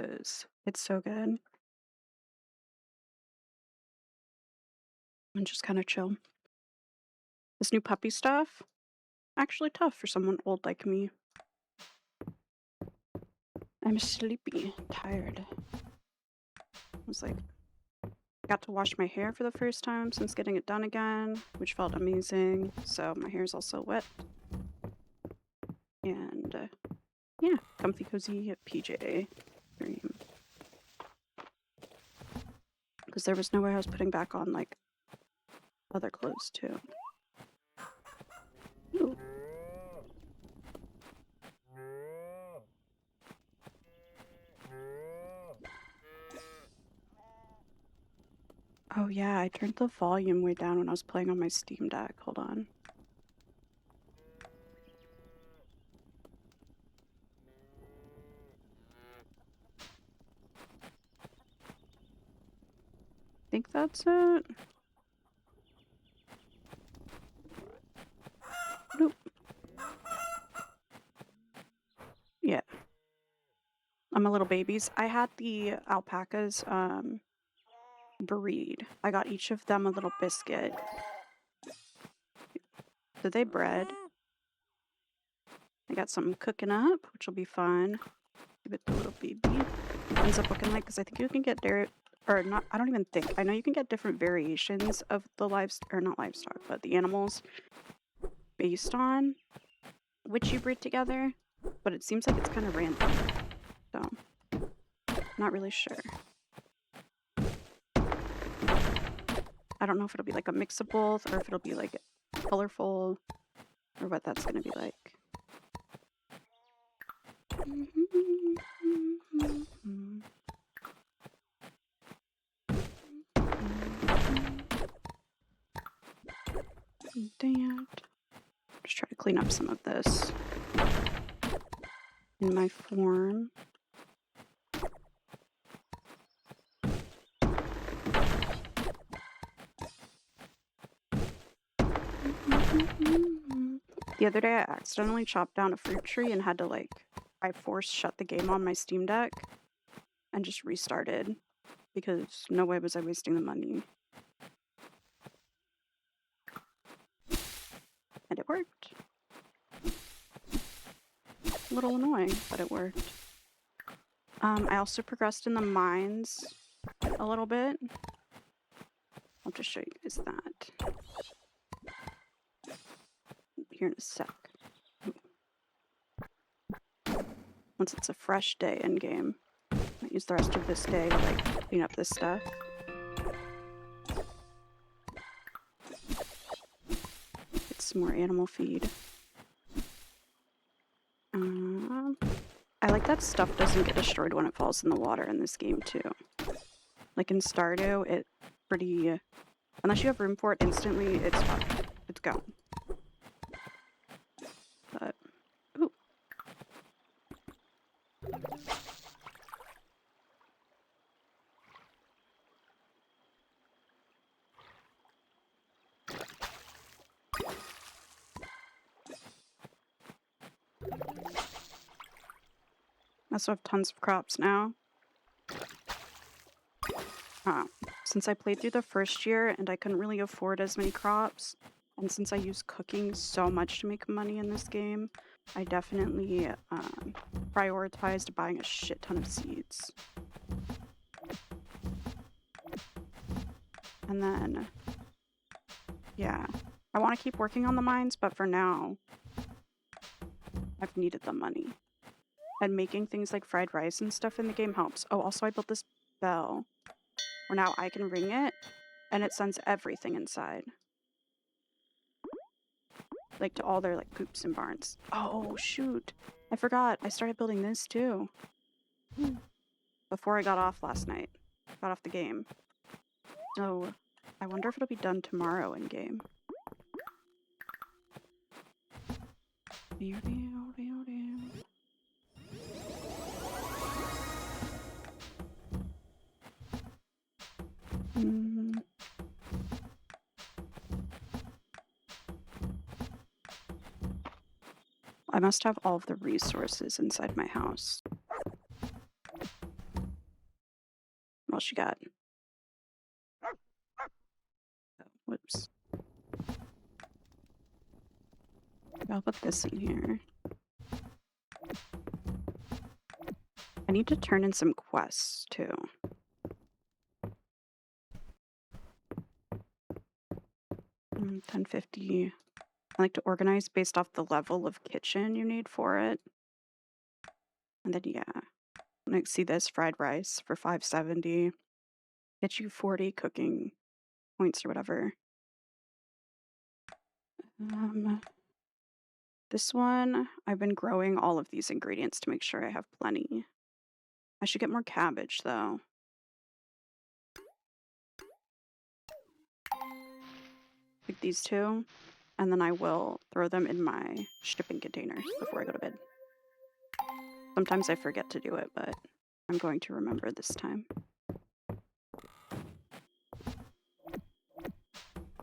because it's so good and just kind of chill. This new puppy stuff, actually tough for someone old like me. I'm sleepy, tired. I was like, got to wash my hair for the first time since getting it done again, which felt amazing. So my hair's also wet. And yeah, comfy cozy PJ dream. Because there was no way I was putting back on like other clothes too. Ooh. Oh yeah, I turned the volume way down when I was playing on my Steam Deck. Hold on. I think that's it. Nope. Yeah. I'm a little babies. I had the alpacas breed. I got each of them a little biscuit. Did they bred? I got something cooking up, which will be fun. Give it the little baby. Ends up looking like, because I think you can get or not, I don't even think. I know you can get different variations of the livestock, or not livestock, but the animals based on which you breed together. But it seems like it's kind of random. So, not really sure. I don't know if it'll be like a mix of both, or if it'll be like colorful, or what that's gonna be like. Dad. Just try to clean up some of this in my form. The other day I accidentally chopped down a fruit tree and had to I forced shut the game on my Steam Deck and just restarted because no way was I wasting the money. And it worked. A little annoying, but it worked. I also progressed in the mines a little bit. I'll just show you guys that here in a sec. Once it's a fresh day in game, I might use the rest of this day to clean up this stuff. Get some more animal feed. I like that stuff doesn't get destroyed when it falls in the water in this game too. Like in Stardew, it pretty... unless you have room for it instantly, it's fine. It's gone. But... ooh. I also have tons of crops now. Since I played through the first year and I couldn't really afford as many crops, and since I use cooking so much to make money in this game, I definitely prioritized buying a shit ton of seeds. And then, yeah, I want to keep working on the mines, but for now, I've needed the money. And making things like fried rice and stuff in the game helps. Oh, also I built this bell where now I can ring it and it sends everything inside. Like to all their coops and barns. Oh shoot. I forgot. I started building this too. Before I got off last night. Got off the game. So I wonder if it'll be done tomorrow in game. I must have all of the resources inside my house. What else you got? Oh, whoops. I'll put this in here. I need to turn in some quests too. 1050. I like to organize based off the level of kitchen you need for it. And then yeah. Like, see this fried rice for 570. Get you 40 cooking points or whatever. This one, I've been growing all of these ingredients to make sure I have plenty. I should get more cabbage though. Like these two, and then I will throw them in my shipping container before I go to bed. Sometimes I forget to do it, but I'm going to remember this time.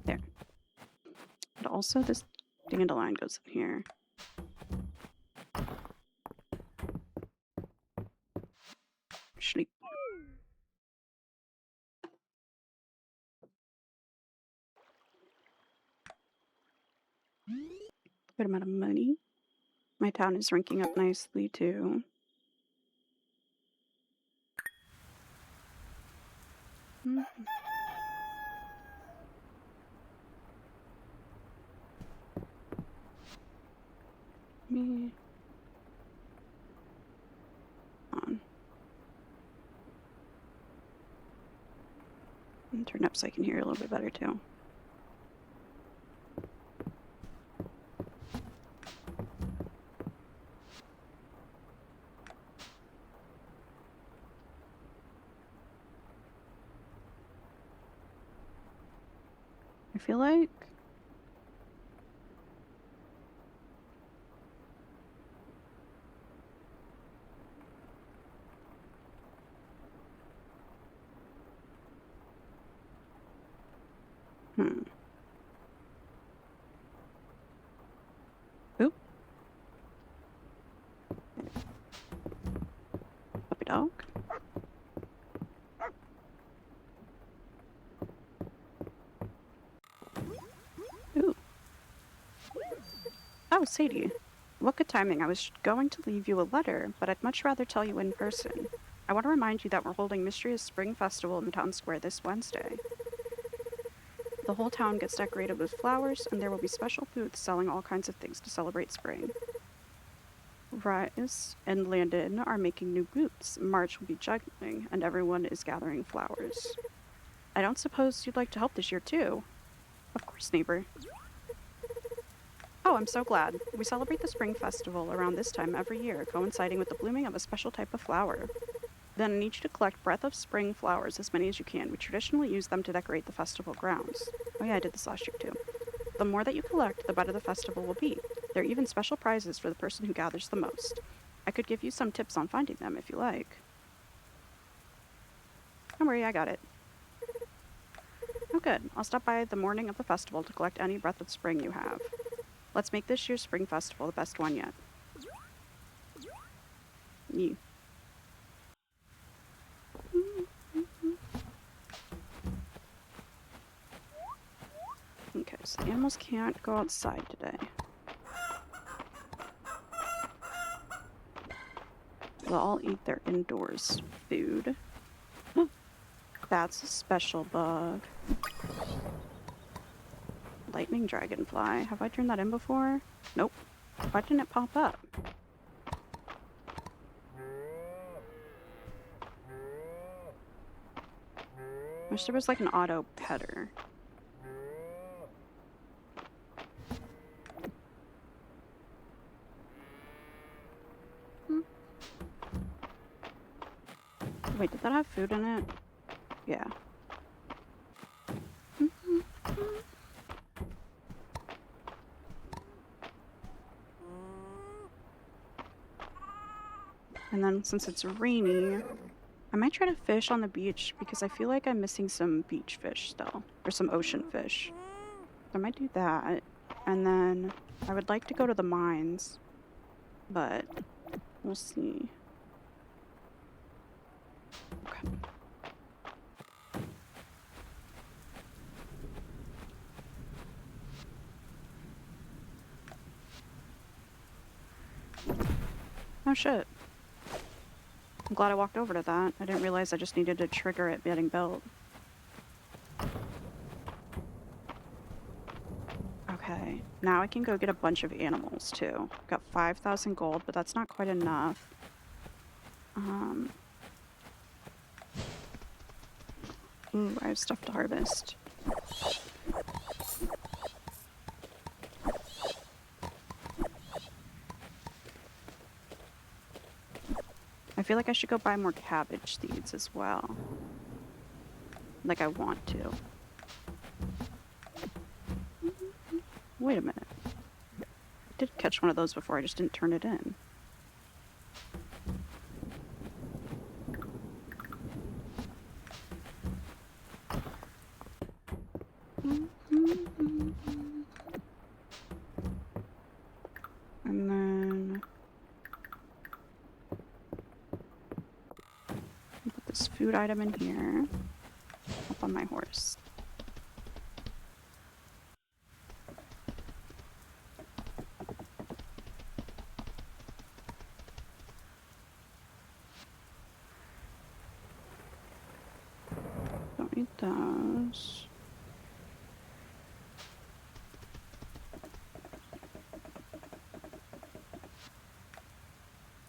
There. But also this dandelion goes in here. Sleep. Good amount of money. My town is ranking up nicely too. Me. On. And turn up so I can hear a little bit better too. I feel like Oop. Puppy dog. Ooh. Oh, Sadie. What good timing. I was going to leave you a letter, but I'd much rather tell you in person. I want to remind you that we're holding Mistria's Spring Festival in Town Square this Wednesday. The whole town gets decorated with flowers, and there will be special booths selling all kinds of things to celebrate spring. Rise and Landon are making new booths. March will be juggling, and everyone is gathering flowers. I don't suppose you'd like to help this year, too? Of course, neighbor. Oh, I'm so glad. We celebrate the Spring Festival around this time every year, coinciding with the blooming of a special type of flower. Then I need you to collect Breath of Spring flowers, as many as you can. We traditionally use them to decorate the festival grounds. Oh yeah, I did this last year too. The more that you collect, the better the festival will be. There are even special prizes for the person who gathers the most. I could give you some tips on finding them if you like. Don't worry, I got it. Oh good, I'll stop by the morning of the festival to collect any Breath of Spring you have. Let's make this year's Spring Festival the best one yet. Yeah. Okay, so the animals can't go outside today. They'll all eat their indoors food. That's a special bug. Lightning dragonfly. Have I turned that in before? Nope. Why didn't it pop up? Wish there was like an auto petter. Wait, did that have food in it? Yeah. And then since it's rainy, I might try to fish on the beach because I feel like I'm missing some beach fish still, or some ocean fish. So I might do that. And then I would like to go to the mines, but we'll see. Okay. Oh shit. I'm glad I walked over to that. I didn't realize I just needed to trigger it getting built. Okay, now I can go get a bunch of animals too. Got 5,000 gold, but that's not quite enough. Ooh, I have stuff to harvest. I feel like I should go buy more cabbage seeds as well. Like I want to. Wait a minute. I did catch one of those before, I just didn't turn it in. And then put this food item in here. Up on my horse. Don't need those.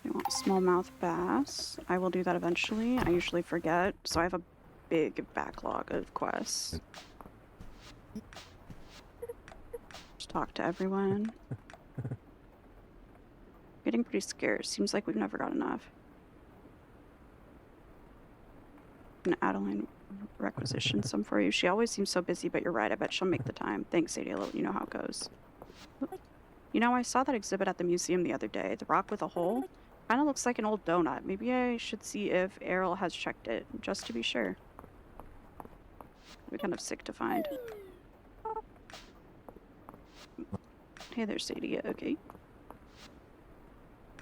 I want smallmouth bass. I will do that eventually. I usually forget, so I have a big backlog of quests. Just talk to everyone. Getting pretty scarce. Seems like we've never got enough. And Adeline requisition some for you. She always seems so busy, but you're right. I bet she'll make the time. Thanks, Sadie. I'll let you know how it goes. You know, I saw that exhibit at the museum the other day. The rock with a hole? Kind of looks like an old donut. Maybe I should see if Errol has checked it, just to be sure. It'd be kind of sick to find. Hey there, Sadie. Okay.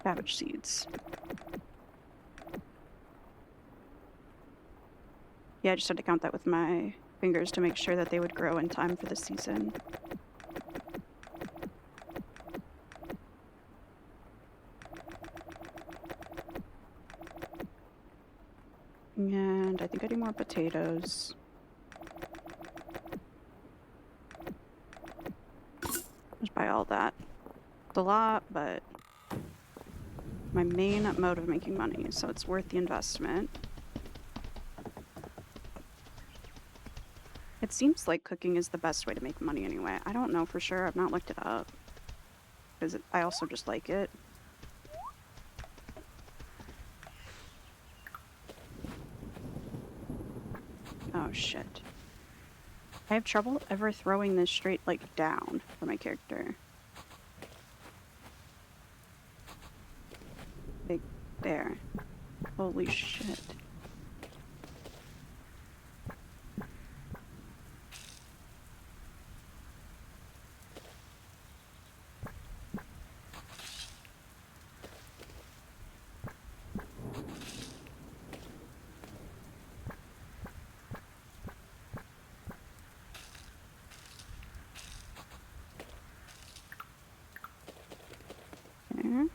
Cabbage seeds. Yeah, I just had to count that with my fingers to make sure that they would grow in time for the season. And I think I need more potatoes. Just buy all that. It's a lot, but my main mode of making money, so it's worth the investment. It seems like cooking is the best way to make money anyway. I don't know for sure. I've not looked it up. Because I also just like it. Oh, shit. I have trouble ever throwing this straight, like, down for my character. Like, there. Holy shit. There.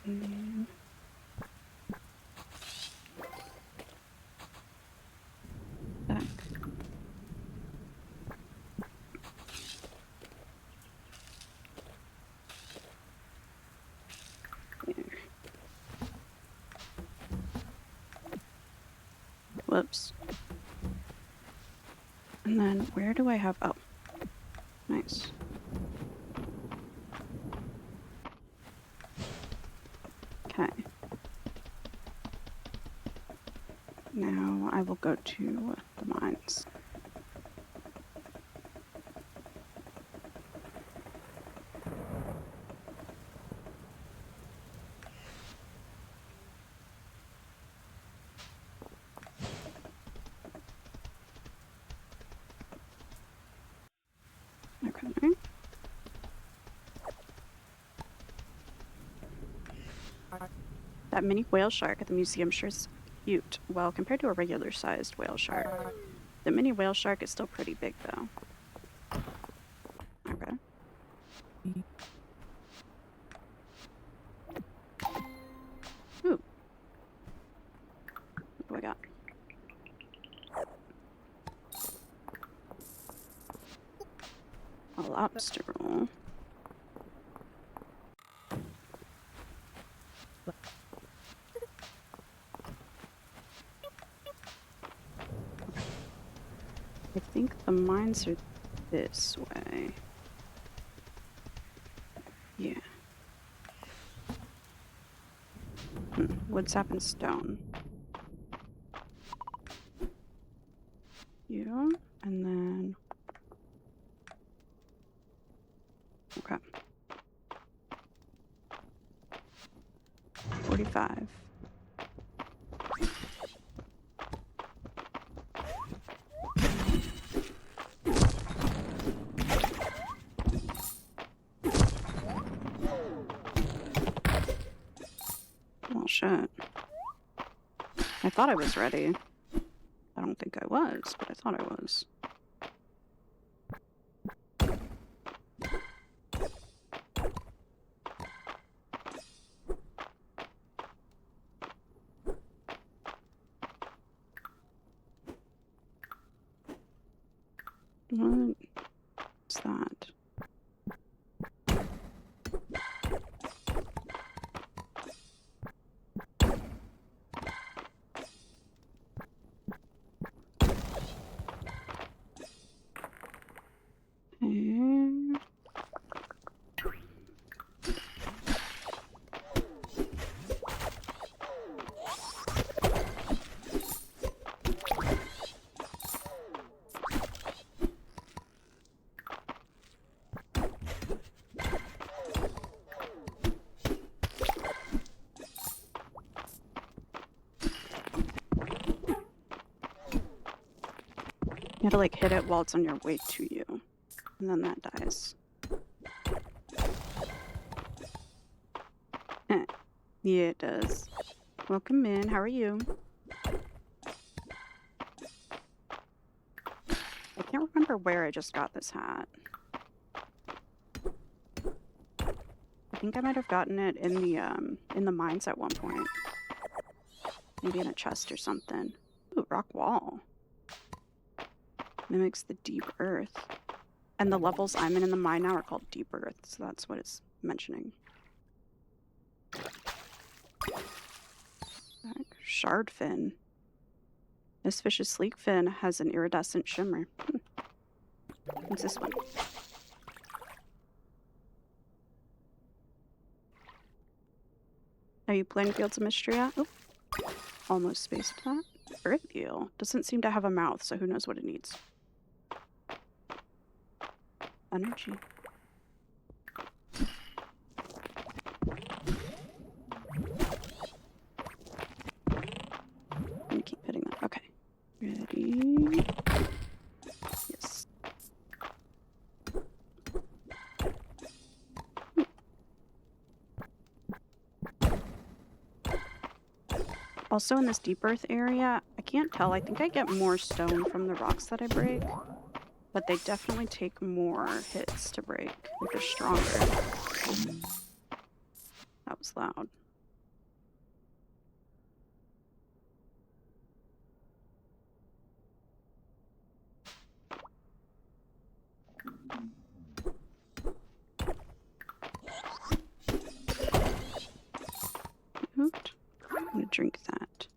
And then back. There. Whoops. And then where do I have... Oh. Nice. Okay. Now I will go to the mines. Okay. That mini whale shark at the museum sure is Cute. Well, compared to a regular sized whale shark. The mini whale shark is still pretty big though. Okay. Ooh. What do I got? A lobster roll. I think the mines are this way. Yeah. Wood, sap, and stone. Yeah, and then... Okay. 45. Well, shit. I thought I was ready. I don't think I was, but I thought I was. What's that? You gotta like hit it while it's on your way to you, and then that dies. Yeah, it does. Welcome in. How are you? I can't remember where I just got this hat. I think I might have gotten it in the mines at one point. Maybe in a chest or something. Ooh, rock wall. Mimics the deep earth. And the levels I'm in the mine now are called deep earth, so that's what it's mentioning. Shard fin. This fish's sleek fin has an iridescent shimmer. What's this one? Are you playing Fields of Mistria? Oh, almost spaced that. Earth eel. Doesn't seem to have a mouth, so who knows what it needs. Energy. I'm gonna keep hitting that. Okay. Ready? Yes. Also in this deep earth area, I can't tell. I think I get more stone from the rocks that I break. But they definitely take more hits to break. Like they're stronger. That was loud. Oops. I'm gonna drink that.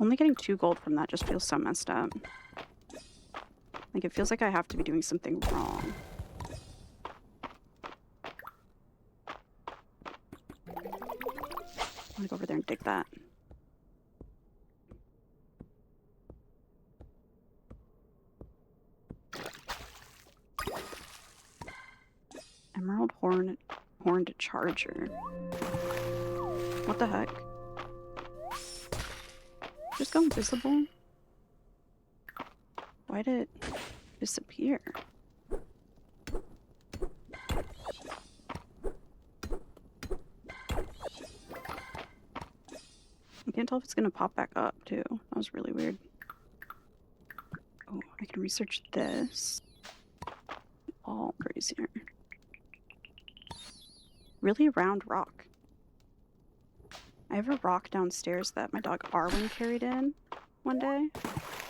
Only getting 2 gold from that just feels so messed up. Like, it feels like I have to be doing something wrong. I'm gonna go over there and dig that. Emerald horned charger. What the heck? Just go invisible? Why did it disappear? can't tell if it's gonna pop back up too. That was really weird. Oh, I can research this. All crazier. Really round rock. I have a rock downstairs that my dog Arwen carried in one day,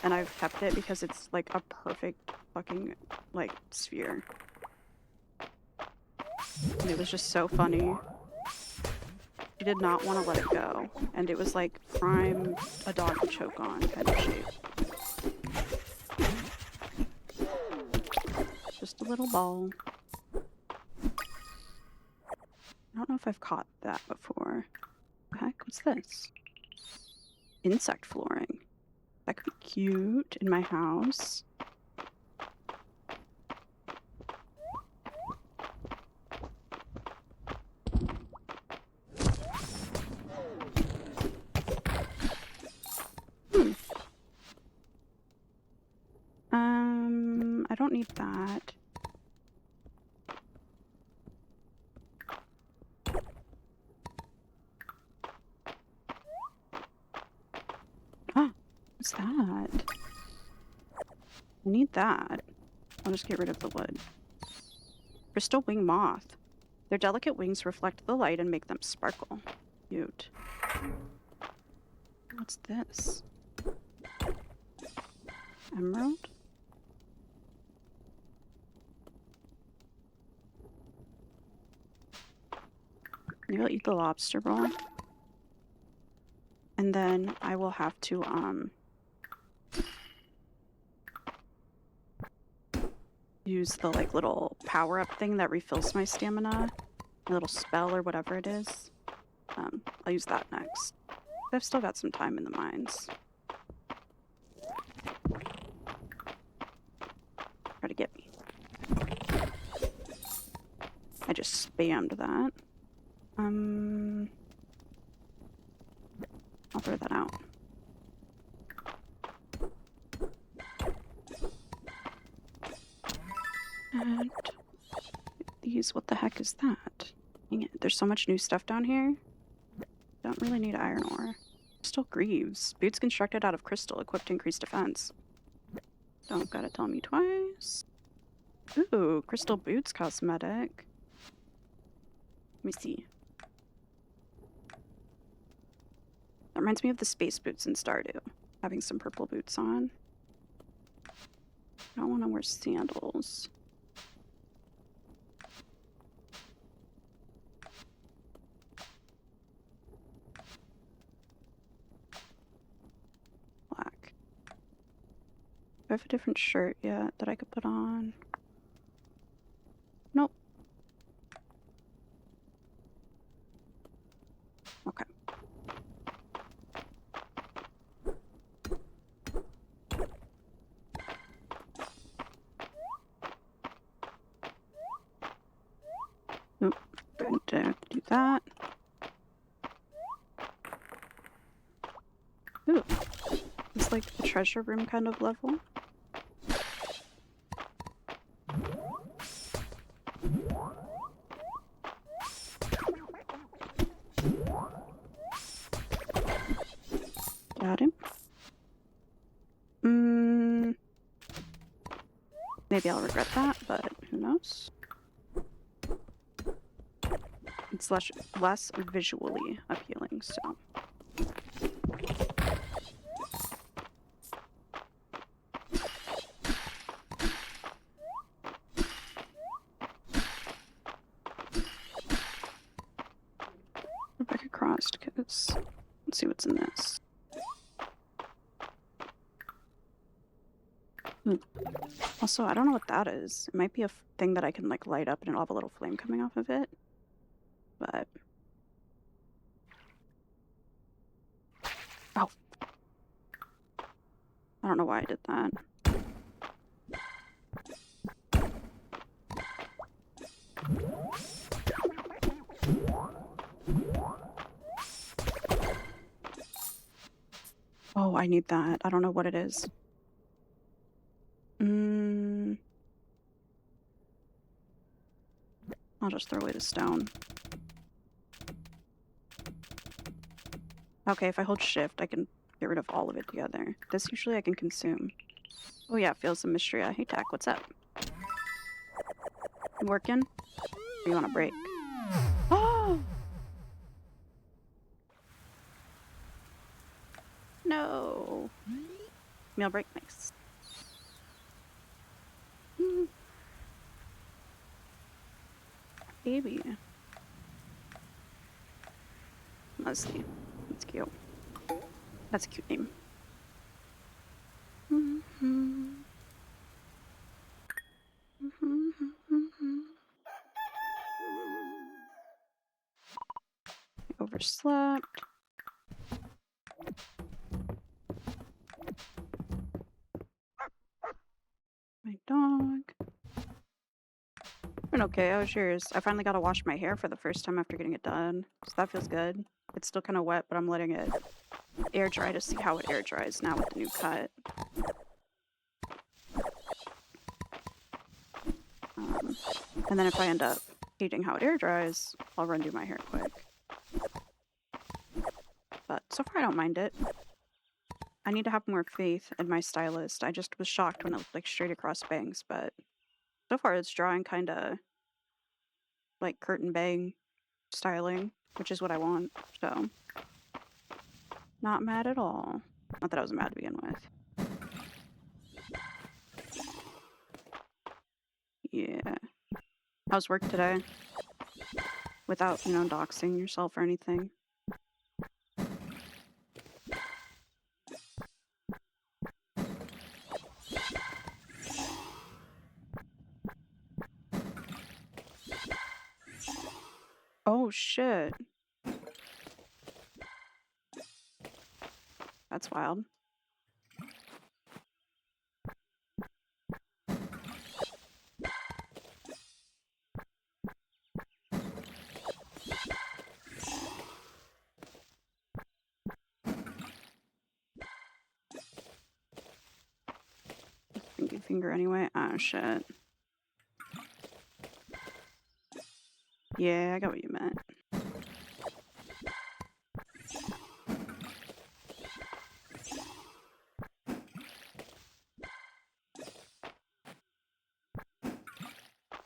and I've kept it because it's like a perfect fucking like sphere. And it was just so funny. She did not want to let it go, and it was like prime a dog to choke on kind of shape. Just a little ball. I don't know if I've caught that before. What the heck? What's this? Insect flooring. That could be cute in my house. I don't need that. Ah, what's that? I need that. I'll just get rid of the wood. Crystal wing moth. Their delicate wings reflect the light and make them sparkle. Cute. What's this? Emerald? Maybe I'll eat the lobster roll. And then I will have to, use the, like, little power-up thing that refills my stamina. A little spell or whatever it is. I'll use that next. I've still got some time in the mines. Try to get me. I just spammed that. I'll throw that out. And these, what the heck is that? Dang it, there's so much new stuff down here. Don't really need iron ore. Crystal greaves. Boots constructed out of crystal, equipped to increase defense. Don't gotta tell me twice. Ooh, crystal boots cosmetic. Let me see. That reminds me of the space boots in Stardew. Having some purple boots on. I don't want to wear sandals. Black. Do I have a different shirt yet that I could put on? Nope. Okay. Nope. Don't have to do that. Ooh. It's like the treasure room kind of level. Got him. Maybe I'll regret that, but who knows? It's less visually appealing, so. Go back across, because let's see what's in this. Also, I don't know what that is. It might be a thing that I can like light up and it'll have a little flame coming off of it. But oh, I don't know why I did that. Oh, I need that. I don't know what it is. I'll just throw away the stone. Okay, if I hold shift, I can get rid of all of it together. This usually I can consume. Oh yeah, Fields of Mistria. Hey, Tack, what's up? You working? Or you want a break? Oh! No! Meal break, nice. Baby. Let's see. That's cute. That's a cute name. Overslept. My dog. Been okay. How was yours? I finally got to wash my hair for the first time after getting it done, so that feels good. It's still kind of wet, but I'm letting it air dry to see how it air dries now with the new cut. And then if I end up hating how it air dries, I'll run do my hair quick. But so far I don't mind it. I need to have more faith in my stylist. I just was shocked when it looked like straight across bangs, but so far it's drawing kind of like curtain bang styling, which is what I want, so not mad at all. Not that I was mad to begin with. Yeah. How's work today? Without, you know, doxing yourself or anything. Oh shit. That's wild. Pinky finger anyway. Oh shit. Yeah, I got what you meant.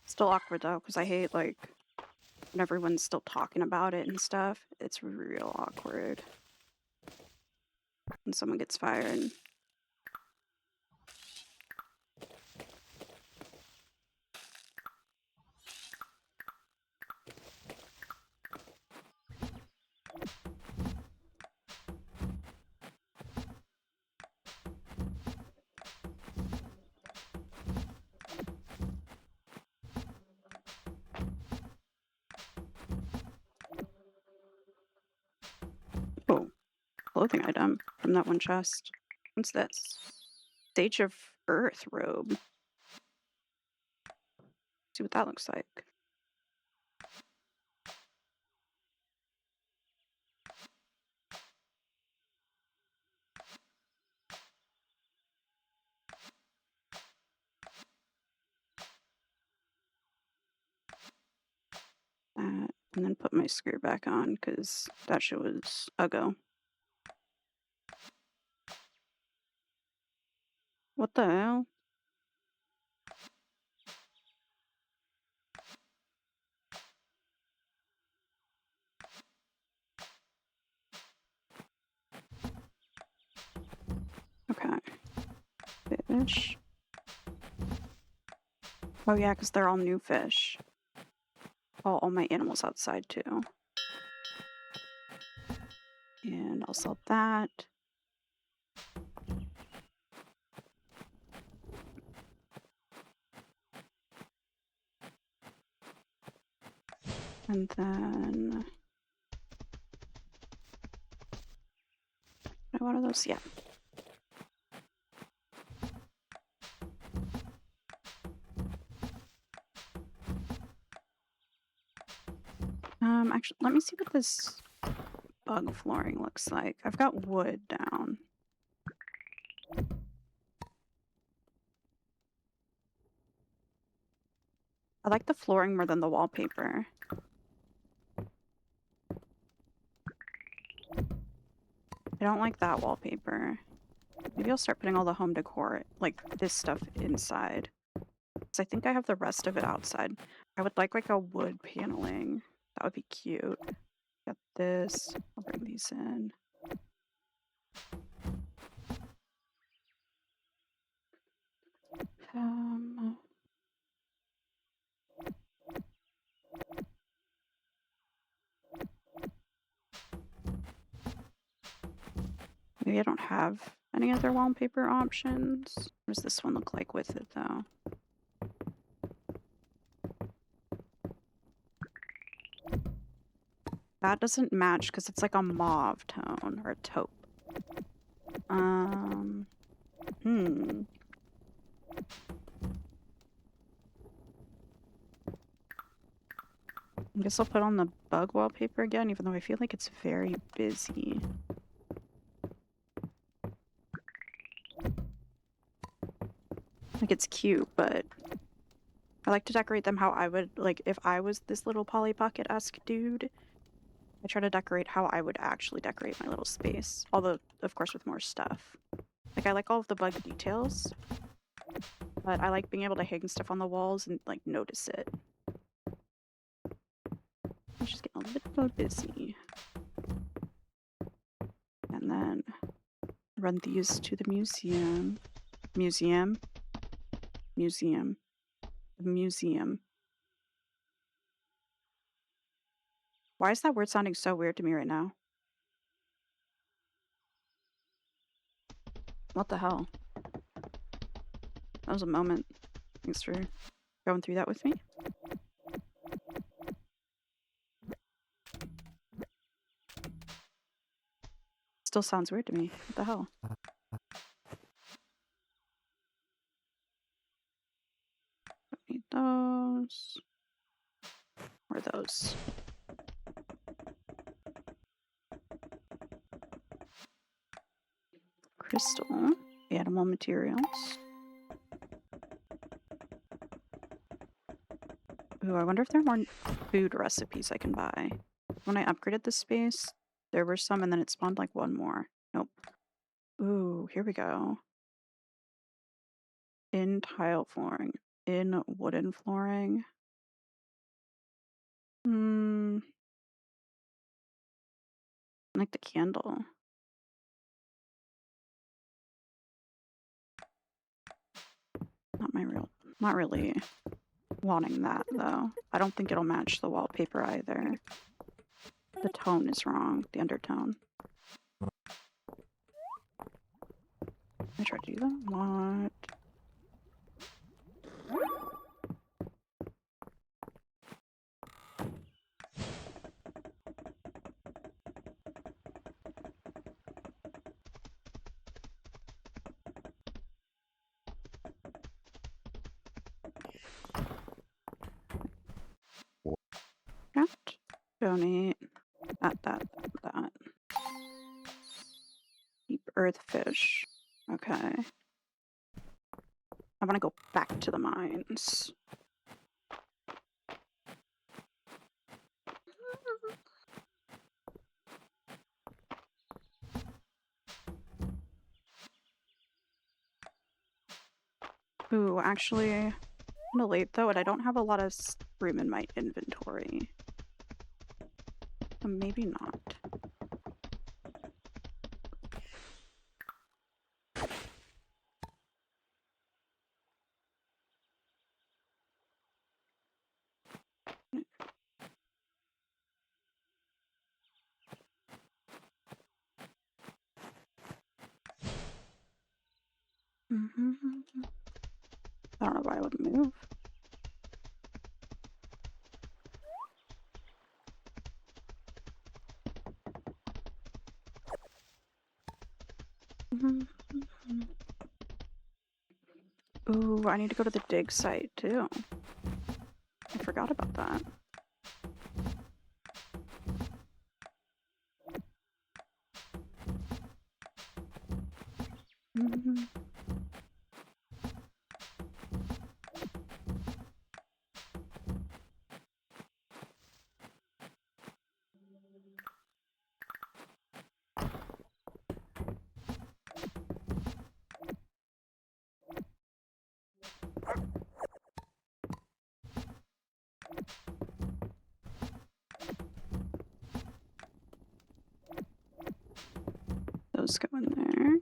Still awkward though, because I hate like when everyone's still talking about it and stuff. It's real awkward when someone gets fired. Oh, clothing item from that one chest. What's this? Stage of Earth robe. See what that looks like. That, and then put my skirt back on because that shit was a go. What the hell? Okay. Fish. Oh yeah, because they're all new fish. All my animals outside too. And I'll sell that. And then... What are those? Yeah. Actually, let me see what this bug flooring looks like. I've got wood down. I like the flooring more than the wallpaper. I don't like that wallpaper. Maybe I'll start putting all the home decor, like this stuff, inside. Because I think I have the rest of it outside. I would like a wood paneling. That would be cute. Got this. I'll bring these in. Maybe I don't have any other wallpaper options. What does this one look like with it, though? That doesn't match because it's like a mauve tone or a taupe. I guess I'll put on the bug wallpaper again, even though I feel like it's very busy. Like, it's cute, but I like to decorate them how I would, like, if I was this little Polly Pocket-esque dude, I try to decorate how I would actually decorate my little space. Although, of course, with more stuff. Like, I like all of the bug details, but I like being able to hang stuff on the walls and, like, notice it. I'm just getting a little busy. And then run these to the museum. Museum. Why is that word sounding so weird to me right now? What the hell? That was a moment. Thanks for going through that with me. Still sounds weird to me. What the hell? Don't need those. Or those. Crystal. Animal materials. Ooh, I wonder if there are more food recipes I can buy. When I upgraded this space, there were some and then it spawned like one more. Nope. Ooh, here we go. In tile flooring. In wooden flooring. I like the candle. Not really wanting that though. I don't think it'll match the wallpaper either. The tone is wrong, the undertone. I tried to do that. What? Craft. Donate. That. Deep earth fish. Okay. I want to go back to the mines. Ooh, actually, I'm kinda late though, and I don't have a lot of room in my inventory. So maybe not. I don't know why I would move. Ooh, I need to go to the dig site too. I forgot about that. those go in there.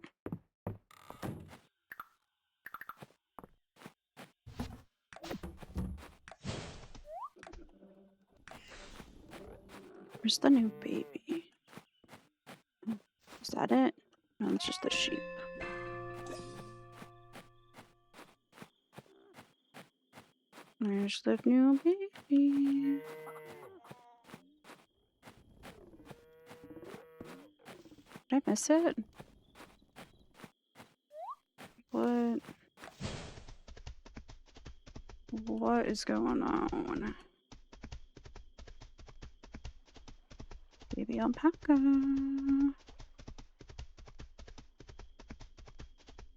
Where's the new baby? Is that it? No, it's just the sheep. There's the new baby. Did I miss it? What? What is going on? Baby alpaca.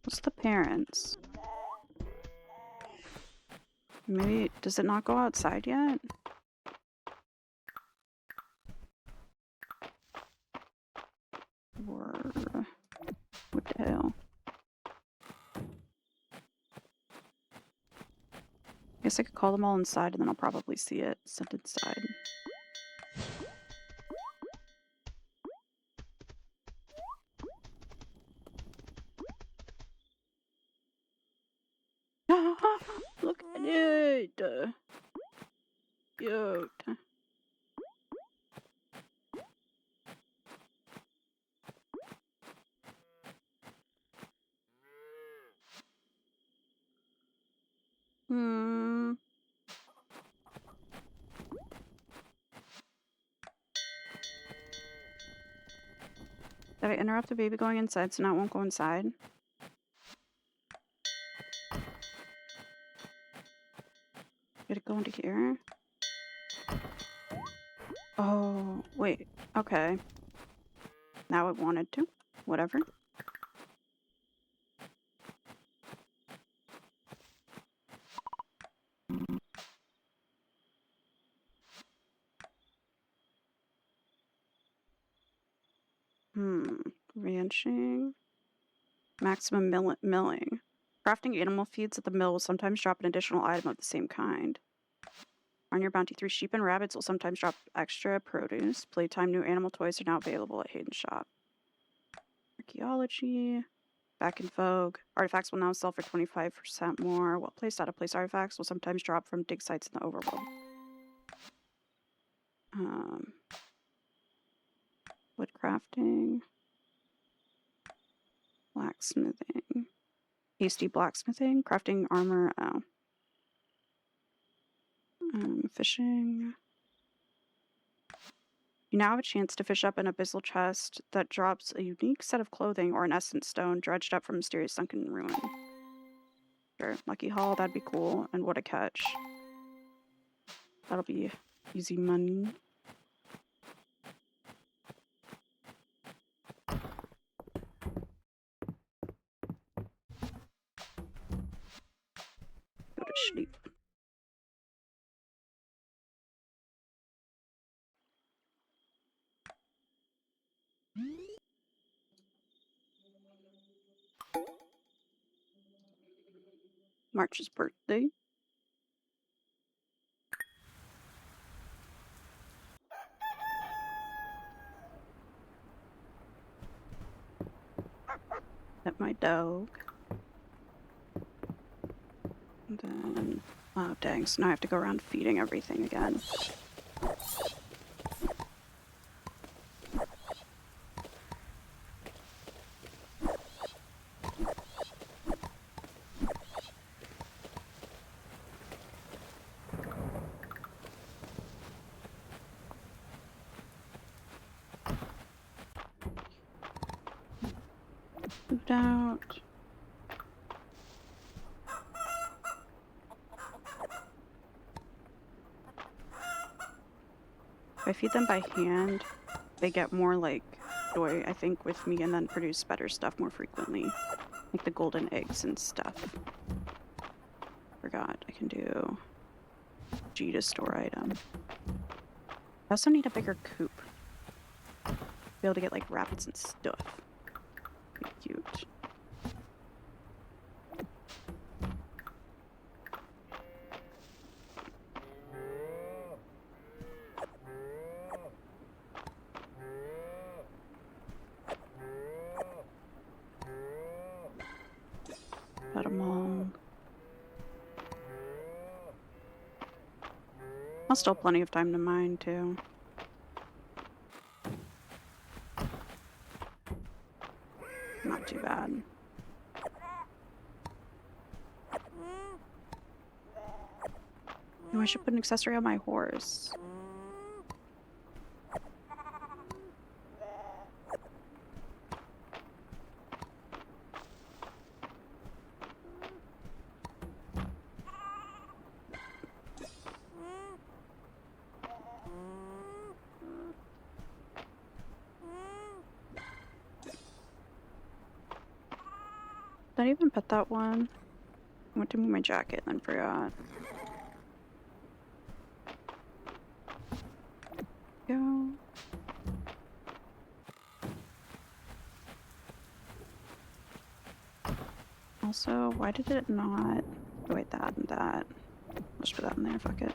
What's the parents? Maybe, does it not go outside yet? Or what the hell? I guess I could call them all inside and then I'll probably see it sent inside. Look at it! Cute. Did I interrupt the baby going inside so now it won't go inside? Did it go into here? Oh, wait. Okay. Now it wanted to. Whatever. Ranching. Maximum milling. Crafting animal feeds at the mill will sometimes drop an additional item of the same kind. On your bounty, 3 sheep and rabbits will sometimes drop extra produce. Playtime new animal toys are now available at Hayden's shop. Archaeology. Back in vogue. Artifacts will now sell for 25% more. Well placed out of place artifacts will sometimes drop from dig sites in the overworld. Wood crafting. Blacksmithing. Hasty blacksmithing. Crafting armor. Oh. Fishing. You now have a chance to fish up an abyssal chest that drops a unique set of clothing or an essence stone dredged up from mysterious sunken ruin. Sure, lucky haul, that'd be cool. And what a catch. That'll be easy money. Go to sleep. March's birthday. Pet my dog. And then, oh dang, so now I have to go around feeding everything again. Moved out. If I feed them by hand, they get more like joy, I think, with me and then produce better stuff more frequently. Like the golden eggs and stuff. Forgot, I can do G to store item. I also need a bigger coop. Be able to get like rabbits and stuff. Be cute. I'll still have plenty of time to mine too. Not too bad. Oh, I should put an accessory on my horse. Did I even put that one? I went to move my jacket and then forgot. Go. Also, why did it not... Oh, wait, that and that. Let's put that in there, fuck it.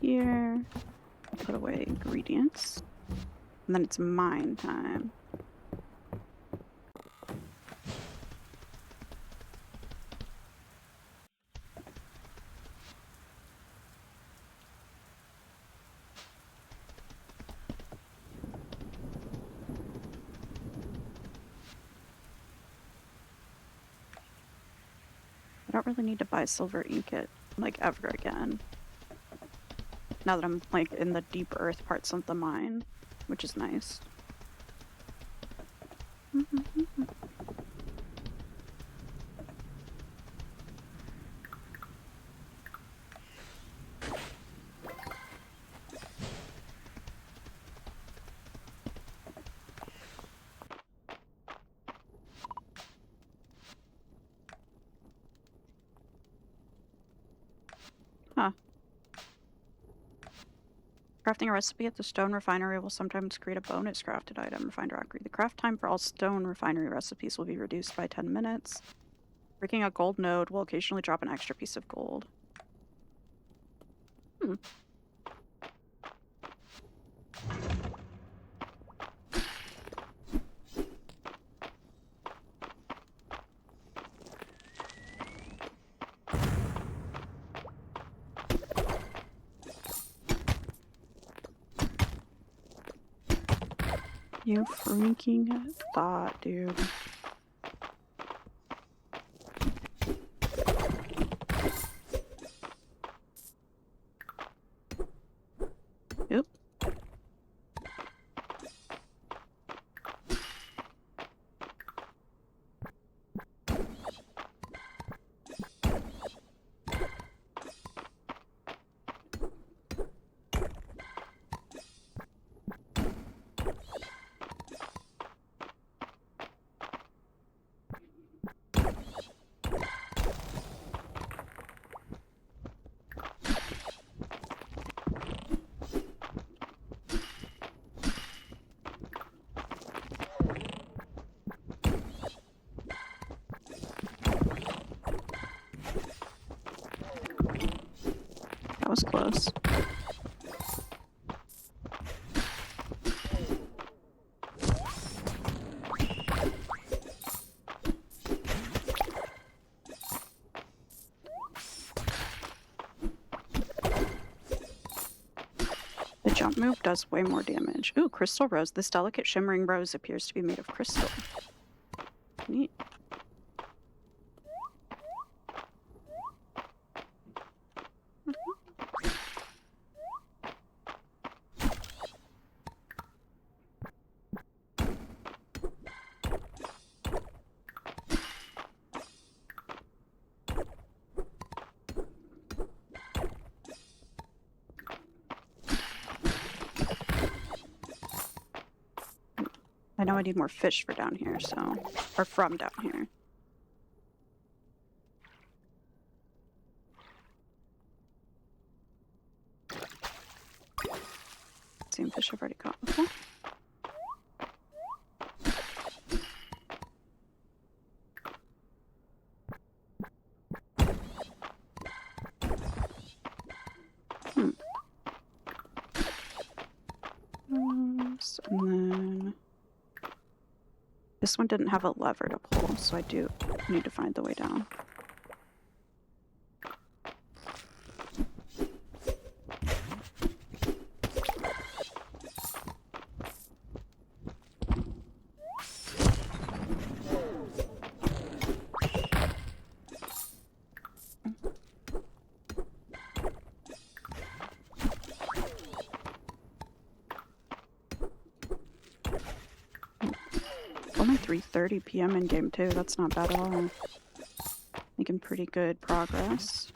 Here. Put away ingredients. And then it's mine time. I don't really need to buy silver ingot, like, ever again. Now that I'm, like, in the deep earth parts of the mine, which is nice. Huh. Crafting a recipe at the stone refinery will sometimes create a bonus crafted item. Refined rockery. The craft time for all stone refinery recipes will be reduced by 10 minutes. Breaking a gold node will occasionally drop an extra piece of gold. You freaking thought, dude. Yep. That was close. The jump move does way more damage. Ooh, crystal rose. This delicate shimmering rose appears to be made of crystal. Neat. I know I need more fish for down here, so... Or from down here. Same fish I've already caught before. And then... This one didn't have a lever to pull, so I do need to find the way down. Only 3:30 p.m. in game 2. That's not bad at all. Making pretty good progress.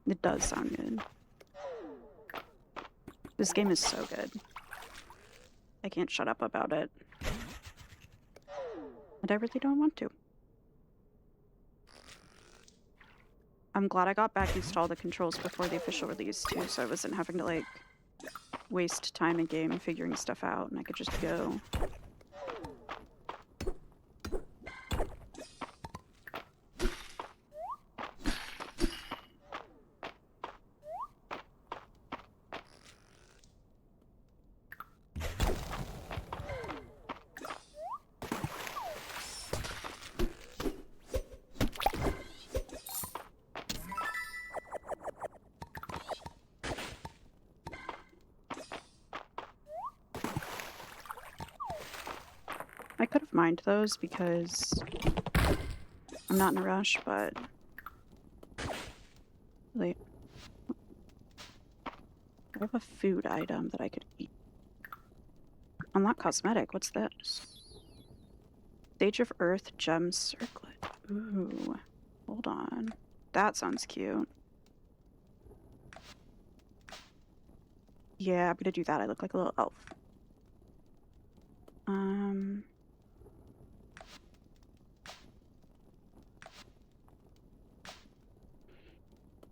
It does sound good. This game is so good. I can't shut up about it. And I really don't want to. I'm glad I got back used to all the controls before the official release too, so I wasn't having to like waste time in game figuring stuff out, and I could just go. I could have mined those because I'm not in a rush, but wait. I have a food item that I could eat. Unlock cosmetic. What's this? Stage of Earth gem circlet. Ooh. Hold on. That sounds cute. Yeah, I'm gonna do that. I look like a little elf.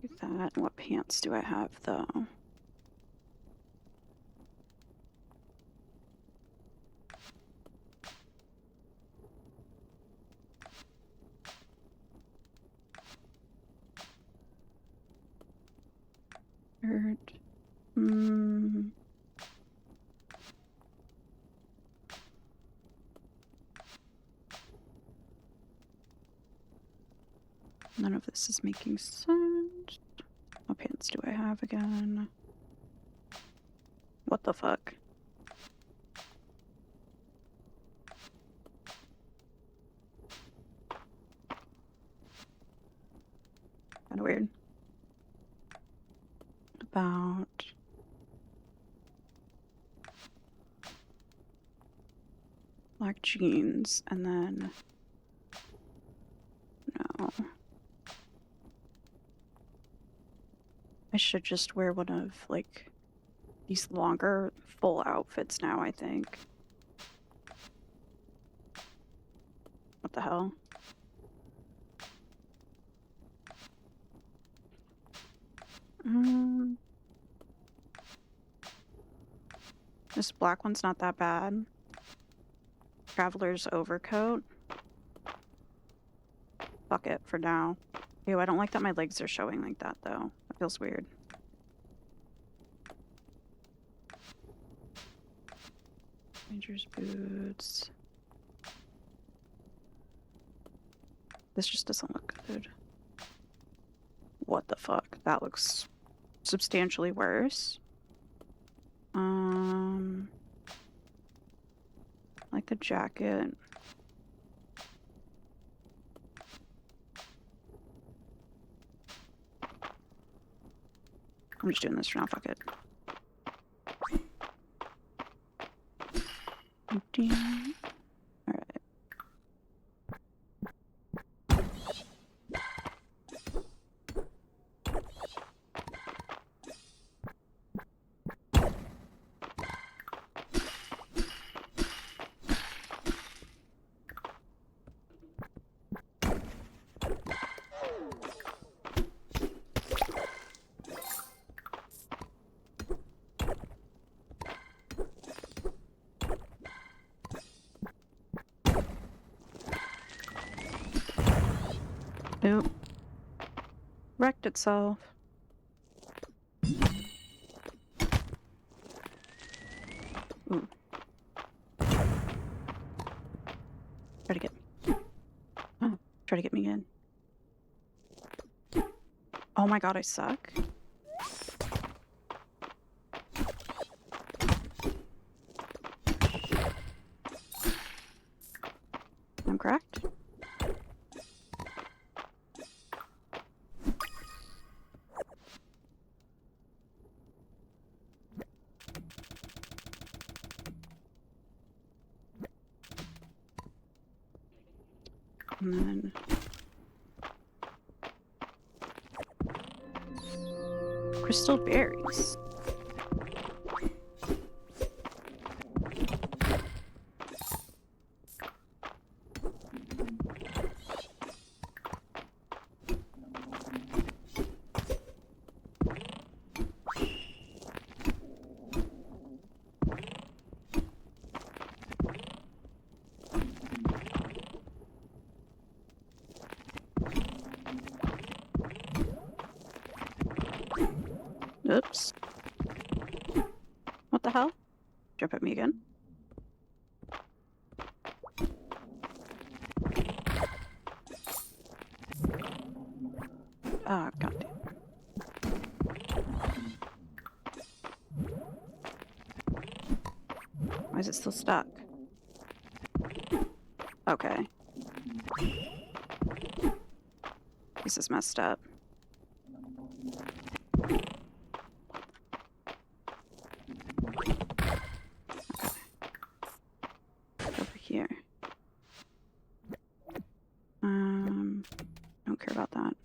Do that. What pants do I have though? None of this is making sense. What pants do I have again? What the fuck? Kinda weird. About black jeans, and then no. I should just wear one of like these longer full outfits now, I think. What the hell? This black one's not that bad. Traveler's overcoat. Fuck it for now. Ew, I don't like that my legs are showing like that though. That feels weird. Ranger's boots. This just doesn't look good. What the fuck? That looks substantially worse. Like the jacket. I'm just doing this for now, fuck it. Alright. Oop. Wrecked itself. Try to get me in. Oh my god, I suck. I'm cracked. And then crystal berries. Oops. What the hell? Jump at me again. Ah, goddamn. Why is it still stuck? Okay. This is messed up. Over here. Don't care about that.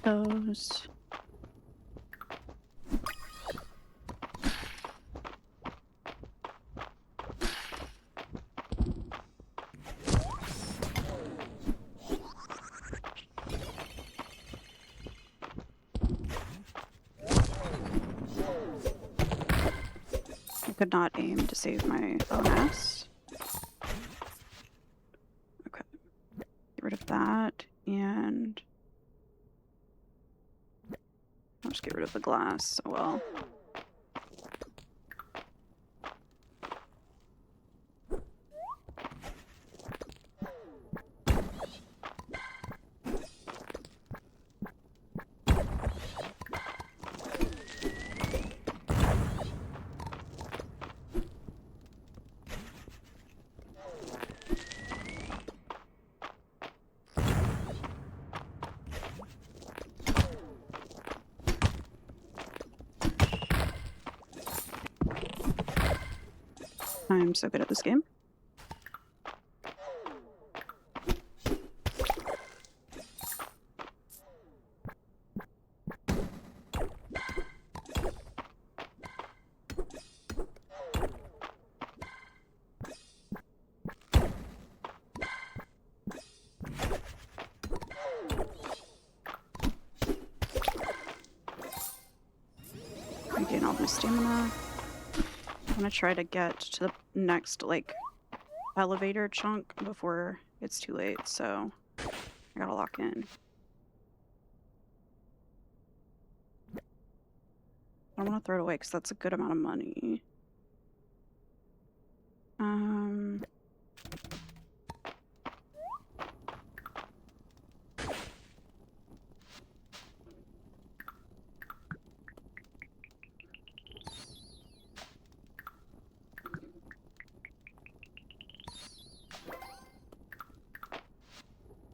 Those. I could not aim to save my own ass. Okay. Get rid of that, and I'll just get rid of the glass. Oh well. I'm so good at this game. Regain all my stamina. I'm gonna try to get to the next, like, elevator chunk before it's too late, so I gotta lock in. I don't want to throw it away because that's a good amount of money.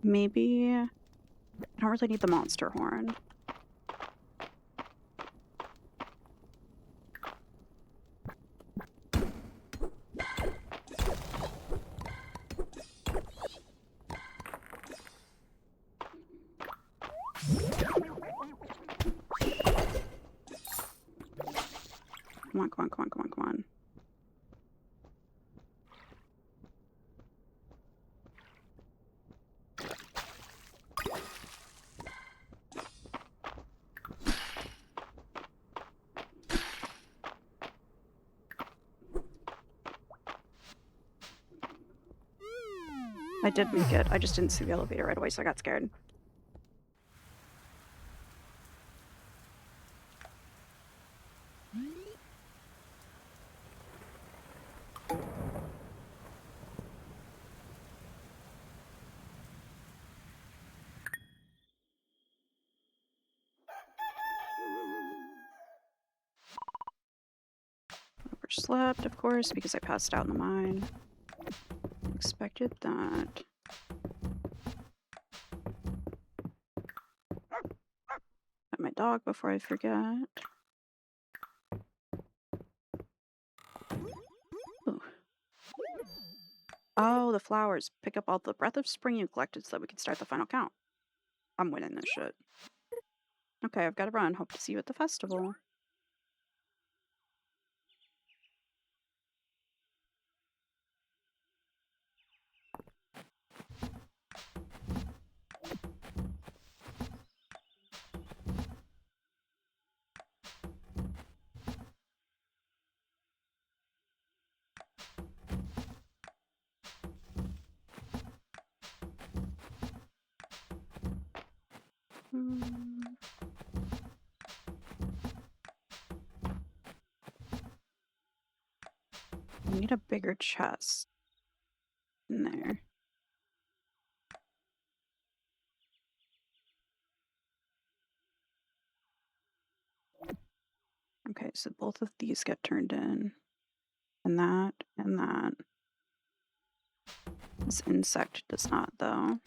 Maybe I don't really need the monster horn. Come on, come on, come on, come on, come on. I did make it. I just didn't see the elevator right away, so I got scared. slept, of course, because I passed out in the mine. Expected that. Pet my dog before I forget. Ooh. Oh, the flowers. Pick up all the breath of spring you collected so that we can start the final count. I'm winning this shit. Okay, I've got to run. Hope to see you at the festival. I need a bigger chest in there. Okay, so both of these get turned in. And that, and that. This insect does not, though.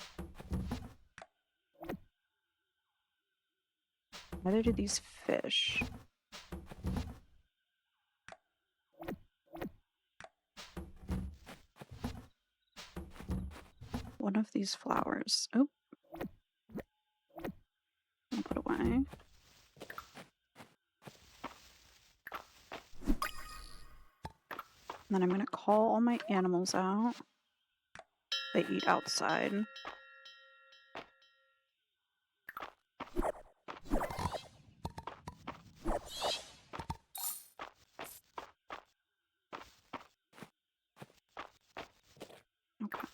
Neither do these fish. One of these flowers. Oh. I'll put away. And then I'm gonna call all my animals out. They eat outside. Okay.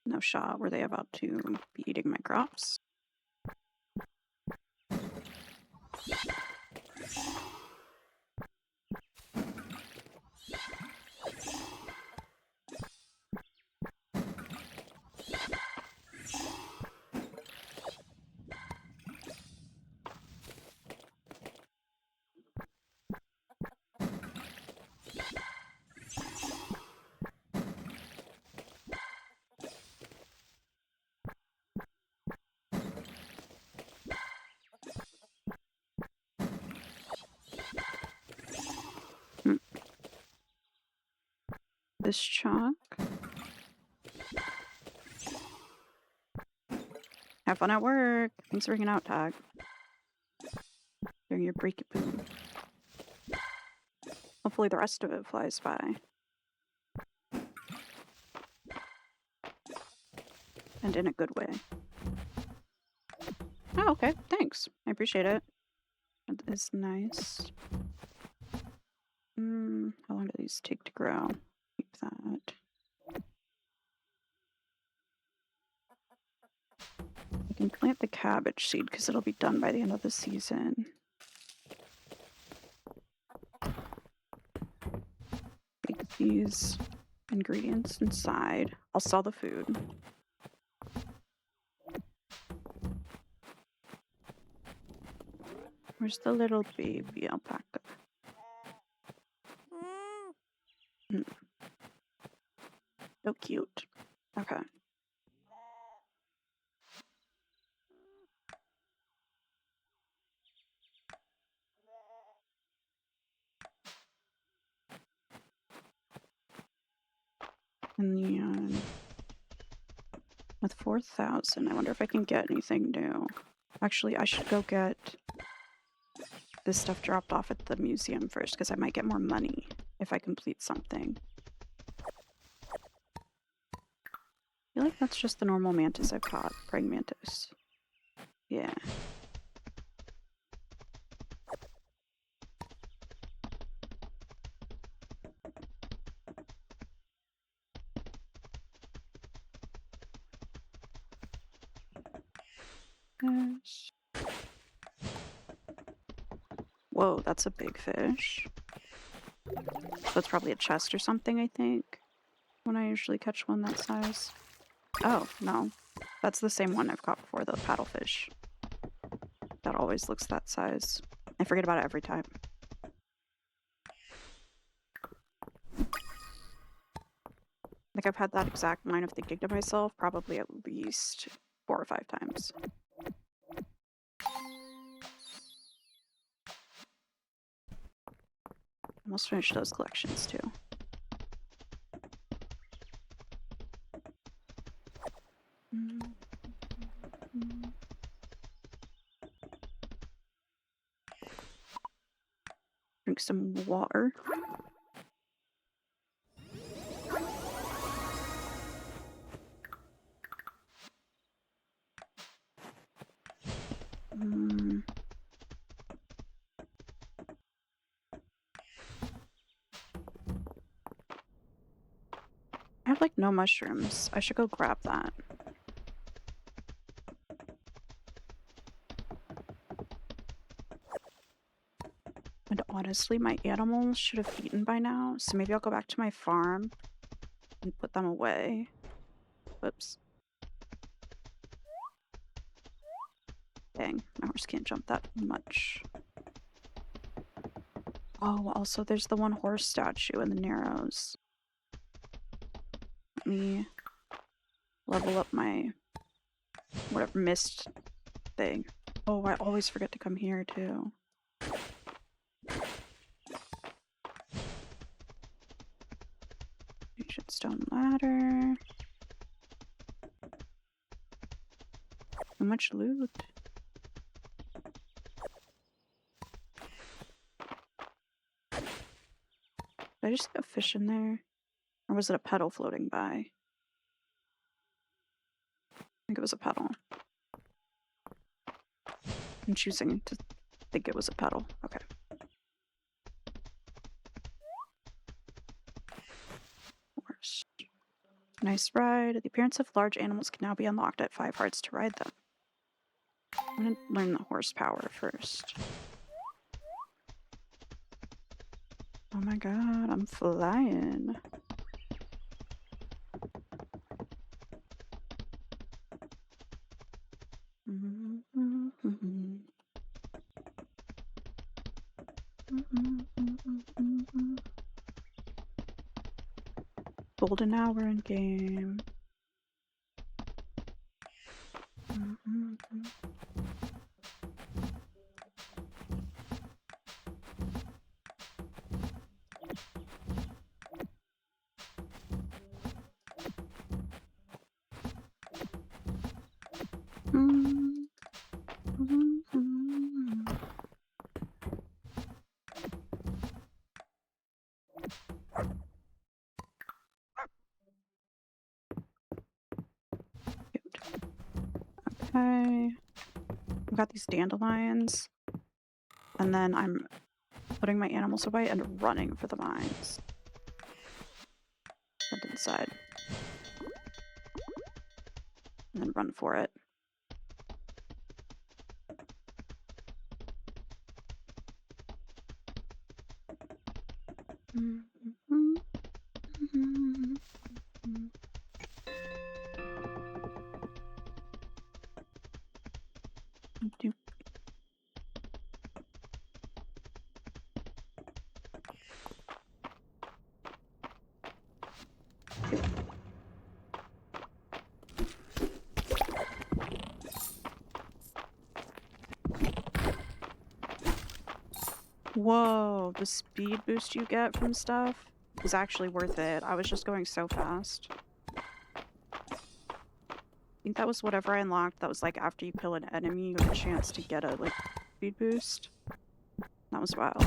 No shot were they about to be eating my crops. This chalk. Have fun at work. Thanks for hanging out, Tag. During your breaky boom. Hopefully the rest of it flies by. And in a good way. Oh, okay. Thanks. I appreciate it. That is nice. How long do these take to grow? Keep that. I can plant the cabbage seed because it'll be done by the end of the season. Take these ingredients inside. I'll sell the food. Where's the little baby alpaca? So cute. Okay. And then with 4,000, I wonder if I can get anything new. Actually, I should go get this stuff dropped off at the museum first, because I might get more money if I complete something. I feel like that's just the normal mantis I've caught. Praying mantis. Yeah. Fish. Whoa, that's a big fish. That's probably a chest or something, I think, when I usually catch one that size. Oh, no. That's the same one I've caught before, the paddlefish. that always looks that size. I forget about it every time. Like, I've had that exact line of thinking to myself probably at least 4 or 5 times. Almost finished those collections too. Drink some water. I have like no mushrooms. I should go grab that. And honestly, my animals should have eaten by now, so maybe I'll go back to my farm and put them away. Whoops. Dang, my horse can't jump that much. Oh, also there's the one horse statue in the Narrows. Let me level up my whatever mist thing. Oh, I always forget to come here too. Ancient stone ladder. Too much loot. Did I just get a fish in there? Or was it a petal floating by? I think it was a petal. I'm choosing to think it was a petal. Okay. Horse. Nice ride. The appearance of large animals can now be unlocked at 5 hearts to ride them. I'm gonna learn the horsepower first. Oh my god, I'm flying. Golden hour in game. Okay. I've got these dandelions. And then I'm putting my animals away and running for the mines. Jump inside. And then run for it. Whoa, the speed boost you get from stuff is actually worth it. I was just going so fast. I think that was whatever I unlocked. That was like after you kill an enemy, you have a chance to get a like speed boost. That was wild.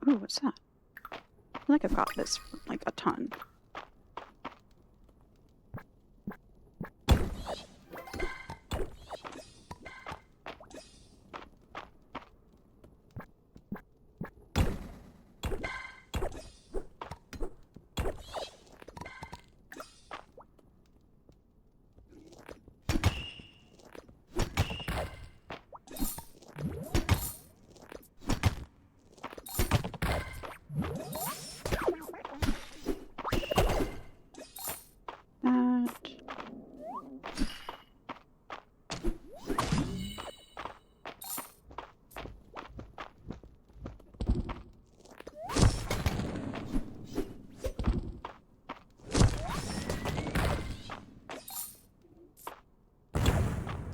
Ooh, what's that? I feel like I've got this like a ton.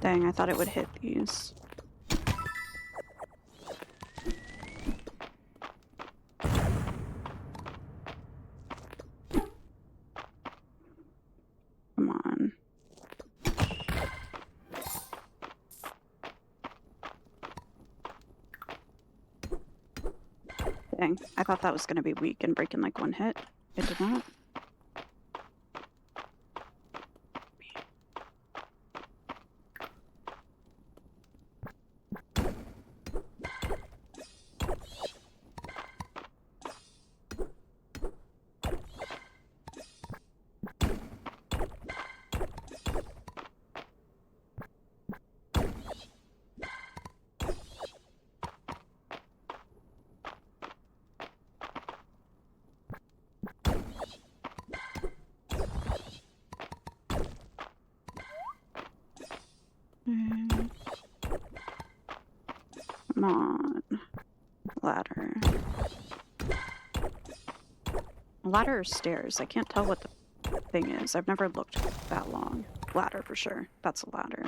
Dang, I thought it would hit these. Come on. Dang, I thought that was going to be weak and break in like one hit. It did not. Come on. Ladder. Ladder or stairs? I can't tell what the thing is. I've never looked that long. Ladder for sure. That's a ladder.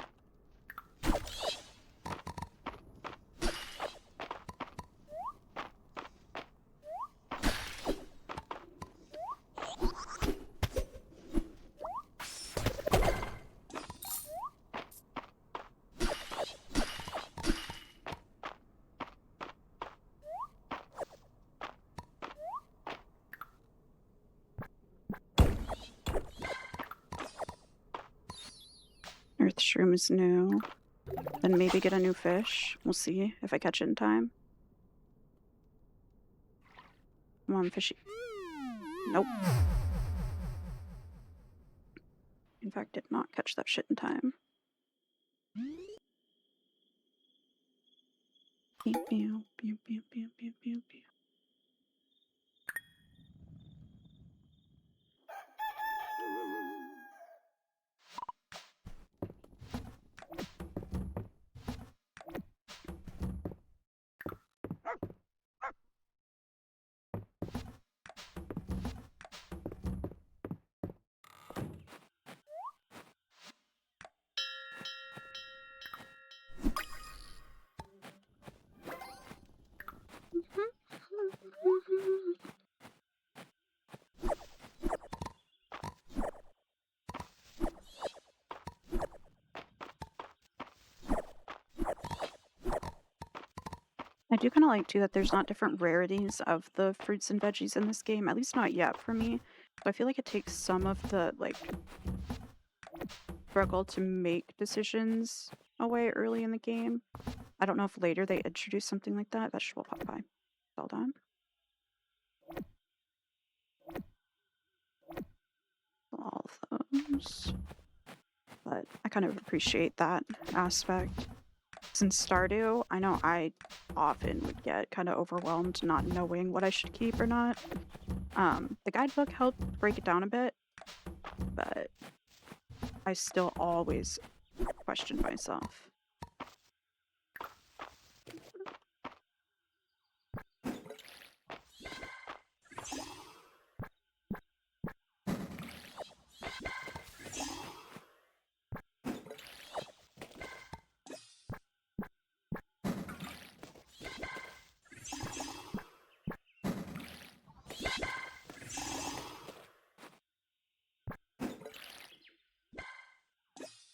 Earth shroom is new. Then maybe get a new fish. We'll see if I catch it in time. Come on, fishy. Nope. In fact, did not catch that shit in time. Pew, pew, pew, pew, pew, pew, pew, pew. I do kind of like, too, that there's not different rarities of the fruits and veggies in this game, at least not yet for me. But I feel like it takes some of the, like, struggle to make decisions away early in the game. I don't know if later they introduce something like that. Vegetable pot pie. Well done. All of those. But I kind of appreciate that aspect. Since Stardew, I know I often would get kind of overwhelmed not knowing what I should keep or not. The guidebook helped break it down a bit, but I still always question myself.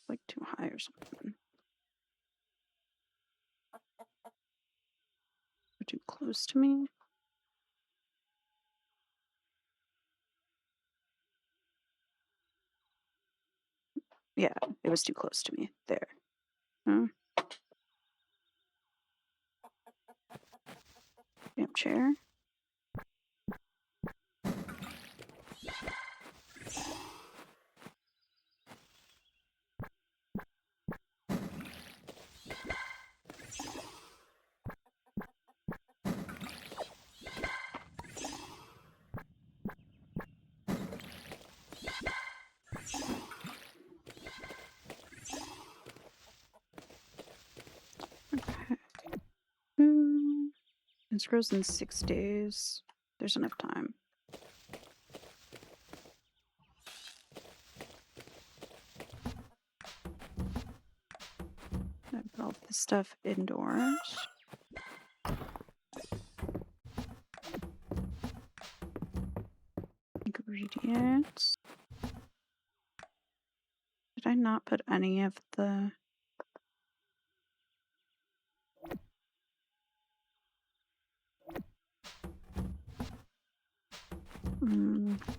Like too high or something. Or too close to me. Yeah, it was too close to me. There. Damn chair. Okay. This grows in 6 days. There's enough time. stuff indoors. Ingredients. Did I not put any of the...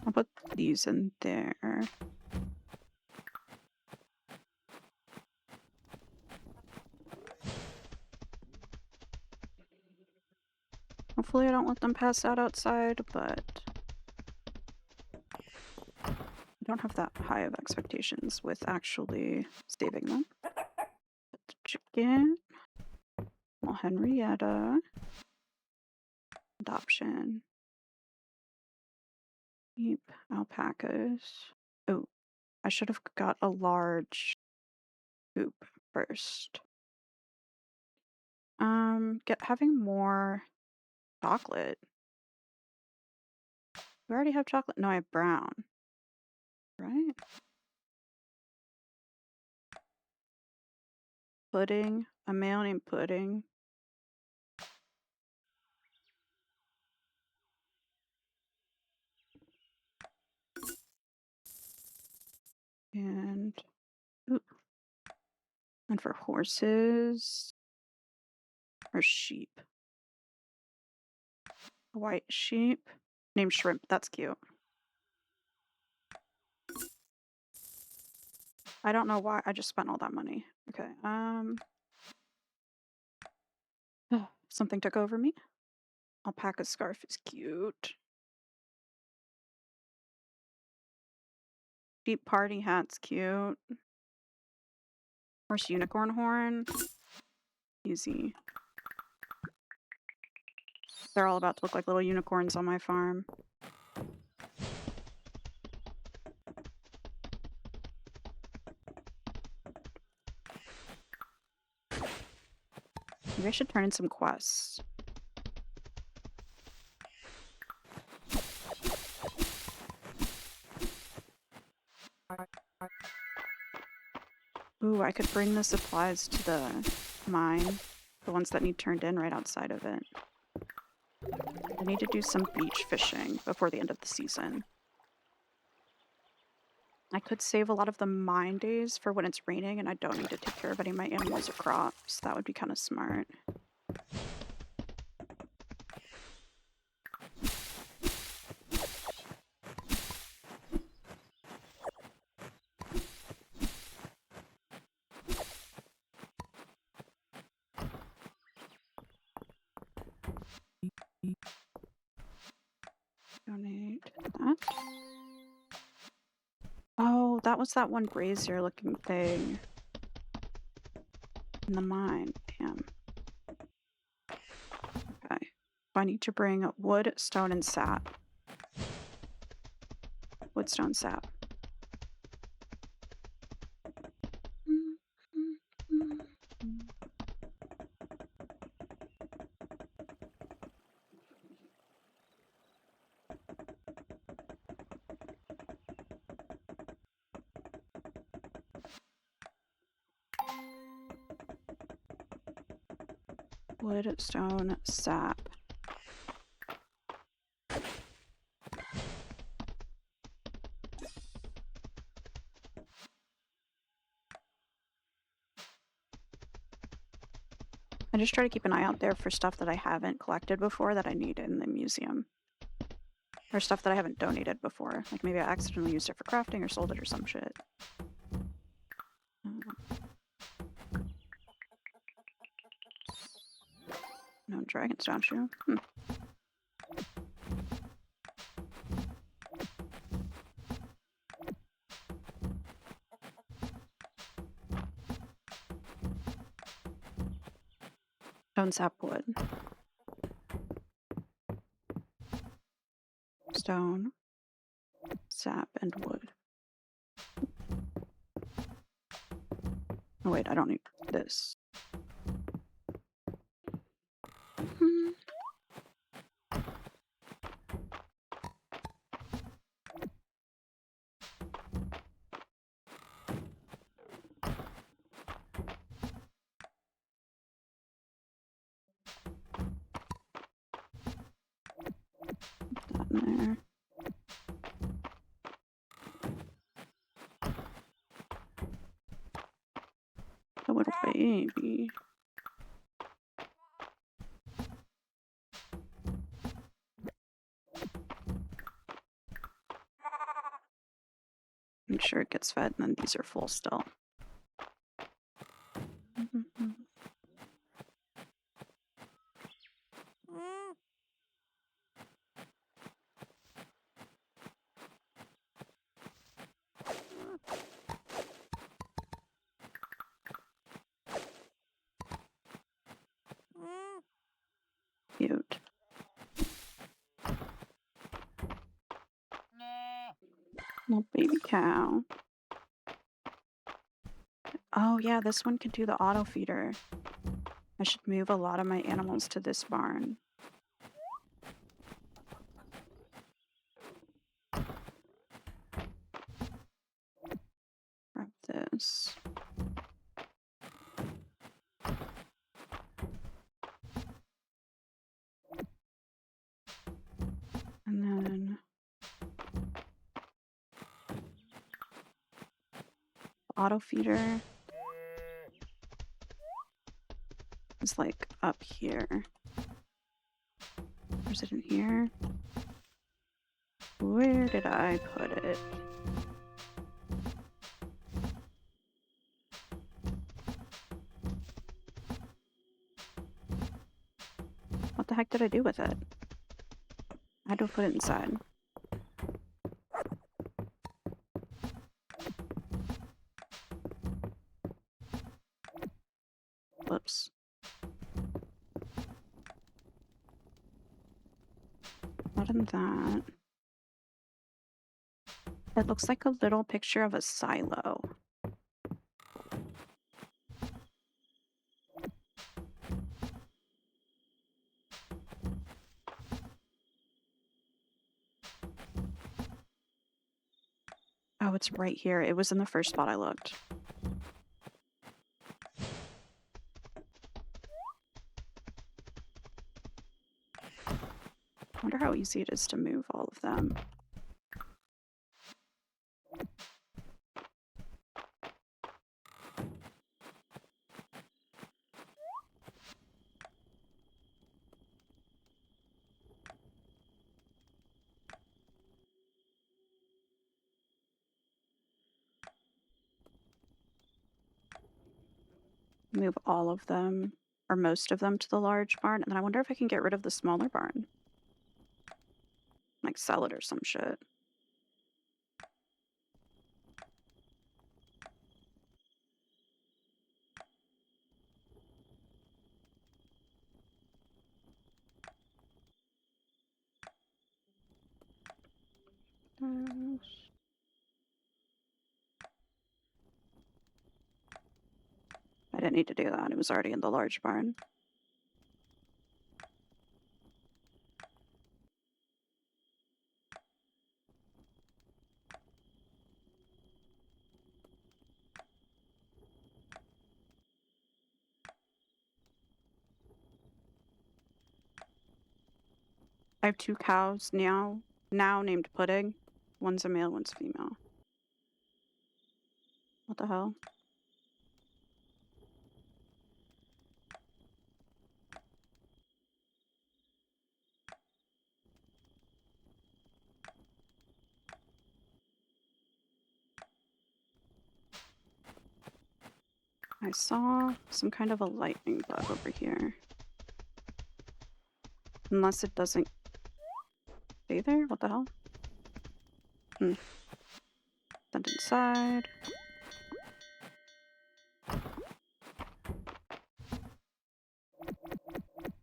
I'll put these in there. Hopefully I don't let them pass out outside, but I don't have that high of expectations with actually saving them. Put the chicken. Well, Henrietta. Adoption. Keep alpacas. Oh, I should have got a large coop first. Having more chocolate. We already have chocolate. No, I have brown. Right? Pudding. A male named Pudding. And for horses or sheep. A white sheep named Shrimp. That's cute. I don't know why I just spent all that money. Okay. Something took over me. Alpaca scarf is cute. Deep party hat's cute. Horse unicorn horn. Easy. They're all about to look like little unicorns on my farm. Maybe I should turn in some quests. Ooh, I could bring the supplies to the mine. The ones that need turned in right outside of it. I need to do some beach fishing before the end of the season. I could save a lot of the mine days for when it's raining and I don't need to take care of any of my animals or crops. That would be kind of smart. Donate that. Oh, that was that one brazier looking thing in the mine. Damn. Okay. I need to bring wood, stone, and sap. Wood, stone, sap. Wood, stone, sap. I just try to keep an eye out there for stuff that I haven't collected before that I need in the museum. Or stuff that I haven't donated before. Like maybe I accidentally used it for crafting or sold it or some shit. No dragon statue. Stone, sap, wood. Stone, sap, and wood. Oh wait, I don't need this. that in there. A little baby. Make sure it gets fed, and then these are full still. Cute. Little baby cow. Oh yeah, this one can do the auto feeder. I should move a lot of my animals to this barn. Grab this. And then auto feeder is like up here. Or is it in here? Where did I put it? What the heck did I do with it? I had to put it inside. Whoops. Not in that. It looks like a little picture of a silo. Oh, it's right here. It was in the first spot I looked. I wonder how easy it is to move all of them. Move all of them, or most of them, to the large barn, and then I wonder if I can get rid of the smaller barn. Like sell it or some shit. I didn't need to do that. It was already in the large barn. I have 2 cows now named Pudding. One's a male, one's female. What the hell? I saw some kind of a lightning bug over here. Unless it doesn't stay there? What the hell? Send inside.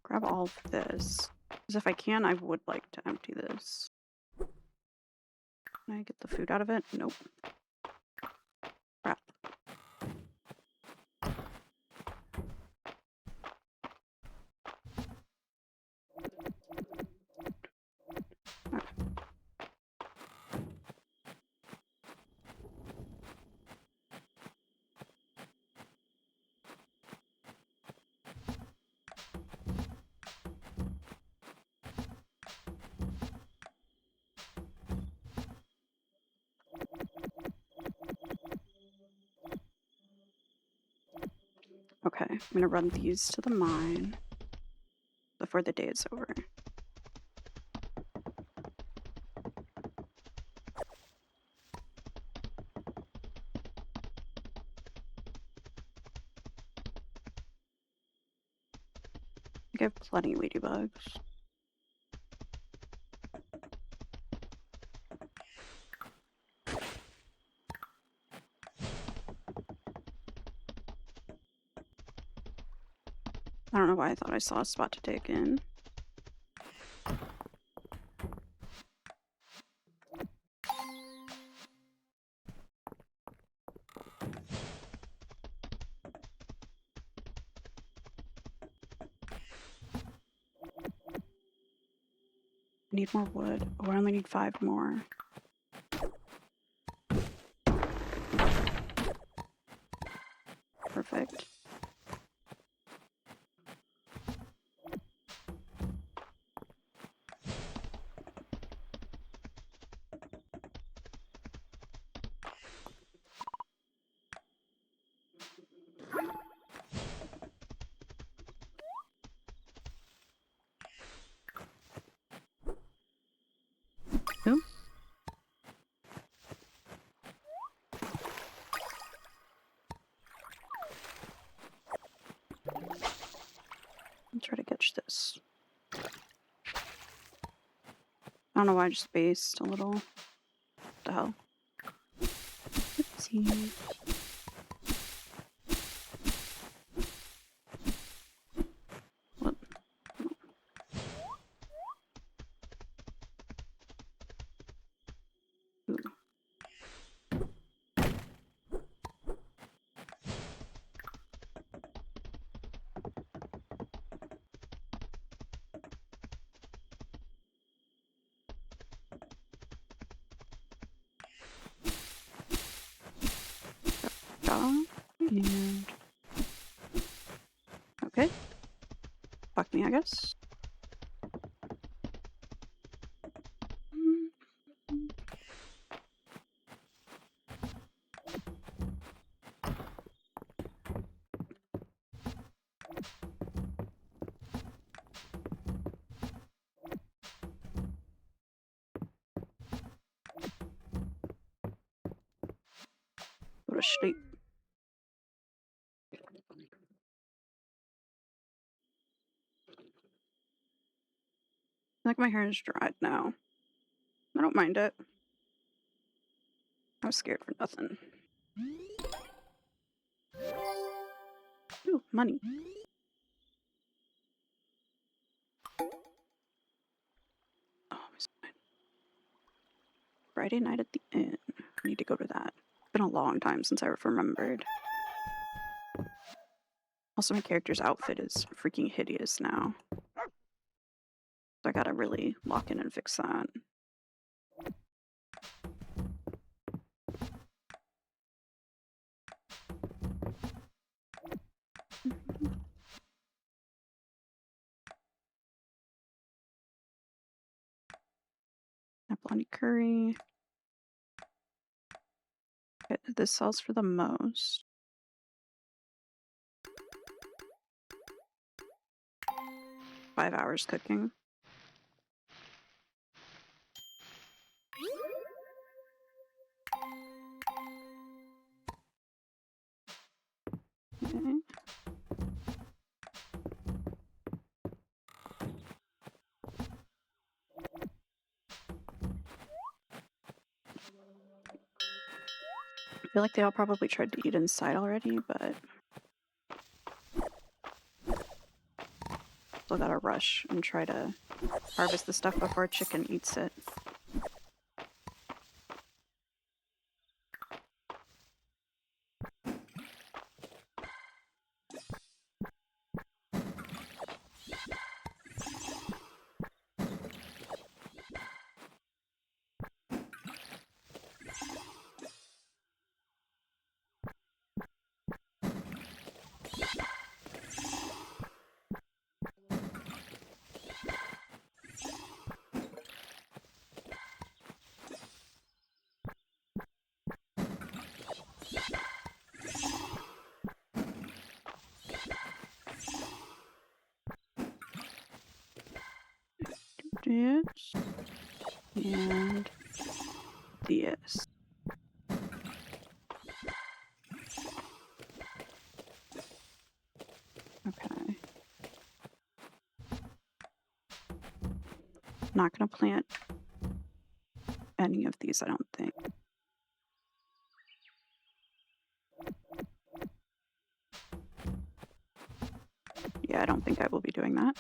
Grab all of this. Because if I can, I would like to empty this. Can I get the food out of it? Nope. Crap. Okay. Okay, I'm gonna run these to the mine before the day is over. I have plenty of ladybugs. I don't know why I thought I saw a spot to dig in. I need more wood. Oh, I only need 5 more. Perfect. Ooh. I'll try to catch this. I don't know why I just spaced a little. What the hell? Let's see. What? Ooh. And okay. Fuck me, I guess. Go to sleep. Like my hair is dried now. I don't mind it. I was scared for nothing. Ooh, money. Oh, it's fine. Friday night at the inn. I need to go to that. It's been a long time since I've remembered. Also, my character's outfit is freaking hideous now. So I gotta really lock in and fix that. Abalone curry. Okay, this sells for the most. Five hours cooking. Okay. I feel like they all probably tried to eat inside already, but still gotta rush and try to harvest the stuff before chicken eats it. this and this. Okay. Not gonna plant any of these, I don't think. Yeah, I don't think I will be doing that.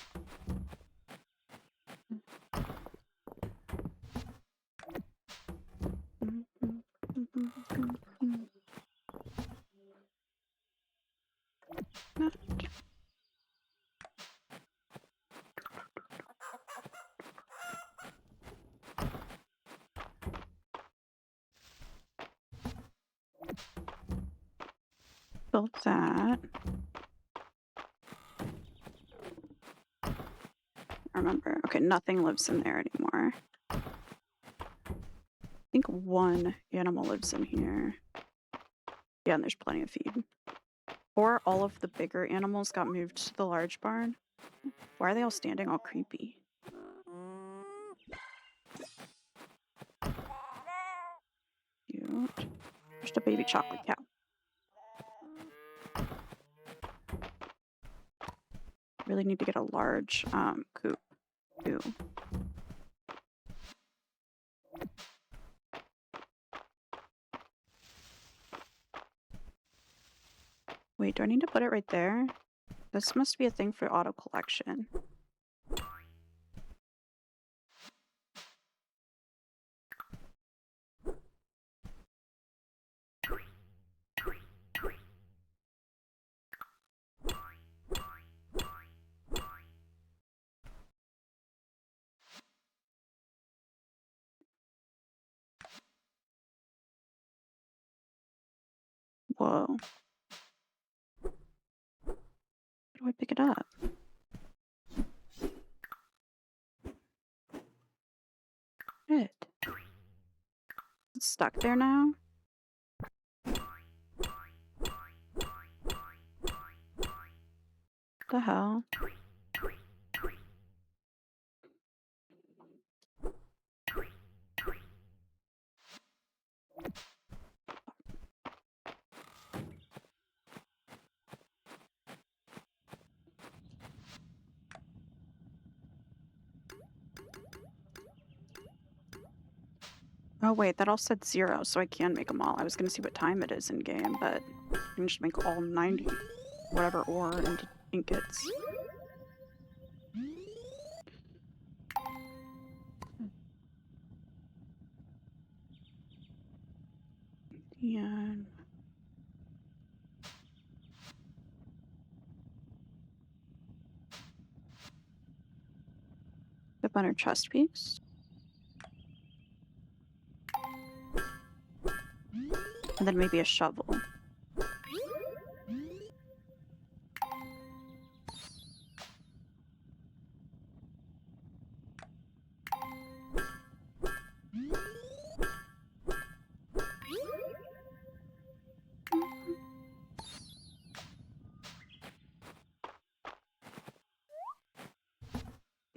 Build that. Remember. Okay, nothing lives in there anymore. I think one animal lives in here. Yeah, and there's plenty of feed. Or all of the bigger animals got moved to the large barn. Why are they all standing all creepy? Cute. Just a baby chocolate cow. Really need to get a large coop too. Wait, do I need to put it right there? This must be a thing for auto collection. Whoa. How do I pick it up? Shit. It's stuck there now? What the hell? Oh wait, that all said 0, so I can make them all. I was gonna see what time it is in game, but I can just make all 90 whatever ore into ingots. Yeah. The butter chest piece. And then maybe a shovel.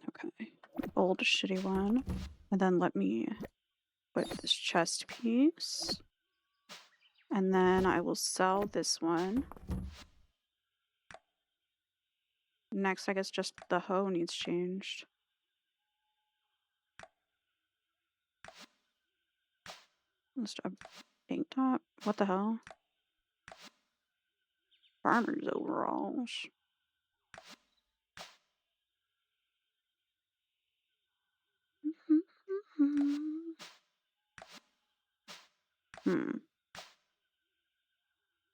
Okay. Old shitty one. And then let me put this chest piece. And then I will sell this one. Next, I guess just the hoe needs changed. Just a tank top? What the hell? Farmer's overalls.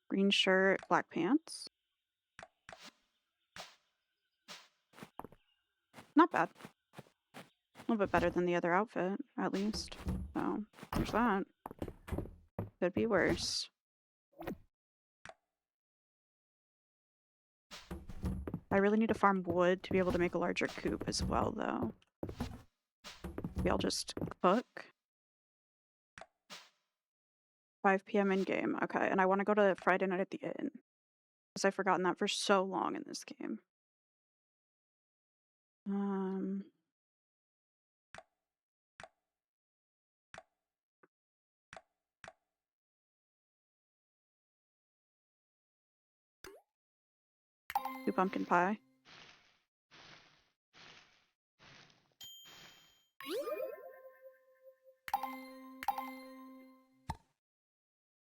Green shirt, black pants. Not bad. A little bit better than the other outfit, at least. So, there's that. Could be worse. I really need to farm wood to be able to make a larger coop as well, though. Maybe I'll just cook. 5 p.m. in game. Okay, and I want to go to Friday night at the inn. Because I've forgotten that for so long in this game. 2 pumpkin pie.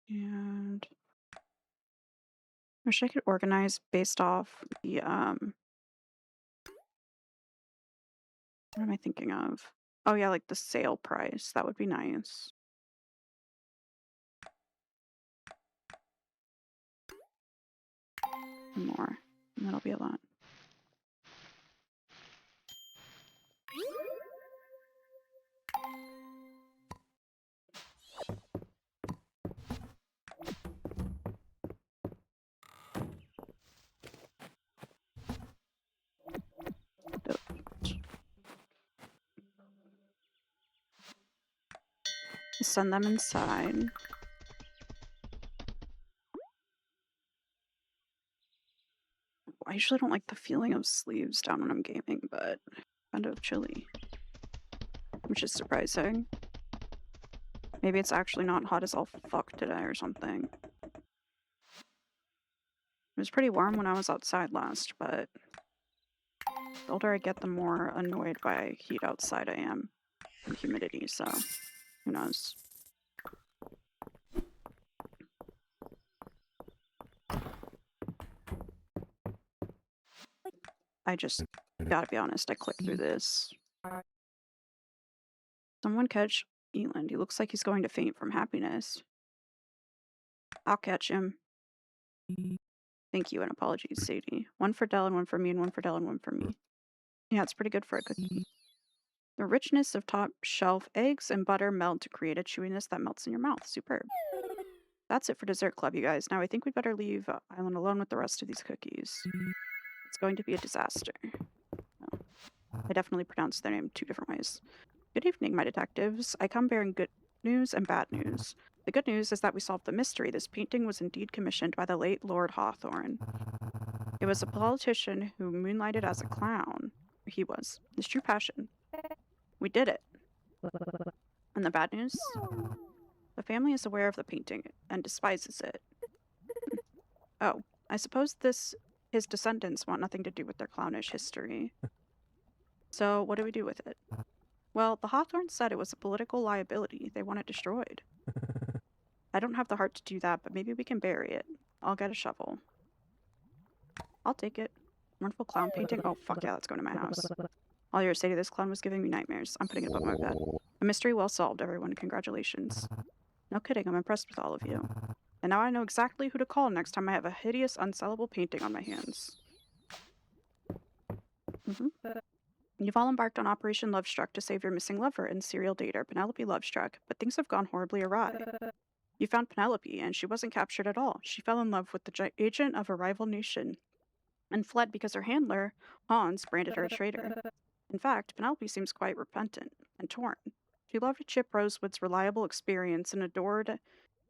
And I wish I could organize based off the what am I thinking of? Oh yeah, like the sale price. That would be nice. More. And that'll be a lot. Send them inside. I usually don't like the feeling of sleeves down when I'm gaming, but kind of chilly. Which is surprising. Maybe it's actually not hot as all fuck today or something. It was pretty warm when I was outside last, but the older I get, the more annoyed by heat outside I am. And humidity, so who knows. I just gotta be honest, I clicked through this. Someone catch Eland. He looks like he's going to faint from happiness. I'll catch him. Thank you and apologies, Sadie. 1 for Dell and 1 for me and 1 for Dell and 1 for me. Yeah, it's pretty good for a cookie. The richness of top shelf eggs and butter melt to create a chewiness that melts in your mouth. Superb. That's it for Dessert Club, you guys. Now I think we'd better leave Island alone with the rest of these cookies. It's going to be a disaster. Oh, I definitely pronounced their name 2 different ways. Good evening, my detectives. I come bearing good news and bad news. The good news is that we solved the mystery. This painting was indeed commissioned by the late Lord Hawthorne. It was a politician who moonlighted as a clown. He was. His true passion. We did it. And the bad news? The family is aware of the painting and despises it. Oh, I suppose his descendants want nothing to do with their clownish history. So what do we do with it? Well, the Hawthorns said it was a political liability. They want it destroyed. I don't have the heart to do that, but maybe we can bury it. I'll get a shovel. I'll take it. Wonderful clown painting. Oh, fuck yeah, that's going to my house. All yours, Sadie. This clown was giving me nightmares. I'm putting it above my bed. A mystery well solved, everyone. Congratulations. No kidding, I'm impressed with all of you. And now I know exactly who to call next time I have a hideous, unsellable painting on my hands. You've all embarked on Operation Lovestruck to save your missing lover and serial dater, Penelope Lovestruck, but things have gone horribly awry. You found Penelope, and she wasn't captured at all. She fell in love with the agent of a rival nation and fled because her handler, Hans, branded her a traitor. In fact, Penelope seems quite repentant and torn. She loved Chip Rosewood's reliable experience and adored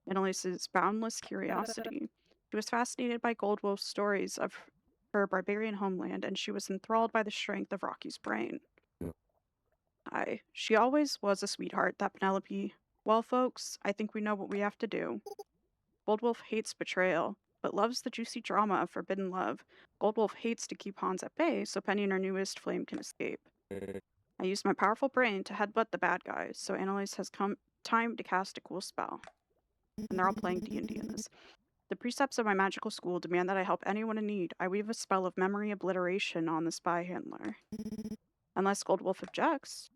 Annalise's boundless curiosity. She was fascinated by Goldwolf's stories of her barbarian homeland, and she was enthralled by the strength of Rocky's brain. She always was a sweetheart, that Penelope. Well, folks, I think we know what we have to do. Goldwolf hates betrayal, but loves the juicy drama of forbidden love. Goldwolf hates to keep Hans at bay, so Penny and her newest flame can escape. I used my powerful brain to headbutt the bad guys, so Annalise has come time to cast a cool spell. And they're all playing D&D in this. The precepts of my magical school demand that I help anyone in need. I weave a spell of memory obliteration on the spy handler. Unless Goldwolf objects.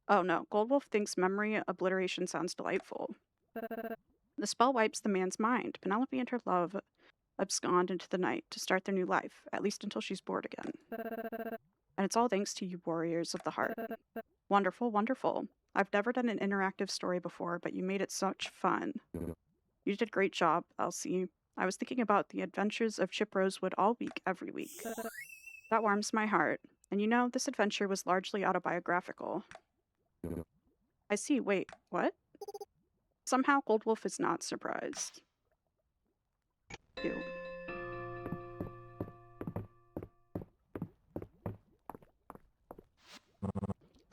Oh no, Goldwolf thinks memory obliteration sounds delightful. The spell wipes the man's mind. Penelope and her love abscond into the night to start their new life, at least until she's bored again. And it's all thanks to you warriors of the heart. Wonderful, wonderful. I've never done an interactive story before, but you made it such fun. You did a great job, Elsie. I was thinking about the adventures of Chip Rosewood all week, every week. That warms my heart. And you know, this adventure was largely autobiographical. I see. Wait, what? Somehow Goldwolf is not surprised. Ew.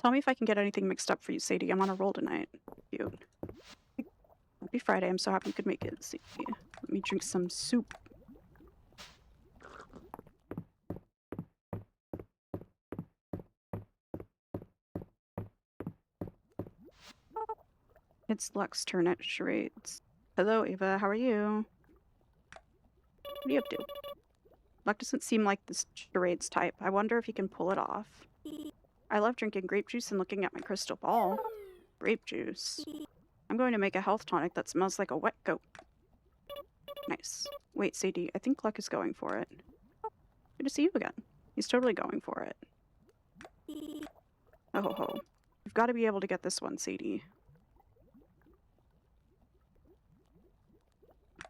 Tell me if I can get anything mixed up for you, Sadie. I'm on a roll tonight. Cute. Happy Friday. I'm so happy you could make it, Sadie. Let me drink some soup. It's Luck's turn at charades. Hello, Ava. How are you? What are you up to? Luck doesn't seem like this charades type. I wonder if he can pull it off. I love drinking grape juice and looking at my crystal ball. Grape juice. I'm going to make a health tonic that smells like a wet goat. Nice. Wait, Sadie, I think Luck is going for it. Good to see you again. He's totally going for it. Oh ho ho. You've got to be able to get this one, Sadie.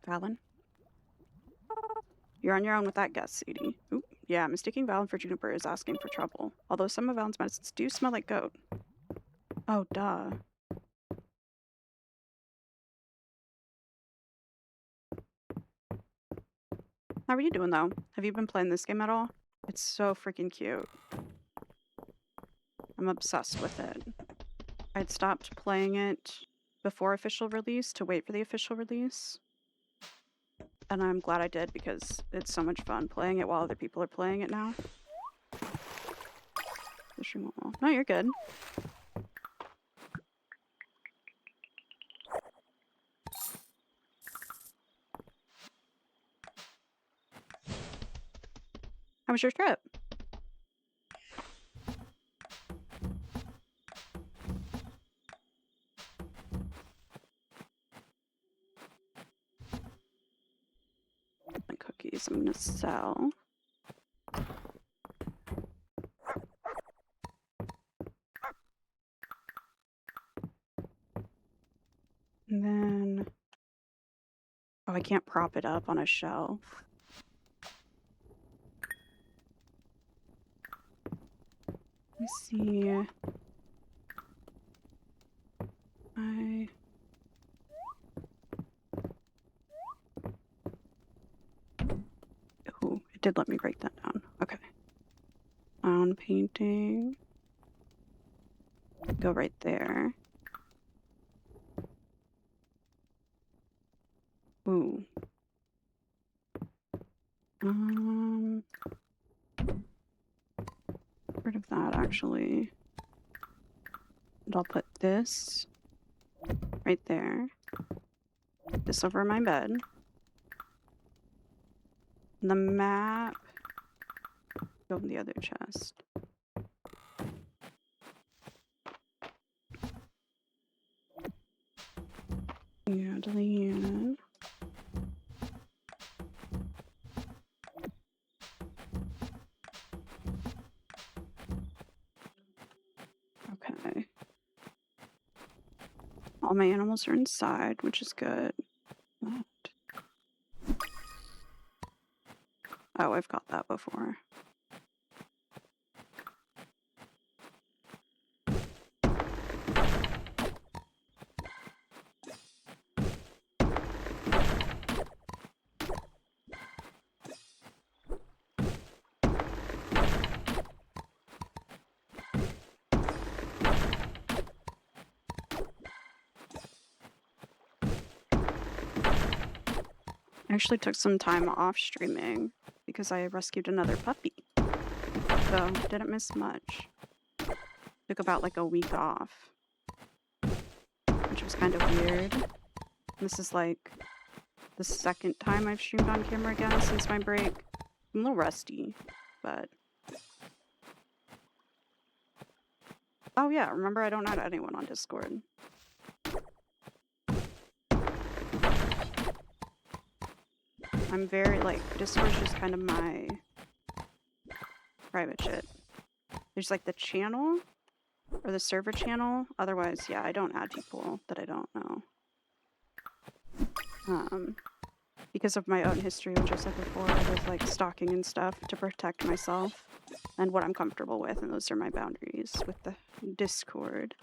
Valen? You're on your own with that guess, Sadie. Oop. Yeah, mistaking Valen for Juniper is asking for trouble. Although some of Valen's medicines do smell like goat. Oh, duh. How are you doing, though? Have you been playing this game at all? It's so freaking cute. I'm obsessed with it. I'd stopped playing it before official release to wait for the official release. And I'm glad I did because it's so much fun playing it while other people are playing it now. No, you're good. How was your trip? My cookies I'm gonna sell. And then... Oh, I can't prop it up on a shelf. Let me see. Oh, it did let me break that down. Okay. Clown painting. Go right there. Ooh. Rid of that, actually. And I'll put this right there. This over my bed. And the map go in the other chest. Yeah, delete. Okay. All my animals are inside, which is good. What? Oh, I've got that before. I actually took some time off streaming because I rescued another puppy. So, didn't miss much. Took about like a week off, which was kind of weird. This is like the second time I've streamed on camera again since my break. I'm a little rusty, but... Oh yeah, remember I don't add anyone on Discord. I'm very, like, Discord's just kind of my private shit. There's like the channel, or the server channel. Otherwise, yeah, I don't add people that I don't know. Because of my own history, which I said before, with like stalking and stuff to protect myself and what I'm comfortable with, and those are my boundaries with the Discord.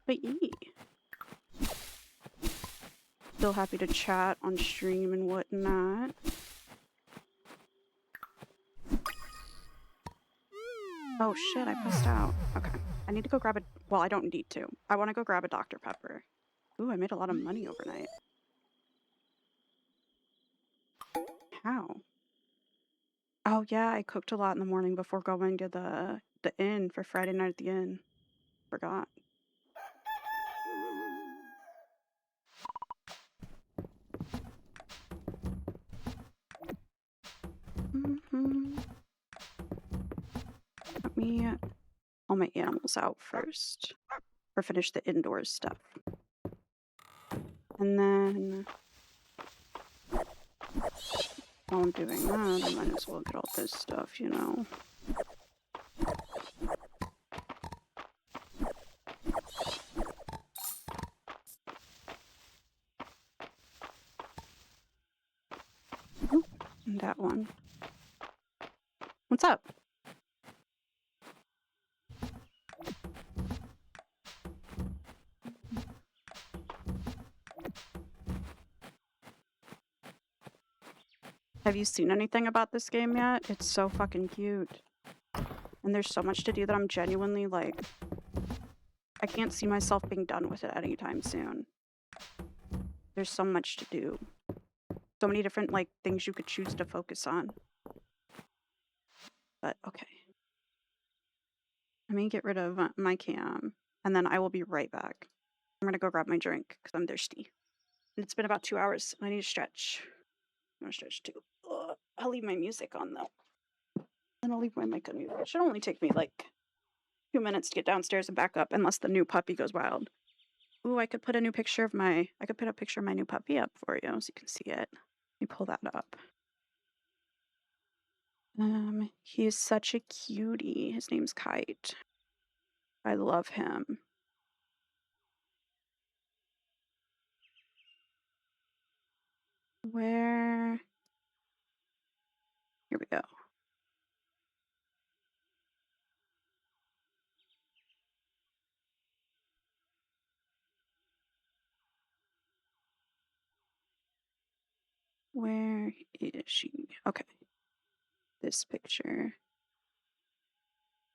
But yee. Still happy to chat on stream and whatnot. Oh shit, I passed out. Okay. I need to go grab a... Well, I don't need to. I want to go grab a Dr. Pepper. Ooh, I made a lot of money overnight. How? Oh yeah, I cooked a lot in the morning before going to the inn for Friday night at the inn. Forgot. me all my animals out first. Or finish the indoors stuff. And then while I'm doing that, I might as well get all this stuff, you know. Oop, and that one. What's up? Have you seen anything about this game yet? It's so fucking cute. And there's so much to do that I'm genuinely like, I can't see myself being done with it anytime soon. There's so much to do. So many different like things you could choose to focus on. But okay. Let me get rid of my cam and then I will be right back. I'm gonna go grab my drink because I'm thirsty. And it's been about 2 hours. I need to stretch. I'm gonna stretch too. Ugh. I'll leave my music on though. And I'll leave my mic on mute. It should only take me like 2 minutes to get downstairs and back up unless the new puppy goes wild. Ooh, I could put a picture of my new puppy up for you so you can see it. Let me pull that up. He is such a cutie. His name's Kite. I love him. Where? Here we go. Where is she? Okay. This picture.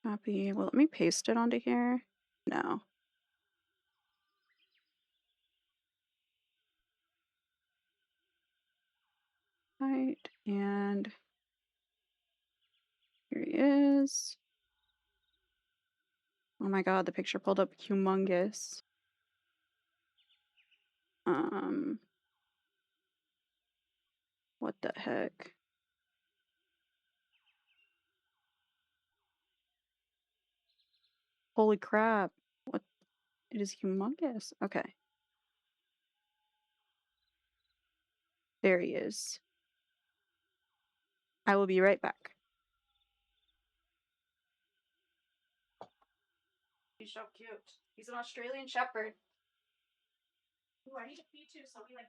Copy. Well, let me paste it onto here. No. Right. And here he is. Oh my god, the picture pulled up humongous. What the heck? Holy crap. What? It is humongous. Okay. There he is. I will be right back. He's so cute. He's an Australian Shepherd. Ooh, I need to pee too, so we like.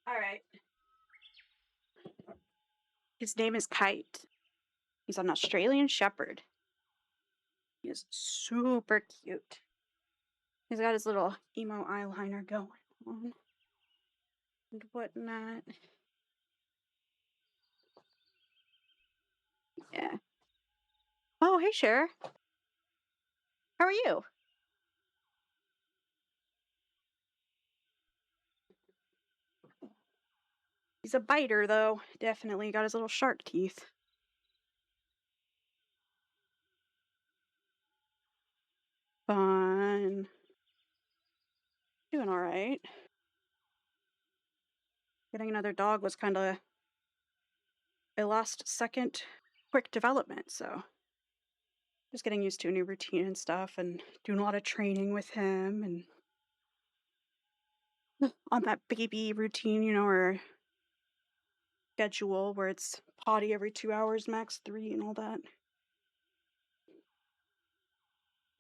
Alright. His name is Kite. He's an Australian Shepherd. He is super cute. He's got his little emo eyeliner going on and whatnot. Yeah. Oh, hey, Cher. How are you? He's a biter, though. Definitely got his little shark teeth. Fun. Doing all right. Getting another dog was kind of a last second quick development, so just getting used to a new routine and stuff and doing a lot of training with him and on that baby routine, you know, or schedule where it's potty every 2 hours, max 3 and all that.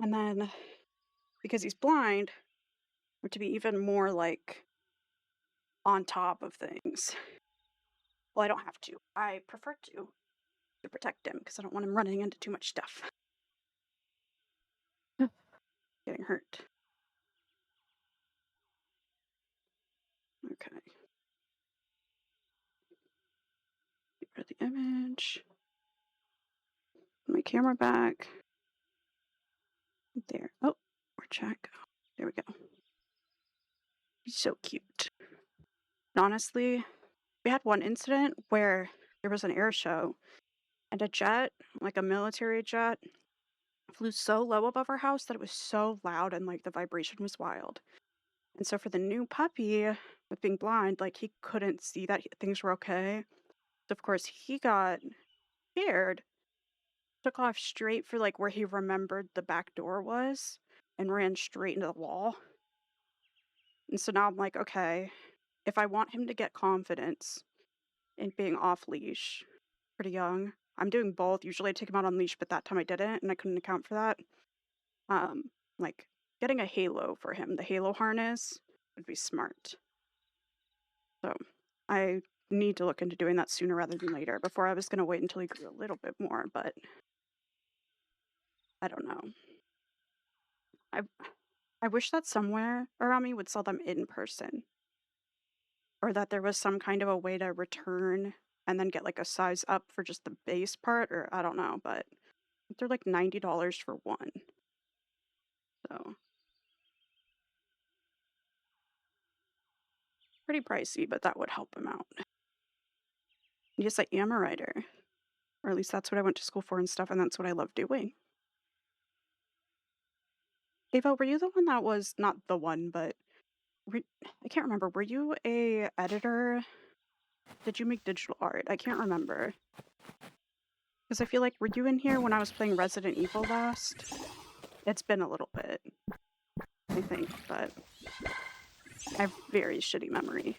And then because he's blind, or to be even more like on top of things. Well, I don't have to. I prefer to protect him because I don't want him running into too much stuff. Getting hurt. Okay. Get rid of the image. Put my camera back. There. Oh, or check. There we go. He's so cute. And honestly, we had one incident where there was an air show and a jet, like a military jet, flew so low above our house that it was so loud and like the vibration was wild. And so for the new puppy with being blind, like he couldn't see that things were okay. So of course he got scared, took off straight for like where he remembered the back door was and ran straight into the wall. And so now I'm like, okay, if I want him to get confidence in being off leash, pretty young, I'm doing both. Usually I take him out on leash, but that time I didn't and I couldn't account for that. Like getting a halo for him, the halo harness would be smart. So I need to look into doing that sooner rather than later. Before I was going to wait until he grew a little bit more, but I don't know. I wish that somewhere around me would sell them in person, or that there was some kind of a way to return and then get like a size up for just the base part, or I don't know, but they're like $90 for one. So pretty pricey, but that would help him out. Yes, I am a writer, or at least that's what I went to school for and stuff, and that's what I love doing. Ava, were you the one that was not the one, but I can't remember. Were you a editor? Did you make digital art? I can't remember. Because I feel like, were you in here when I was playing Resident Evil last? It's been a little bit, I think, but I have very shitty memory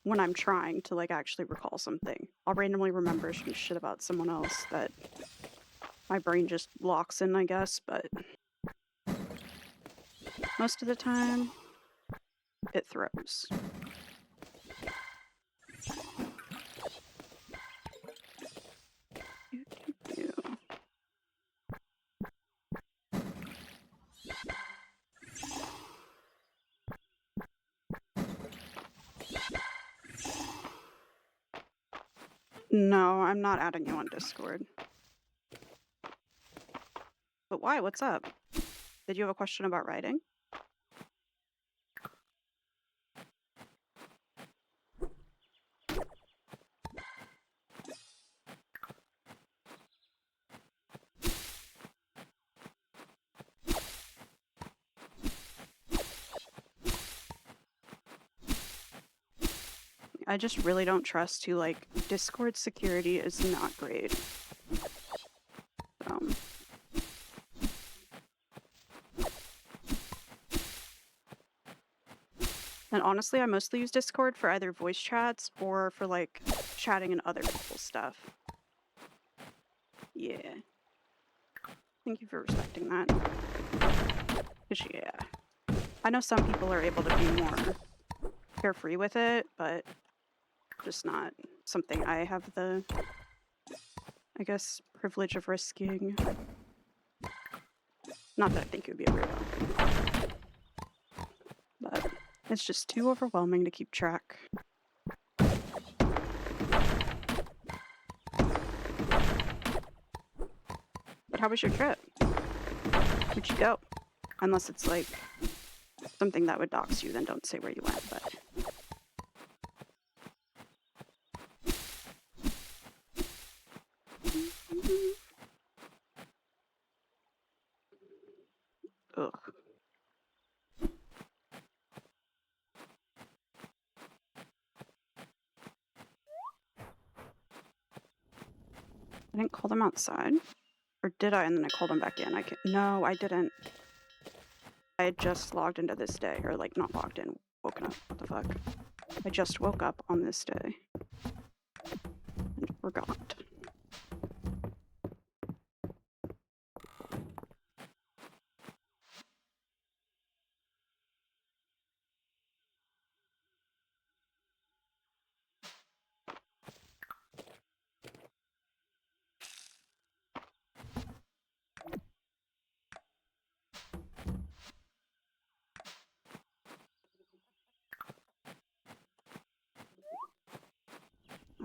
when I'm trying to, like, actually recall something. I'll randomly remember some shit about someone else that my brain just locks in, I guess, but most of the time, it throws. No, I'm not adding you on Discord. But why? What's up? Did you have a question about writing? I just really don't trust you. Like, Discord security is not great. And honestly, I mostly use Discord for either voice chats or for, like, chatting and other people's stuff. Yeah. Thank you for respecting that. 'Cause, yeah. I know some people are able to be more carefree with it, but just not something I have the, I guess, privilege of risking. Not that I think it would be a weirdo, but it's just too overwhelming to keep track. But how was your trip? Where'd you go? Unless it's like something that would dox you, then don't say where you went, but... Ugh. I didn't call them outside. Or did I? And then I called them back in. No, I didn't. I had just logged into this day. Or, like, not logged in. Woken up. What the fuck? I just woke up on this day. And forgot.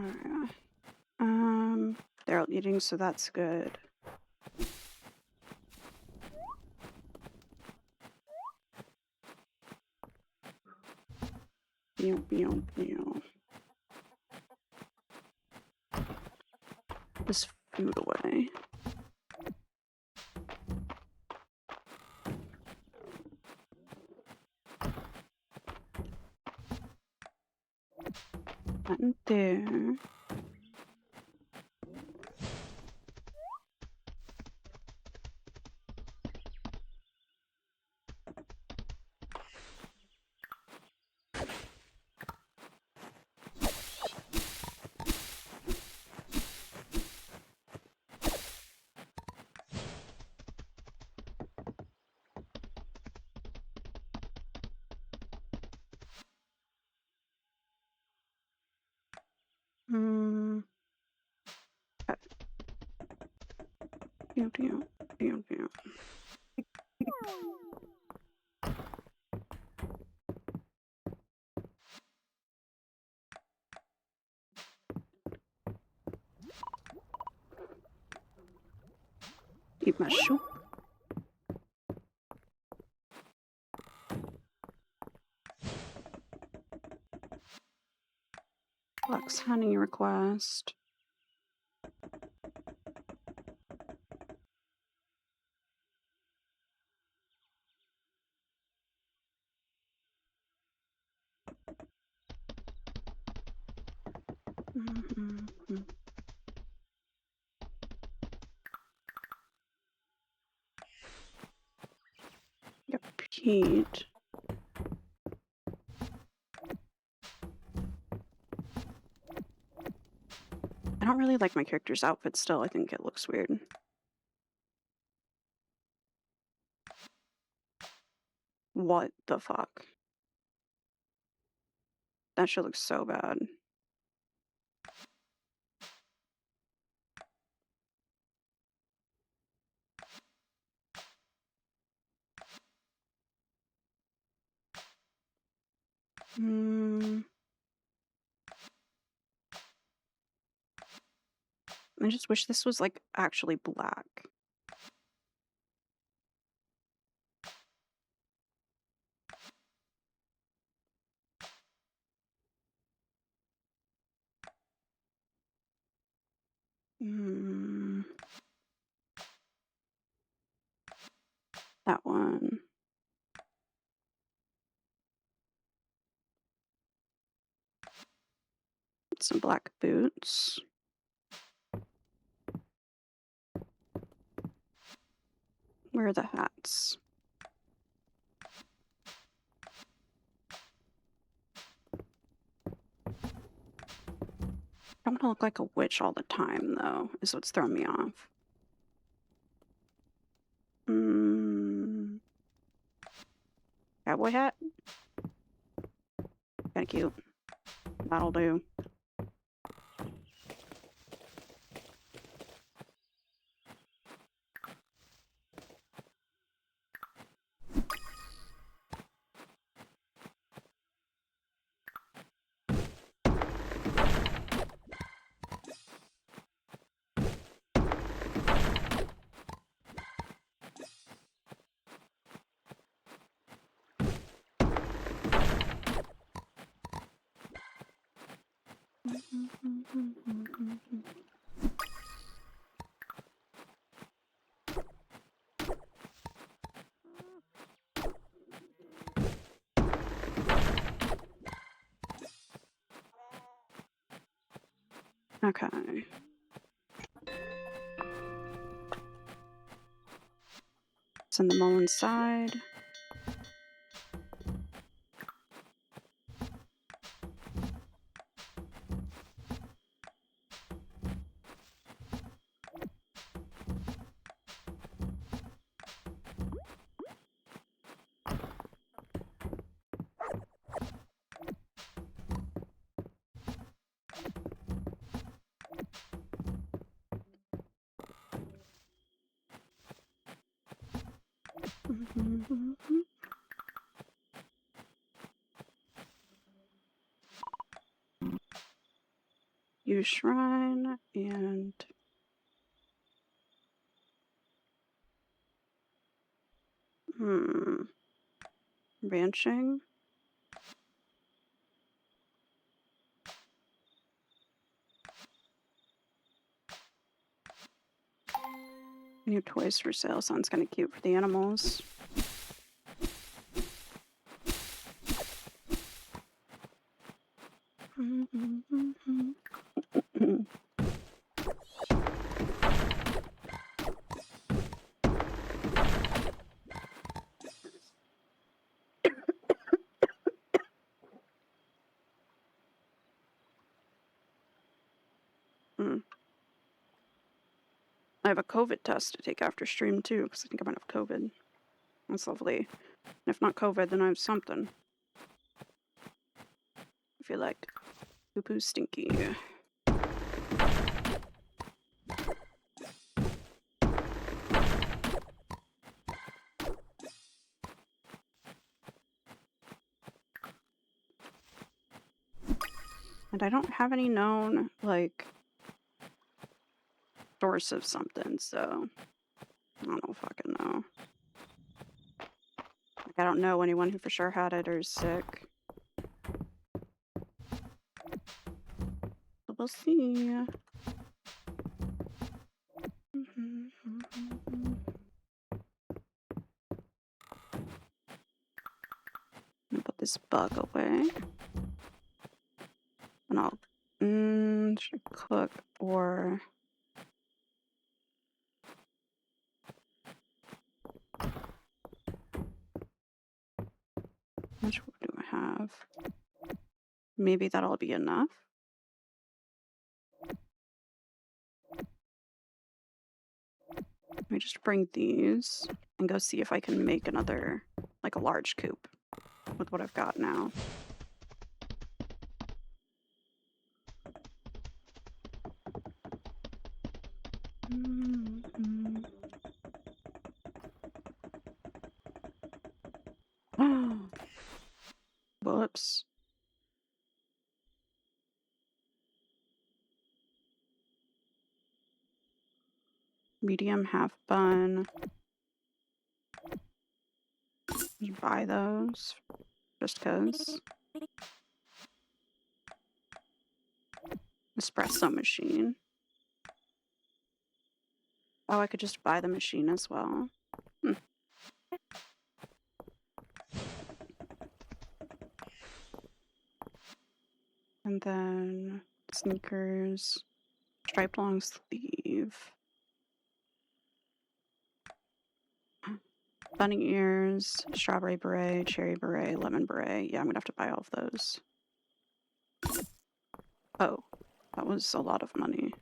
Alright. They're out eating, so that's good. This food away. That in there. Eat my soup. Flex honey request. Yep, Pete. I don't really like my character's outfit still. I think it looks weird. What the fuck? That shit looks so bad. I just wish this was like actually black. That one. Some black boots. Where are the hats? I don't want to look like a witch all the time, though, is what's throwing me off. Cowboy hat? Kinda cute. That'll do. Okay. Send them all inside. Use shrine and ranching. New toys for sale. Sounds kind of cute for the animals. I have a COVID test to take after stream too, because I think I might have COVID. That's lovely. And if not COVID, then I have something. I feel like poo-poo stinky. And I don't have any known, like, source of something, so I don't fucking know. Like, I don't know anyone who for sure had it or is sick. So we'll see. I'm gonna put this bug away. And I'll should I cook or how much wood do I have? Maybe that'll be enough. Let me just bring these and go see if I can make another, like a large coop with what I've got now. Whoops. Medium half bun. Just buy those just because. Espresso machine. Oh, I could just buy the machine as well. And then sneakers, striped long sleeve, bunny ears, strawberry beret, cherry beret, lemon beret. Yeah, I'm gonna have to buy all of those. Oh, that was a lot of money.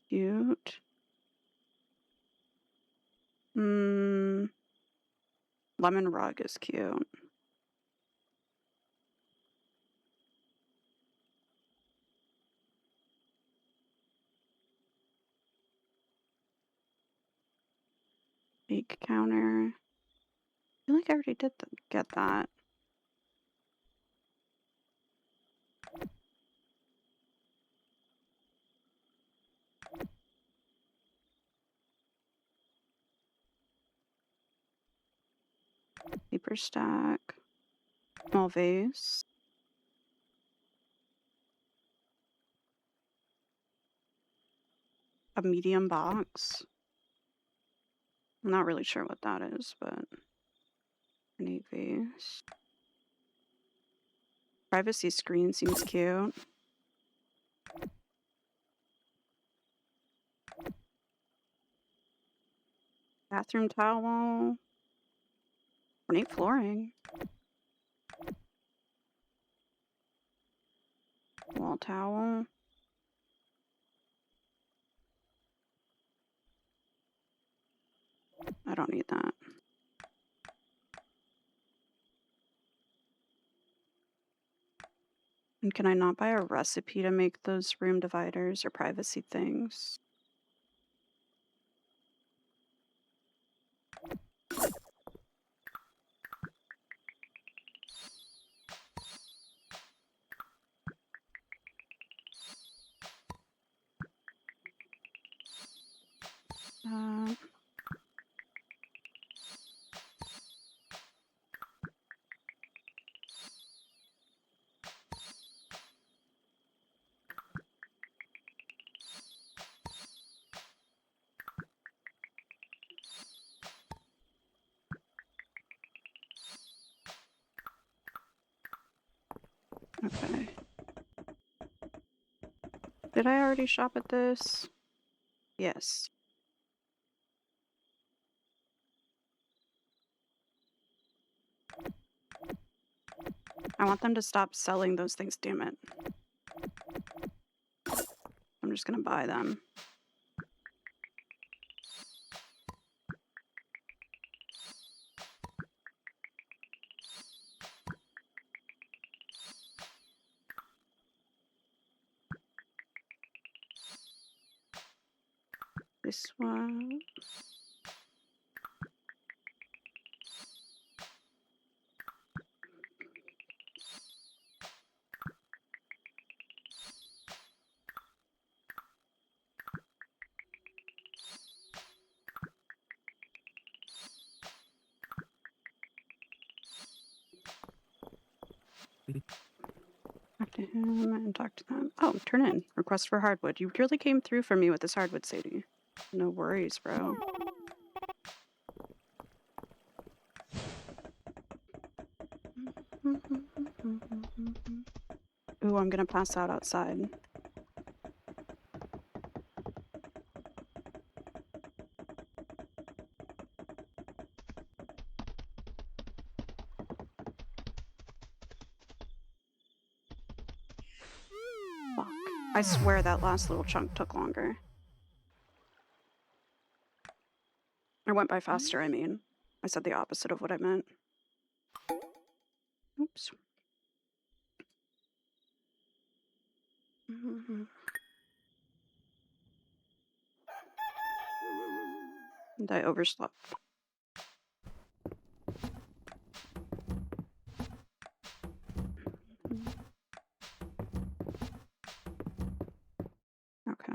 Cute. lemon rug is cute. Bake counter. I feel like I already did get that. Paper stack. Small vase. A medium box. I'm not really sure what that is, but an 8 vase. Privacy screen seems cute. Bathroom towel. Ornate flooring. Wall towel. I don't need that. And can I not buy a recipe to make those room dividers or privacy things? Okay. Did I already shop at this? Yes. I want them to stop selling those things, damn it. I'm just gonna buy them. This one. Talk to him and talk to them. Oh, turn in. Request for hardwood. You really came through for me with this hardwood, Sadie. No worries, bro. Ooh, I'm gonna pass out outside. Fuck. I swear that last little chunk took longer. Or went by faster, I mean. I said the opposite of what I meant. Oops. And I overslept. Okay.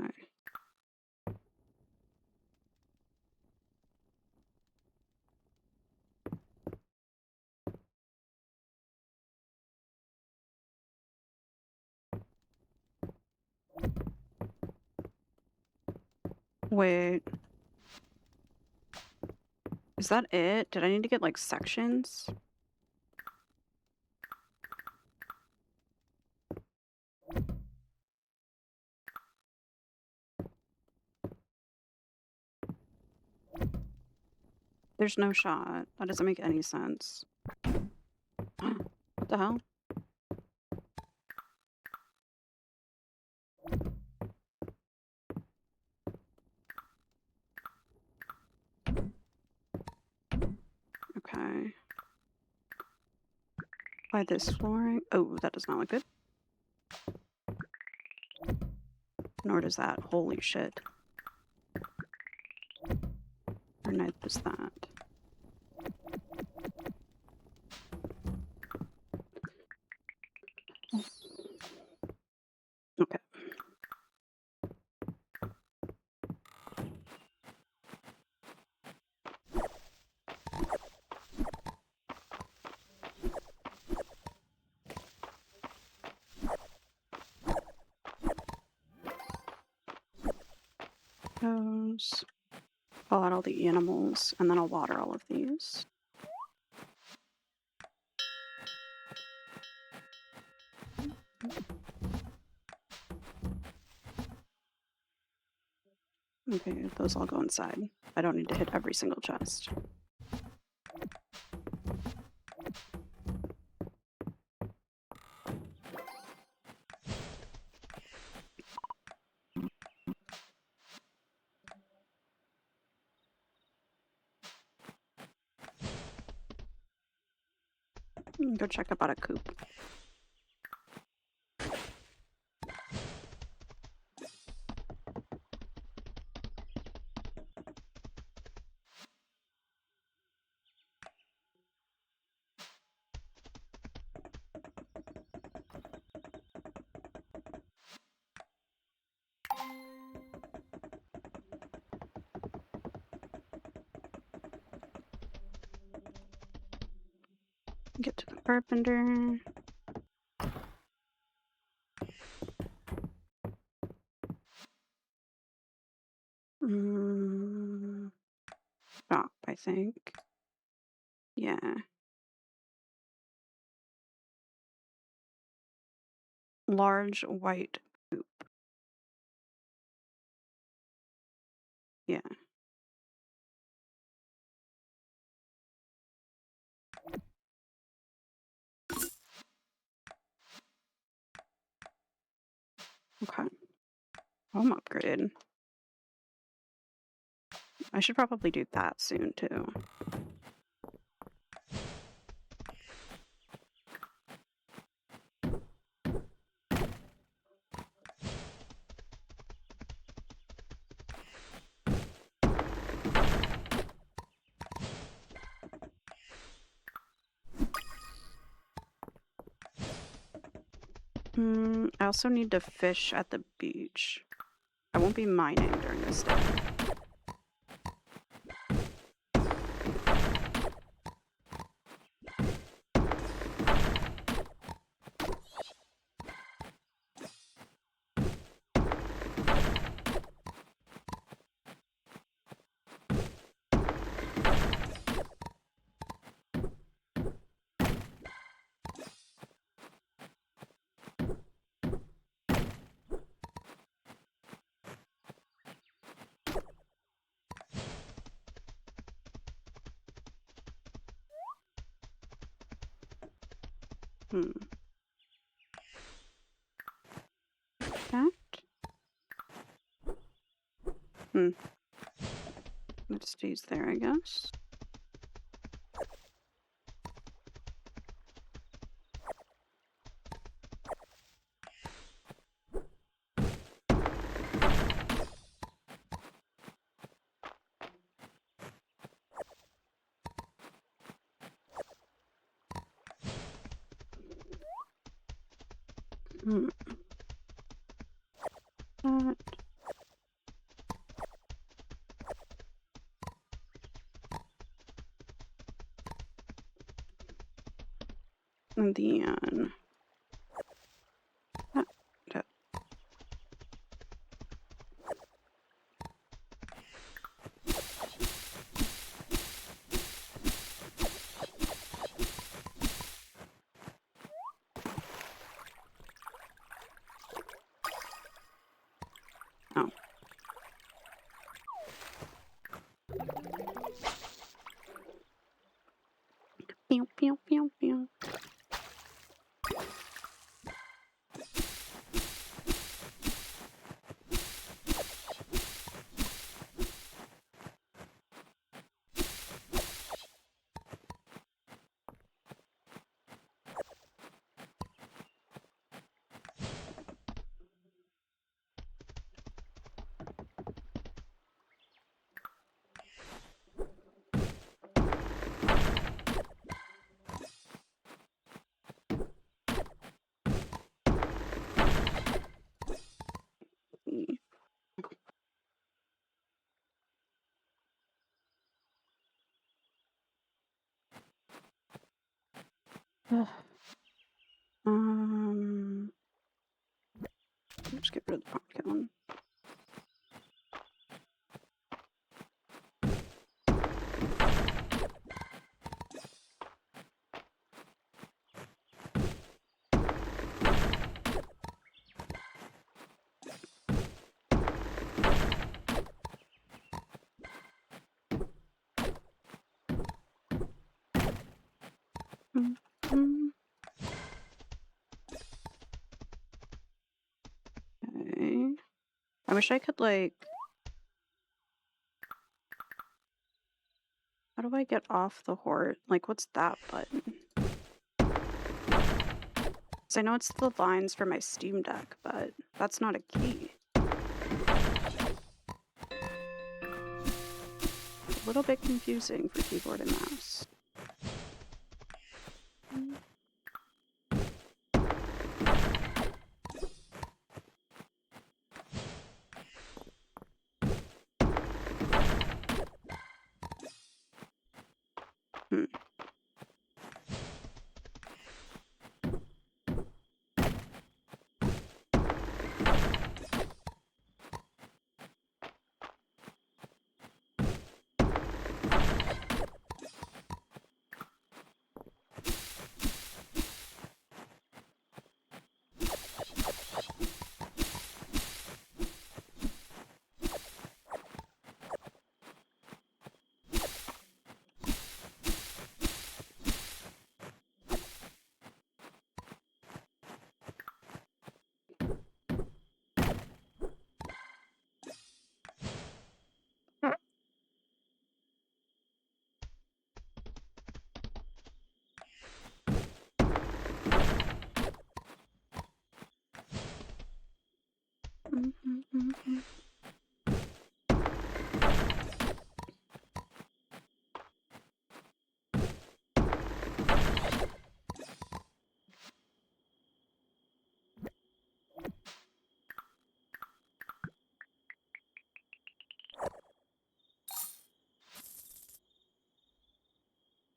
Wait. Is that it? Did I need to get like sections? There's no shot. That doesn't make any sense. What the hell? Okay. Apply this flooring. Oh, that does not look good. Nor does that. Holy shit. Or neither does that. Okay. Those. Pull out all the animals, and then I'll water all of these. Okay, those all go inside. I don't need to hit every single chest. Go check about a coop. Get to the carpenter. Stop, I think. Yeah. Large white poop. Yeah. Okay. Home upgrade. I should probably do that soon, too. I also need to fish at the beach. I won't be mining during this day. That? It stays there, I guess. That. And then that. Oh. Pew, pew, pew, pew. Ugh. Just get rid of the pumpkin. Okay. I wish I could, like... How do I get off the horde? Like, what's that button? Because I know it's the lines for my Steam Deck, but that's not a key. A little bit confusing for keyboard and mouse.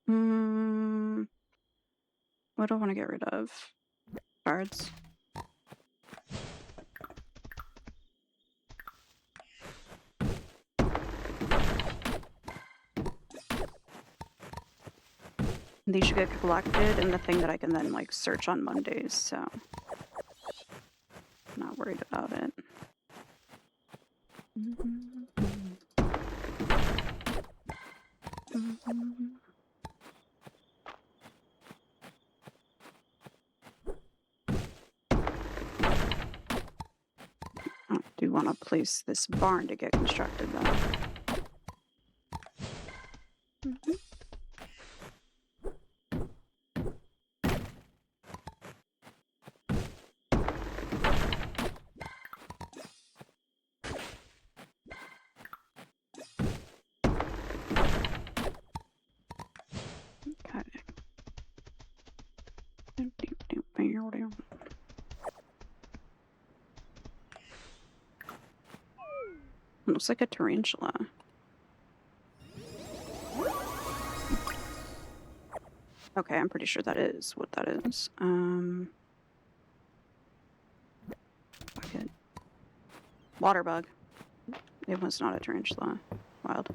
Hmm. What do I want to get rid of? Cards. These should get collected in the thing that I can then, like, search on Mondays, so... Not worried about it. I do want to place this barn to get constructed, though. Okay. It looks like a tarantula. Okay, I'm pretty sure that is what that is. Bucket. Water bug. It was not a tarantula. Wild.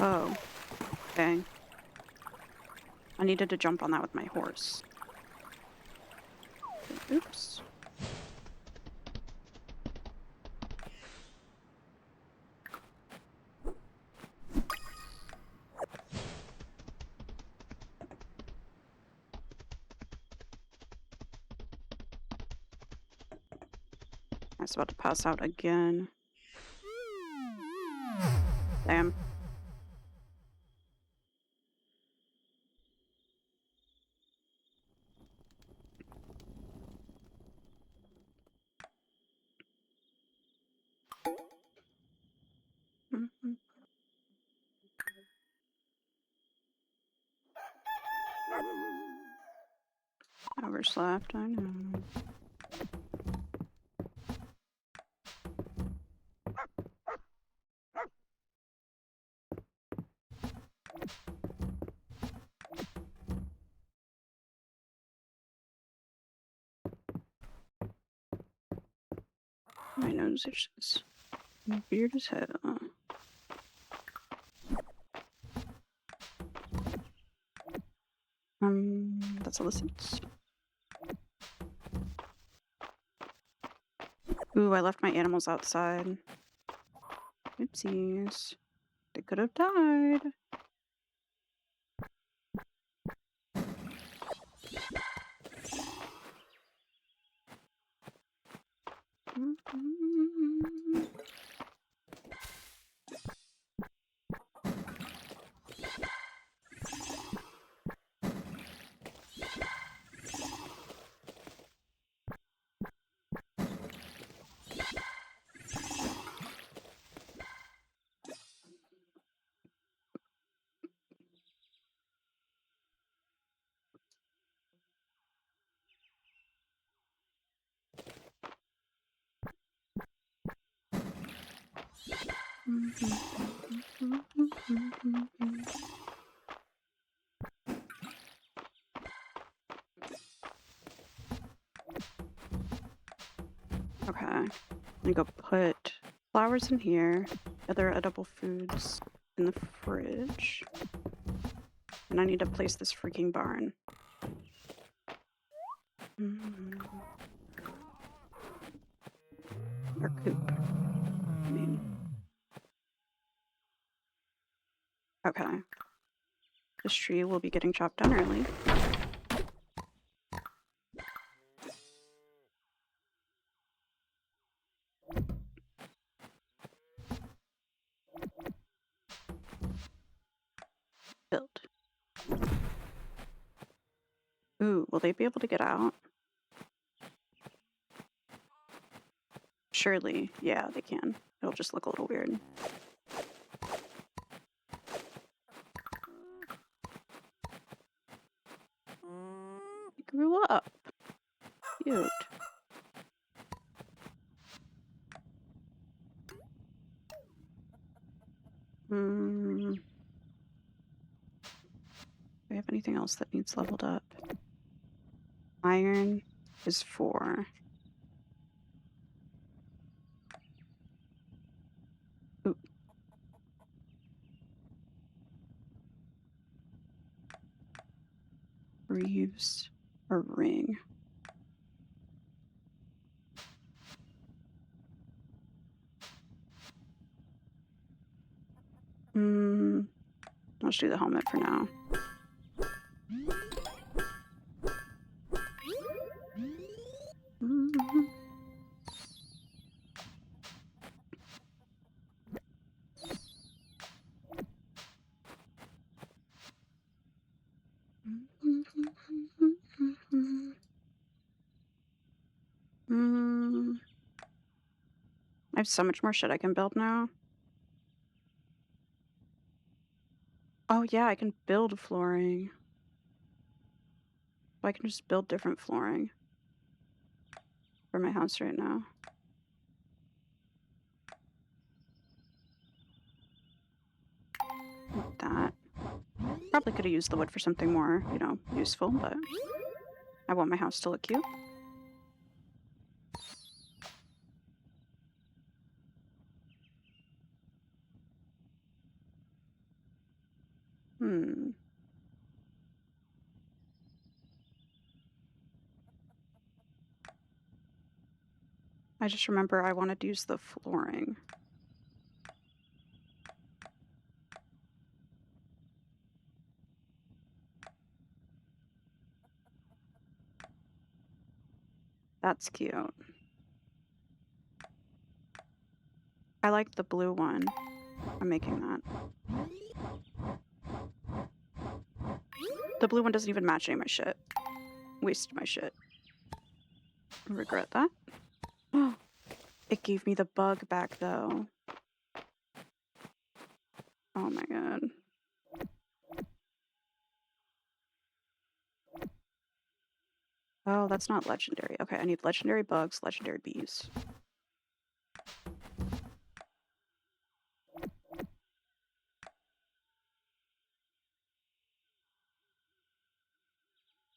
Oh, okay. I needed to jump on that with my horse. Oops. I was about to pass out again. Damn. hours left, I know. My nose itches. Weird as hell. That's all the seats. Ooh, I left my animals outside. Oopsies. They could have died. Okay, I'm gonna go put flowers in here, other edible foods in the fridge, and I need to place this freaking barn. Or coop. I mean. Okay. This tree will be getting chopped down early. Build. Ooh, will they be able to get out? Surely, yeah, they can. It'll just look a little weird. He grew up. Cute. Do we have anything else that needs leveled up? Iron is 4. Ooh. Reuse a ring. Let's do the helmet for now. I have so much more shit I can build now. Oh yeah, I can build flooring. I can just build different flooring for my house right now. Like that. Probably could have used the wood for something more, you know, useful, but I want my house to look cute. I just remember I wanted to use the flooring. That's cute. I like the blue one. I'm making that. The blue one doesn't even match any of my shit. Wasted my shit. I regret that. It gave me the bug back though. Oh my god. Oh, that's not legendary. Okay, I need legendary bugs, legendary bees.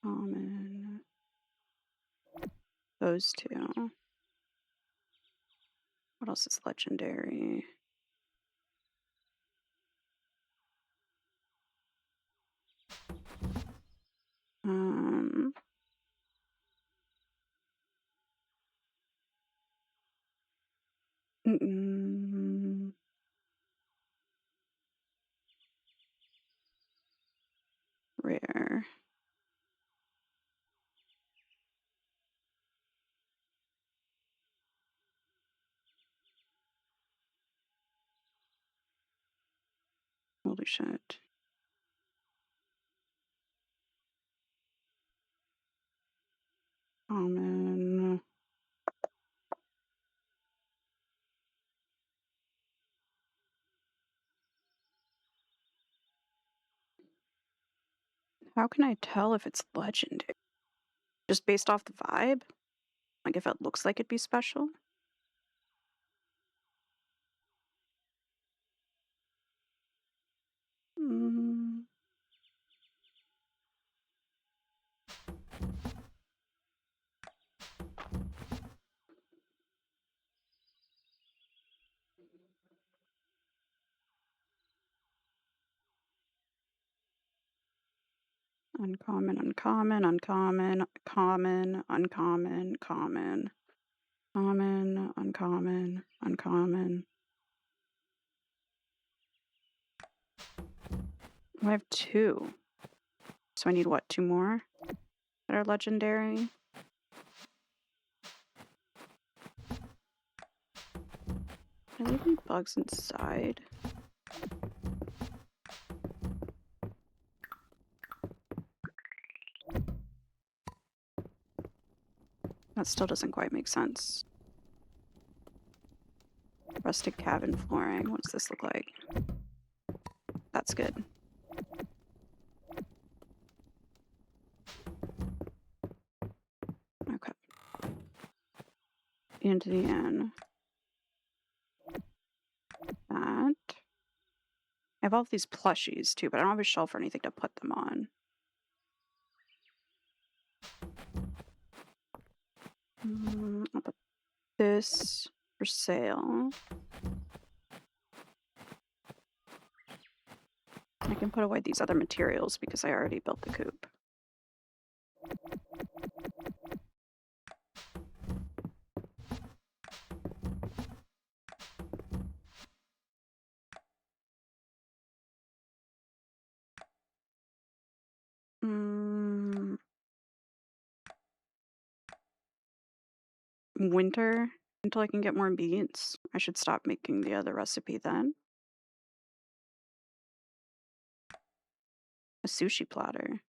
Common. Those two. What else is legendary? Um. Mm-mm. Rare. Holy shit. Common. How can I tell if it's legendary? Just based off the vibe? Like if it looks like it'd be special? Mm. Uncommon, uncommon, uncommon, common, uncommon, common, common, uncommon, uncommon. I have 2. So I need what, 2 more that are legendary? Can I leave any bugs inside? That still doesn't quite make sense. Rustic cabin flooring. What does this look like? That's good. Okay. Into the inn. That. I have all of these plushies too, but I don't have a shelf or anything to put them on. I'll put this for sale. I can put away these other materials because I already built the coop. Winter until I can get more beets. I should stop making the other recipe then. A sushi platter.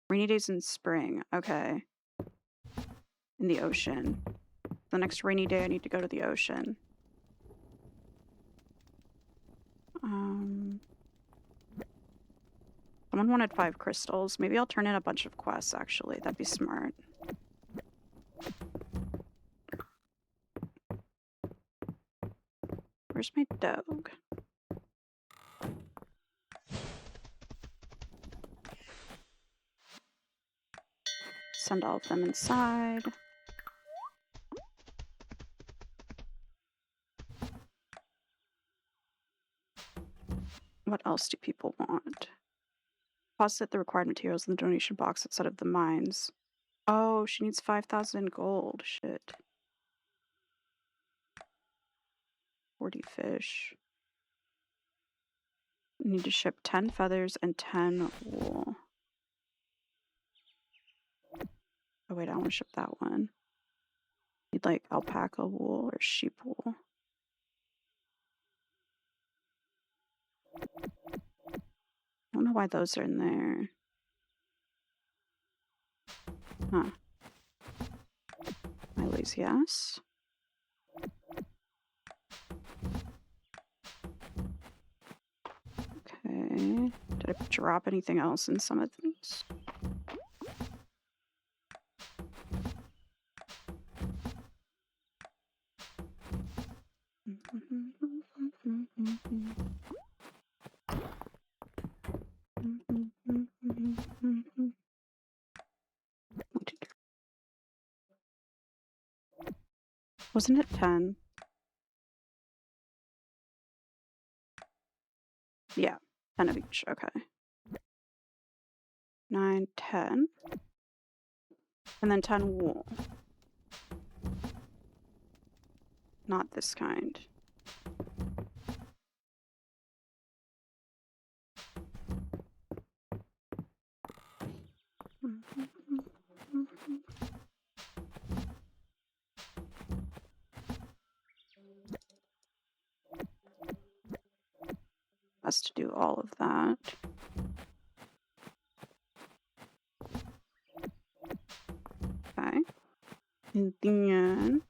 Rainy days in spring. Okay. In the ocean. The next rainy day I need to go to the ocean. Someone wanted 5 crystals. Maybe I'll turn in a bunch of quests, actually. That'd be smart. Where's my dog? Send all of them inside. What else do people want? Deposit the required materials in the donation box outside of the mines. Oh, she needs 5,000 gold. Shit. 40 fish. I need to ship 10 feathers and 10 wool. Oh wait, I want to ship that one. Need like alpaca wool or sheep wool. I don't know why those are in there. Huh. My lazy ass. Okay. Did I drop anything else in some of these? Wasn't it 10? Yeah, 10 of each. Okay. 9, 10. And then 10 wool. Not this kind. Has to do all of that. Okay. And then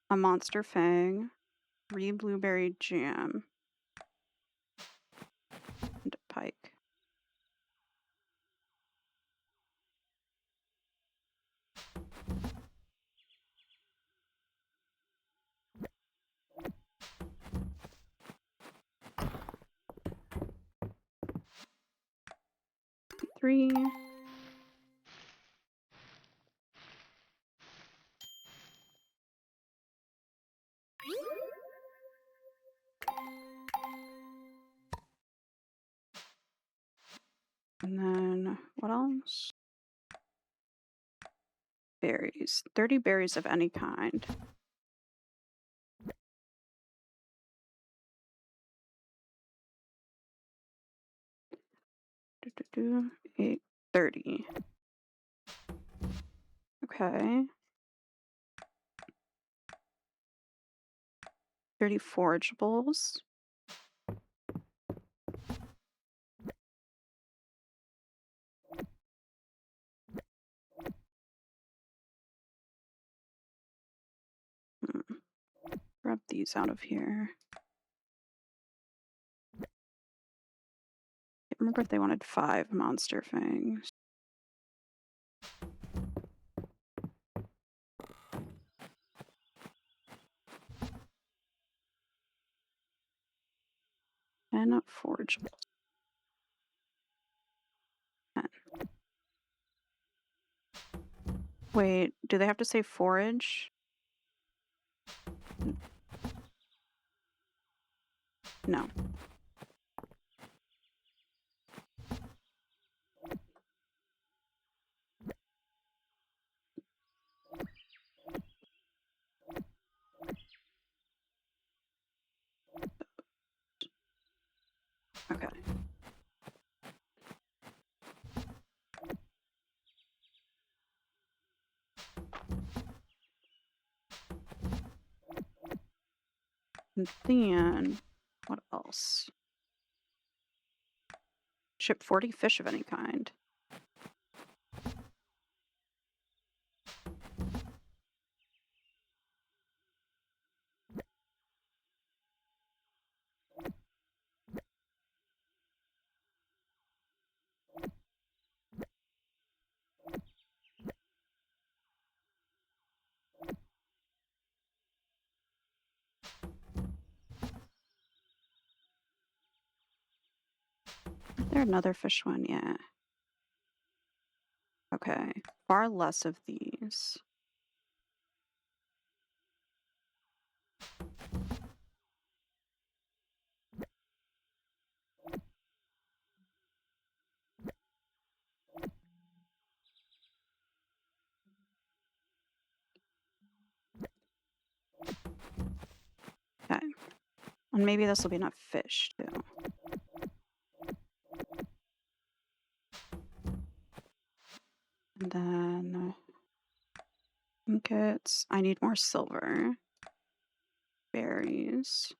a monster fang, 3 blueberry jam, and a pike. Three. And then what else? Berries. 30 berries of any kind. Do 8, 30. Okay. 30 forageables. Grab these out of here. Can't remember if they wanted 5 monster fangs. And forageables. 10. Wait, do they have to say forage? No. Okay. And then, what else? Ship 40 fish of any kind. Is there another fish one? Yeah. Okay. Far less of these. Okay. And maybe this will be enough fish too. And then trinkets. I need more silver. Berries.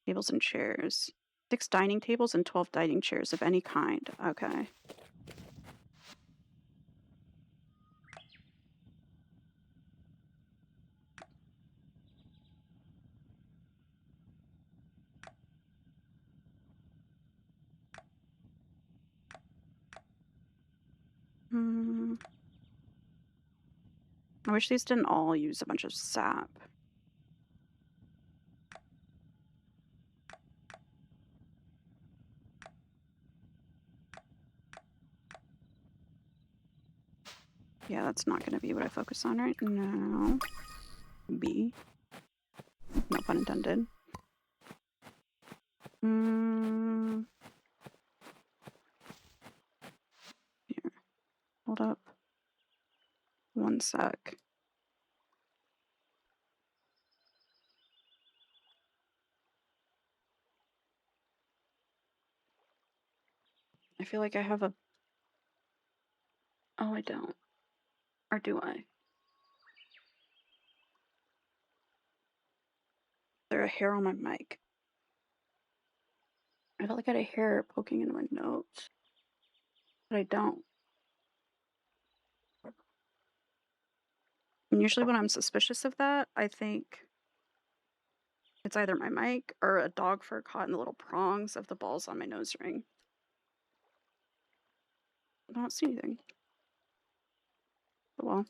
Tables and chairs. 6 dining tables and 12 dining chairs of any kind. Okay. I wish these didn't all use a bunch of sap. Yeah, that's not going to be what I focus on right now. B. No pun intended. Here. Hold up. One sec. I feel like I have a... Oh, I don't. Or do I? There's a hair on my mic. I felt like I had a hair poking into my notes. But I don't. And usually when I'm suspicious of that, I think it's either my mic or a dog fur caught in the little prongs of the balls on my nose ring. I don't see anything. But well.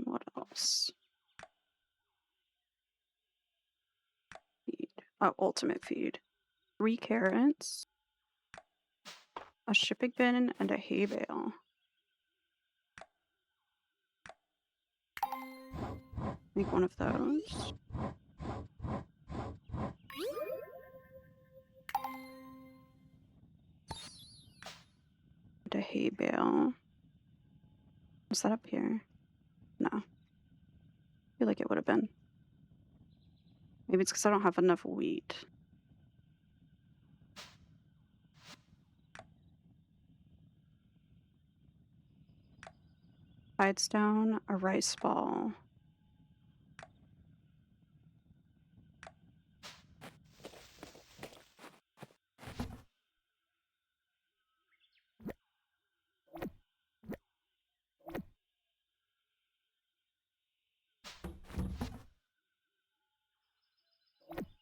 What else? Feed. Oh, ultimate feed. 3 carrots. A shipping bin and a hay bale. Make one of those. And a hay bale. Was that up here? No. I feel like it would have been. Maybe it's because I don't have enough wheat. Sidestone, a rice ball.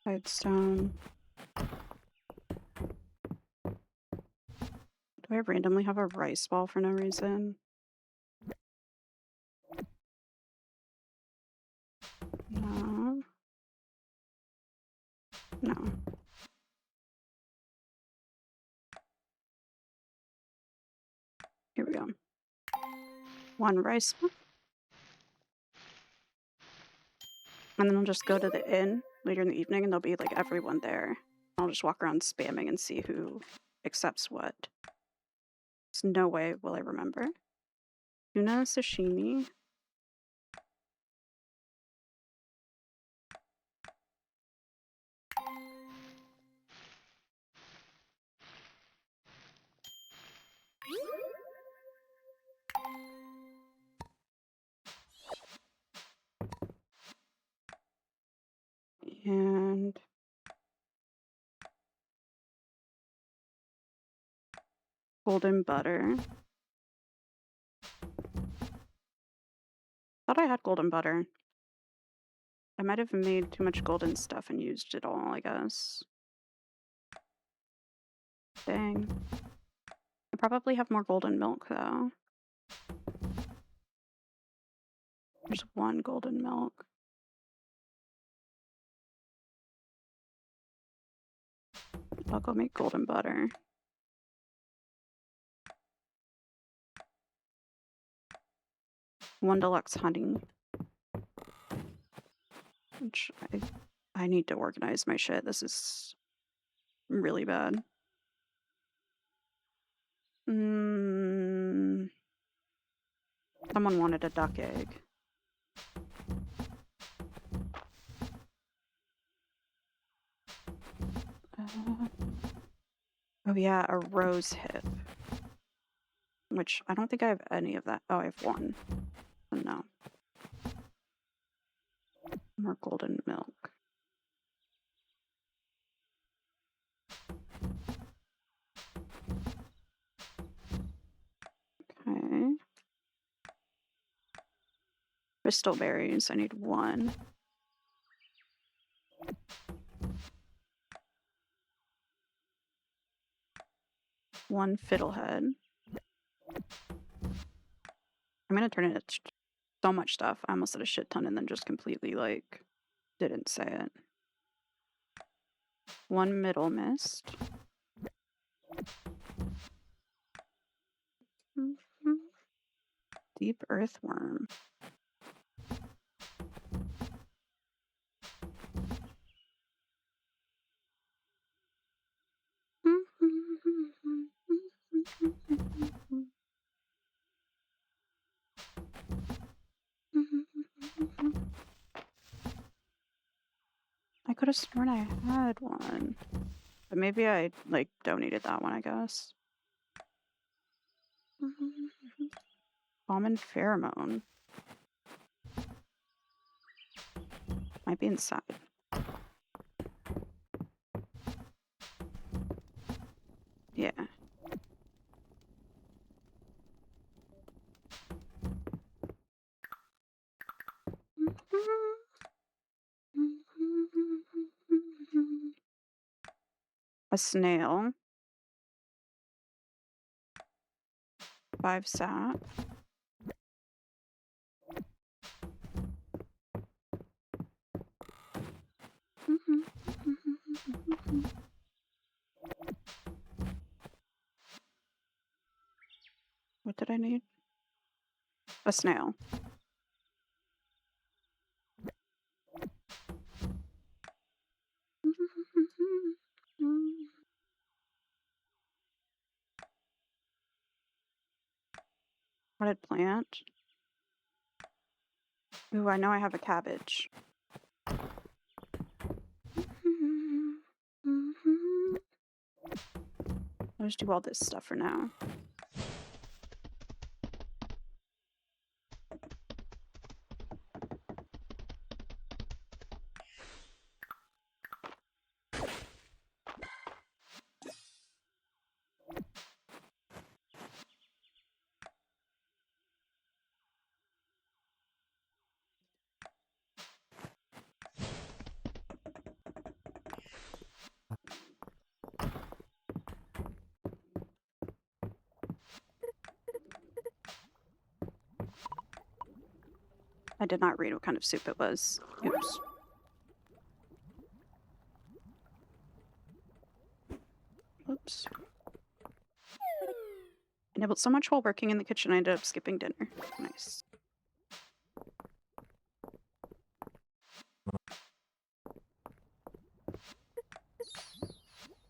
Sidestone. Do I randomly have a rice ball for no reason? No. No. Here we go. 1 rice ball. And then I'll just go to the inn later in the evening and there'll be like everyone there. I'll just walk around spamming and see who accepts what. There's no way will I remember. Tuna sashimi. And golden butter. Thought I had golden butter. I might have made too much golden stuff and used it all, I guess. Dang. I probably have more golden milk, though. There's 1 golden milk. I'll go make golden butter. One deluxe honey. Which I need to organize my shit. This is really bad. Someone wanted a duck egg. Oh yeah, a rose hip. Which I don't think I have any of that. Oh, I have 1. Oh, no. More golden milk. Okay. Crystal berries. I need 1. One fiddlehead. I'm gonna turn it into so much stuff. I almost said a shit ton and then just completely, like, didn't say it. 1 middle mist. Deep earthworm. I could have sworn I had one. But maybe I, like, donated that one, I guess. Common pheromone. Might be inside. Yeah. A snail. 5 sap. What did I need? A snail. Potted plant. Ooh, I know I have a cabbage. I'll just do all this stuff for now. I did not read what kind of soup it was. Oops. Oops. I nibbled so much while working in the kitchen I ended up skipping dinner. Nice.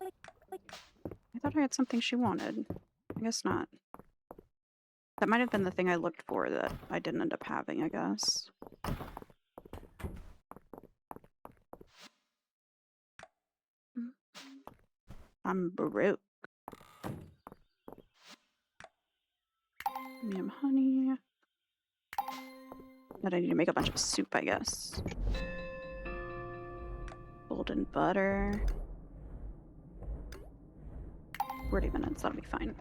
I thought I had something she wanted. I guess not. That might have been the thing I looked for that I didn't end up having, I guess. I'm broke. Medium honey. But I need to make a bunch of soup, I guess. Golden butter. 40 minutes, that'll be fine.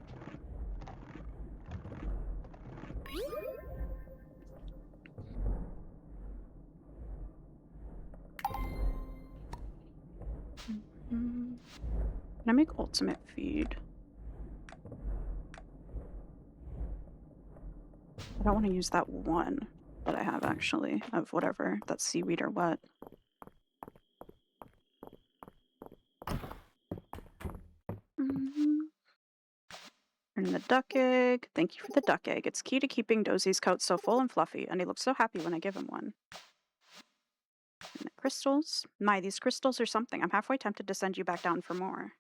Can I make ultimate feed? I don't want to use that one that I have, actually, of whatever. That's seaweed or what. Turn the duck egg. Thank you for the duck egg. It's key to keeping Dosie's coat so full and fluffy, and he looks so happy when I give him one. And the crystals. My, these crystals are something. I'm halfway tempted to send you back down for more.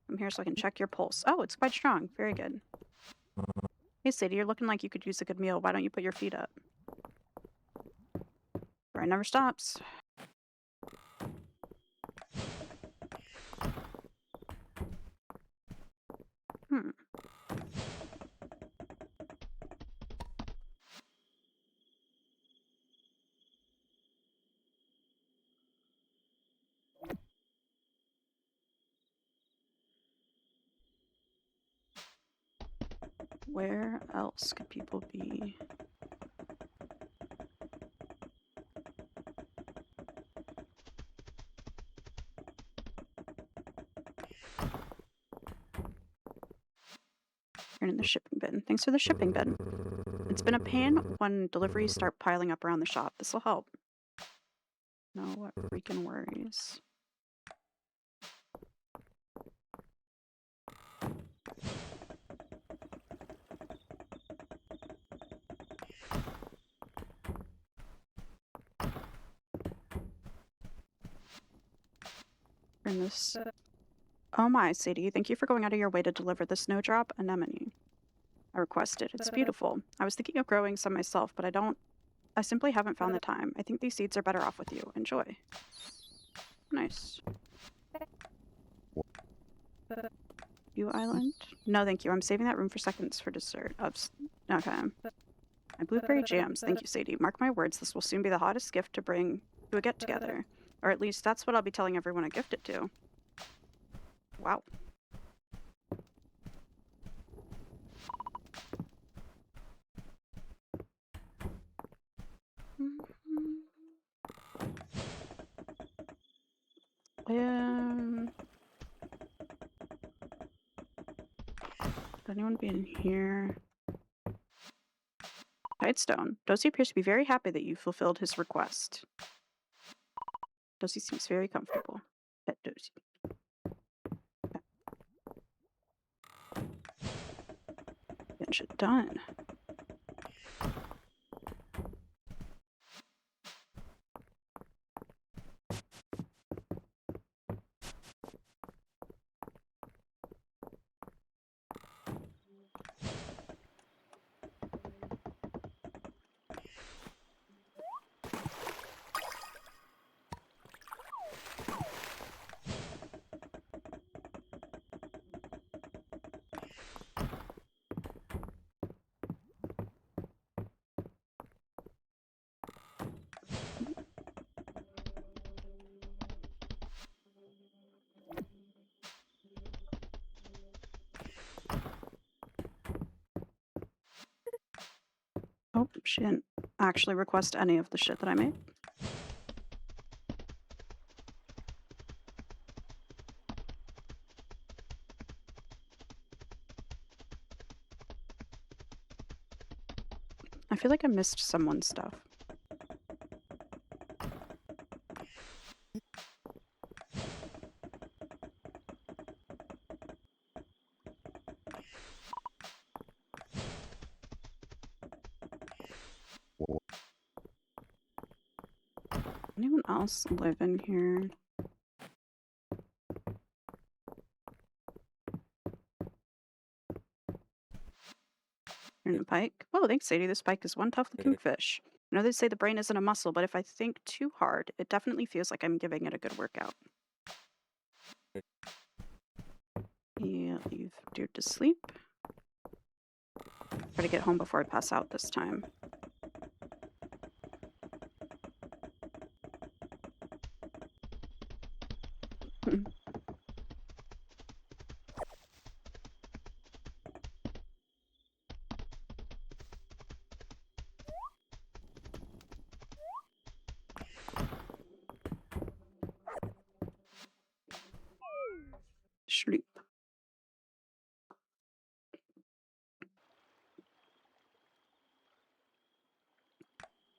I'm here so I can check your pulse. Oh, it's quite strong. Very good. Hey, Sadie, you're looking like you could use a good meal. Why don't you put your feet up? Grind never stops. Where else could people be? You're in the shipping bin. Thanks for the shipping bin. It's been a pain when deliveries start piling up around the shop. This will help. No freaking worries. Bring this. Oh my, Sadie, thank you for going out of your way to deliver the snowdrop anemone I requested. It's beautiful. I was thinking of growing some myself, but I simply haven't found the time. I think these seeds are better off with you. Enjoy. Nice. View Island? No, thank you. I'm saving that room for seconds for dessert. Okay. My blueberry jams. Thank you, Sadie. Mark my words, this will soon be the hottest gift to bring to a get-together. Or at least that's what I'll be telling everyone I gift it to. Wow. Could anyone be in here? Tidestone. Dozy appears to be very happy that you fulfilled his request. Dozy seems very comfortable. Pet Dozy. Getting shit done. Oh, she didn't actually request any of the shit that I made. I feel like I missed someone's stuff. Anyone else live in here? In a pike? Oh, thanks, Sadie. This pike is one tough-looking fish. I know they say the brain isn't a muscle, but if I think too hard, it definitely feels like I'm giving it a good workout. Yeah, leave dude to sleep. Try to get home before I pass out this time. Sleep.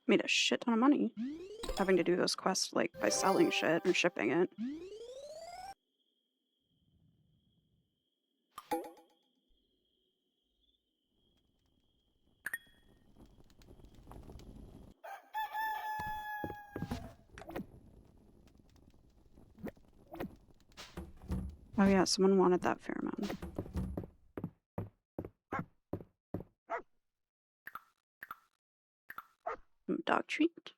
Made a shit ton of money having to do those quests, like, by selling shit or shipping it. Oh yeah, someone wanted that pheromone. Dog treat.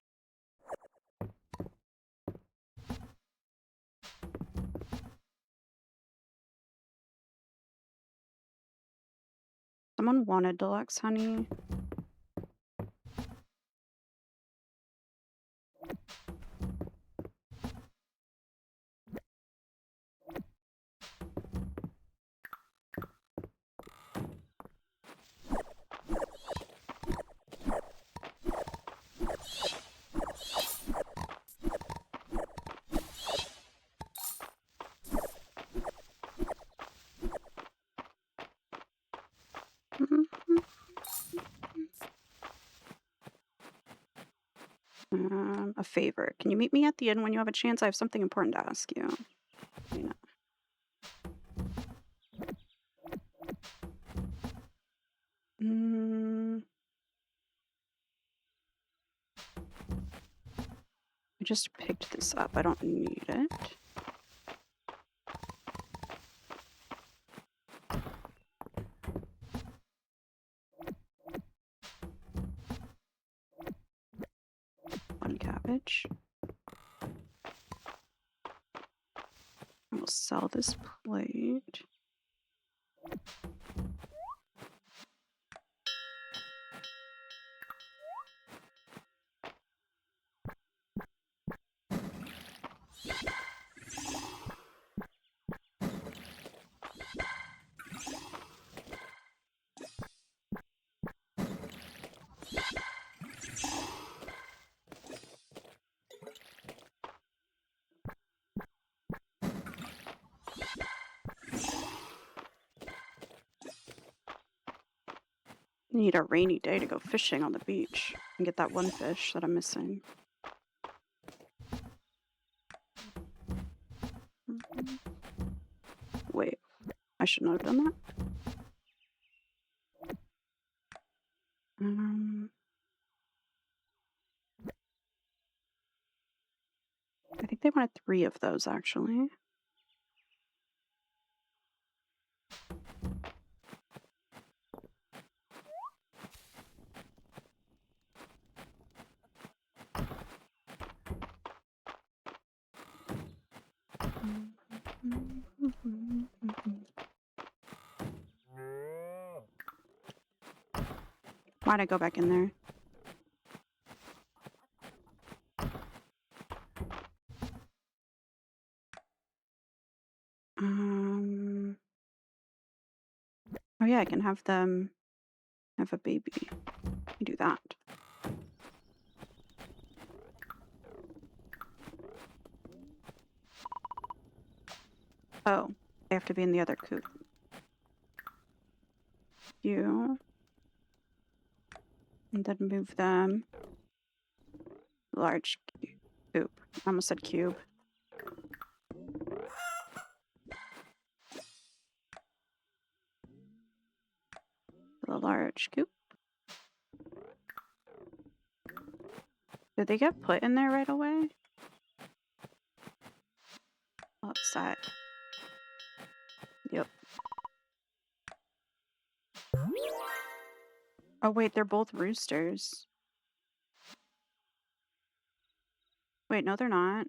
Someone wanted deluxe honey. a favor. Can you meet me at the inn when you have a chance? I have something important to ask you. You know. I just picked this up. I don't need it. One cabbage. I will sell this plate. Need a rainy day to go fishing on the beach and get that one fish that I'm missing. Wait, I should not have done that. I think they wanted 3 of those actually. Why'd I go back in there? Oh yeah, I can have them have a baby. You do that. Oh, they have to be in the other coop. You. And then move them. Large coop. I almost said cube. The large coop. Did they get put in there right away? Upset. Yep. Oh wait, they're both roosters. Wait, no they're not.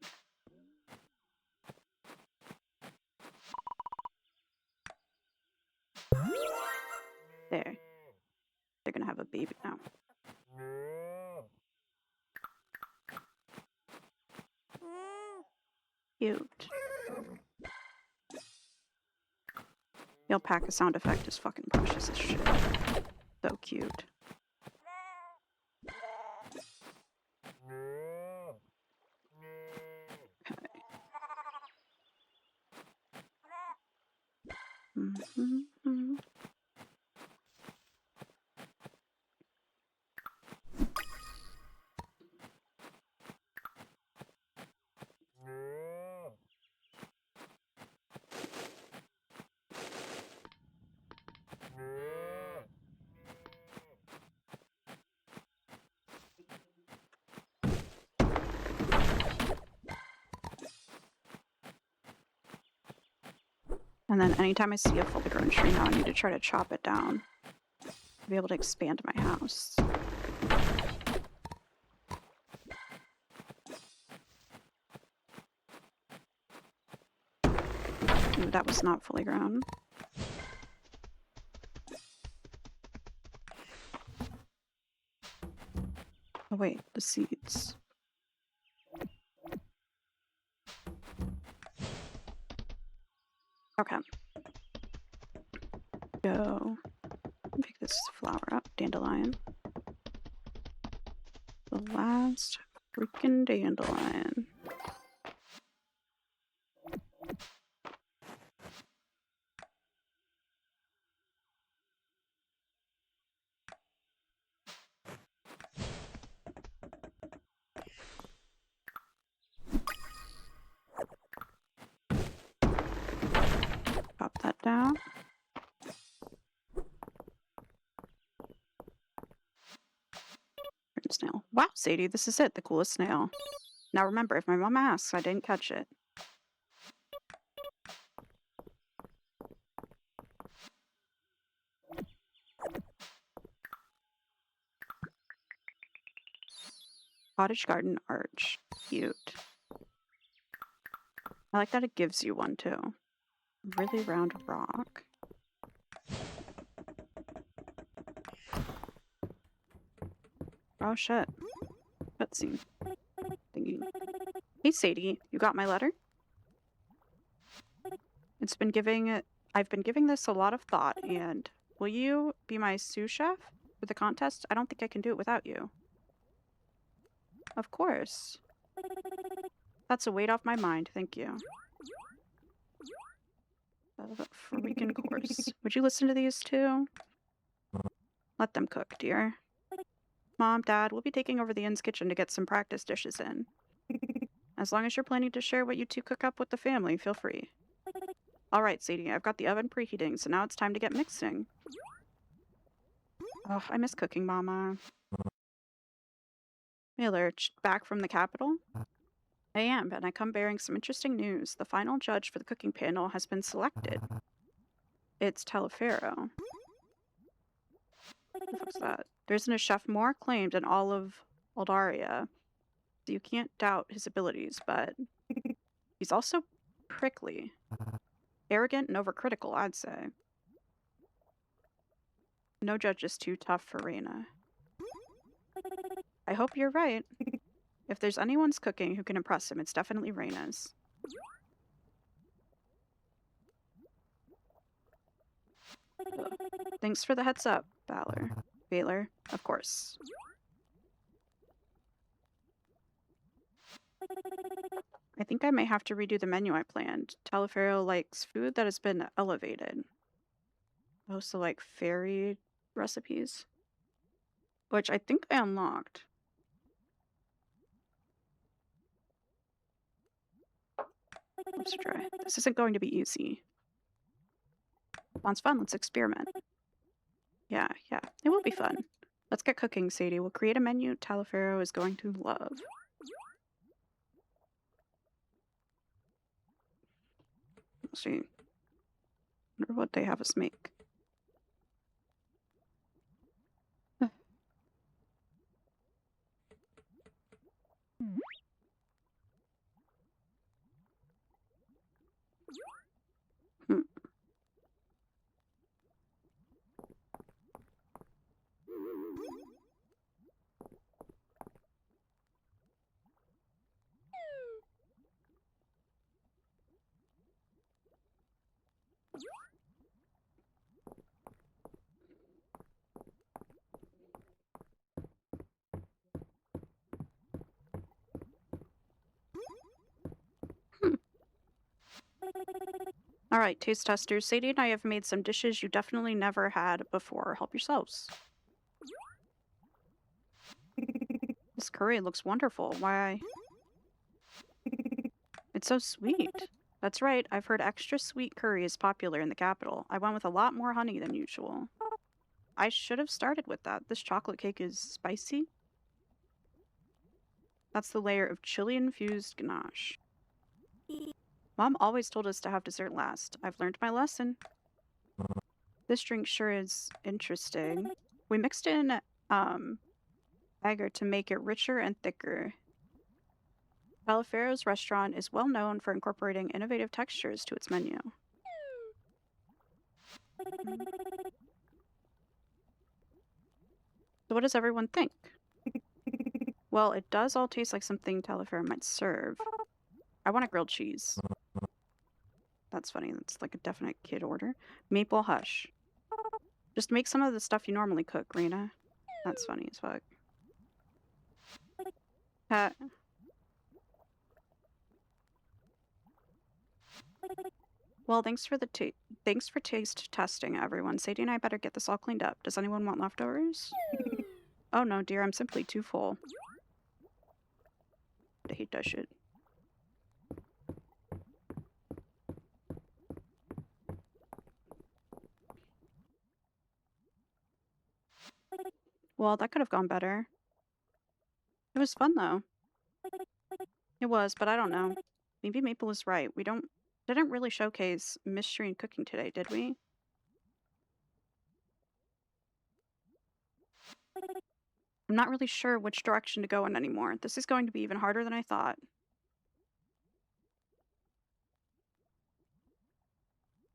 There. They're gonna have a baby now. Cute. The alpaca sound effect is fucking precious as shit. So cute. Okay. And then anytime I see a fully grown tree now, I need to try to chop it down to be able to expand my house. Ooh, that was not fully grown. Oh wait, the seeds. Okay. Go. Pick this flower up, dandelion. The last freaking dandelion. down. Snail. Wow, Sadie, this is it, the coolest snail. Now remember, if my mom asks, I didn't catch it. Cottage garden arch. Cute. I like that it gives you one, too. Really round rock. Oh, shit. Cutscene. Thingy. Hey, Sadie, you got my letter? I've been giving this a lot of thought, and will you be my sous chef for the contest? I don't think I can do it without you. Of course. That's a weight off my mind, thank you. Freaking course. Would you listen to these two? Let them cook, dear. Mom, Dad, we'll be taking over the inn's kitchen to get some practice dishes in. As long as you're planning to share what you two cook up with the family, feel free. Alright, Sadie, I've got the oven preheating, so now it's time to get mixing. Oh, I miss cooking, Mama. Miller, back from the capital? I am, and I come bearing some interesting news. The final judge for the cooking panel has been selected. It's Taliaferro. What's that? There isn't a chef more acclaimed in all of Aldaria. So you can't doubt his abilities, but he's also prickly. Arrogant and overcritical, I'd say. No judge is too tough for Reina. I hope you're right. If there's anyone's cooking who can impress him, it's definitely Reina's. Thanks for the heads up, Baylor, of course. I think I may have to redo the menu I planned. Taliaferro likes food that has been elevated. Also like fairy recipes. Which I think I unlocked. Let's try. This isn't going to be easy. Sounds fun, let's experiment. Yeah, it will be fun. Let's get cooking, Sadie. We'll create a menu Taliaferro is going to love. Let's see. Wonder what they have us make. Alright, taste testers. Sadie and I have made some dishes you definitely never had before. Help yourselves. This curry looks wonderful. Why? It's so sweet. That's right. I've heard extra sweet curry is popular in the capital. I went with a lot more honey than usual. I should have started with that. This chocolate cake is spicy. That's the layer of chili-infused ganache. Mom always told us to have dessert last. I've learned my lesson. This drink sure is interesting. We mixed in agar to make it richer and thicker. Taliaferro's restaurant is well known for incorporating innovative textures to its menu. So what does everyone think? Well, it does all taste like something Taliaferro might serve. I want a grilled cheese. That's funny. That's like a definite kid order. Maple hush. Just make some of the stuff you normally cook, Reina. That's funny as fuck. Well, thanks for taste testing, everyone. Sadie and I better get this all cleaned up. Does anyone want leftovers? Oh no, dear, I'm simply too full. I hate that shit. Well, that could have gone better. It was fun, though. It was, but I don't know. Maybe Maple is right. We didn't really showcase mystery and cooking today, did we? I'm not really sure which direction to go in anymore. This is going to be even harder than I thought.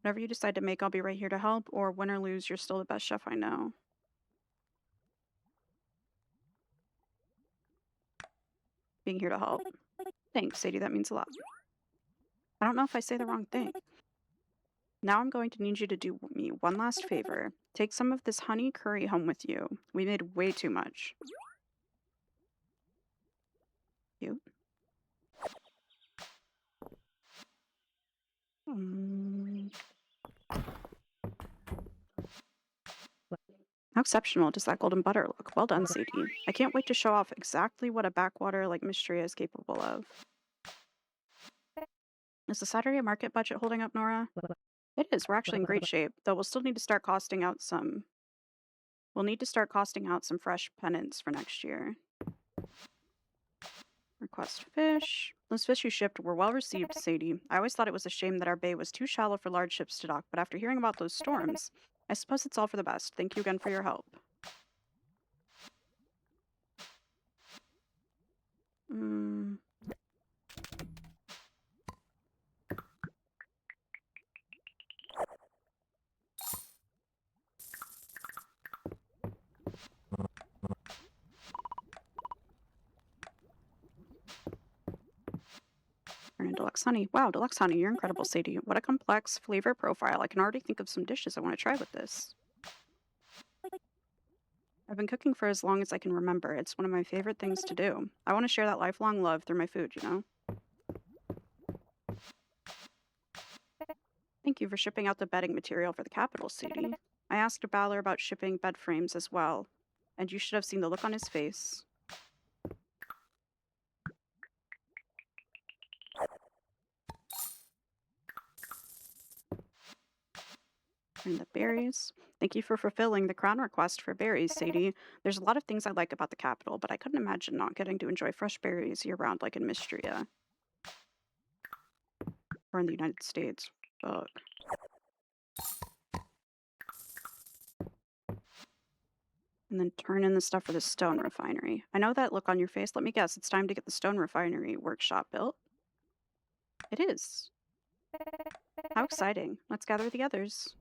Whatever you decide to make, I'll be right here to help, or win or lose, you're still the best chef I know. Being here to help. Thanks, Sadie, that means a lot. I don't know if I say the wrong thing. Now I'm going to need you to do me one last favor. Take some of this honey curry home with you. We made way too much. You? How exceptional does that golden butter look? Well done, Sadie. I can't wait to show off exactly what a backwater like Mistria is capable of. Is the Saturday market budget holding up, Nora? It is. We're actually in great shape, though we'll still need to start costing out some... We'll need to start costing out some fresh pennants for next year. Request fish. Those fish you shipped were well received, Sadie. I always thought it was a shame that our bay was too shallow for large ships to dock, but after hearing about those storms, I suppose it's all for the best. Thank you again for your help. Turn in deluxe honey. Wow, deluxe honey, you're incredible, Sadie. What a complex flavor profile. I can already think of some dishes I want to try with this. I've been cooking for as long as I can remember. It's one of my favorite things to do. I want to share that lifelong love through my food, you know? Thank you for shipping out the bedding material for the capital, Sadie. I asked Balor about shipping bed frames as well, and you should have seen the look on his face. And the berries. Thank you for fulfilling the crown request for berries, Sadie. There's a lot of things I like about the capital, but I couldn't imagine not getting to enjoy fresh berries year-round like in Mistria. Or in the United States. Fuck. And then turn in the stuff for the stone refinery. I know that look on your face. Let me guess, it's time to get the stone refinery workshop built. It is. How exciting. Let's gather the others.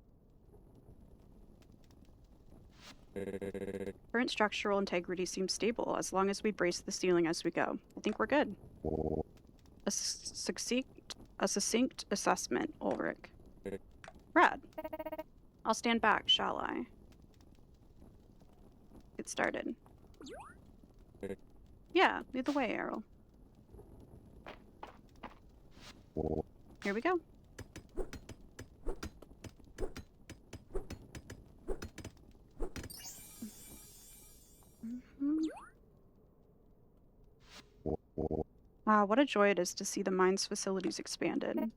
Current structural integrity seems stable as long as we brace the ceiling as we go. I think we're good. A succinct assessment, Ulrich. Brad. I'll stand back, shall I? Get started. Yeah, lead the way, Errol. Here we go. What a joy it is to see the mine's facilities expanded.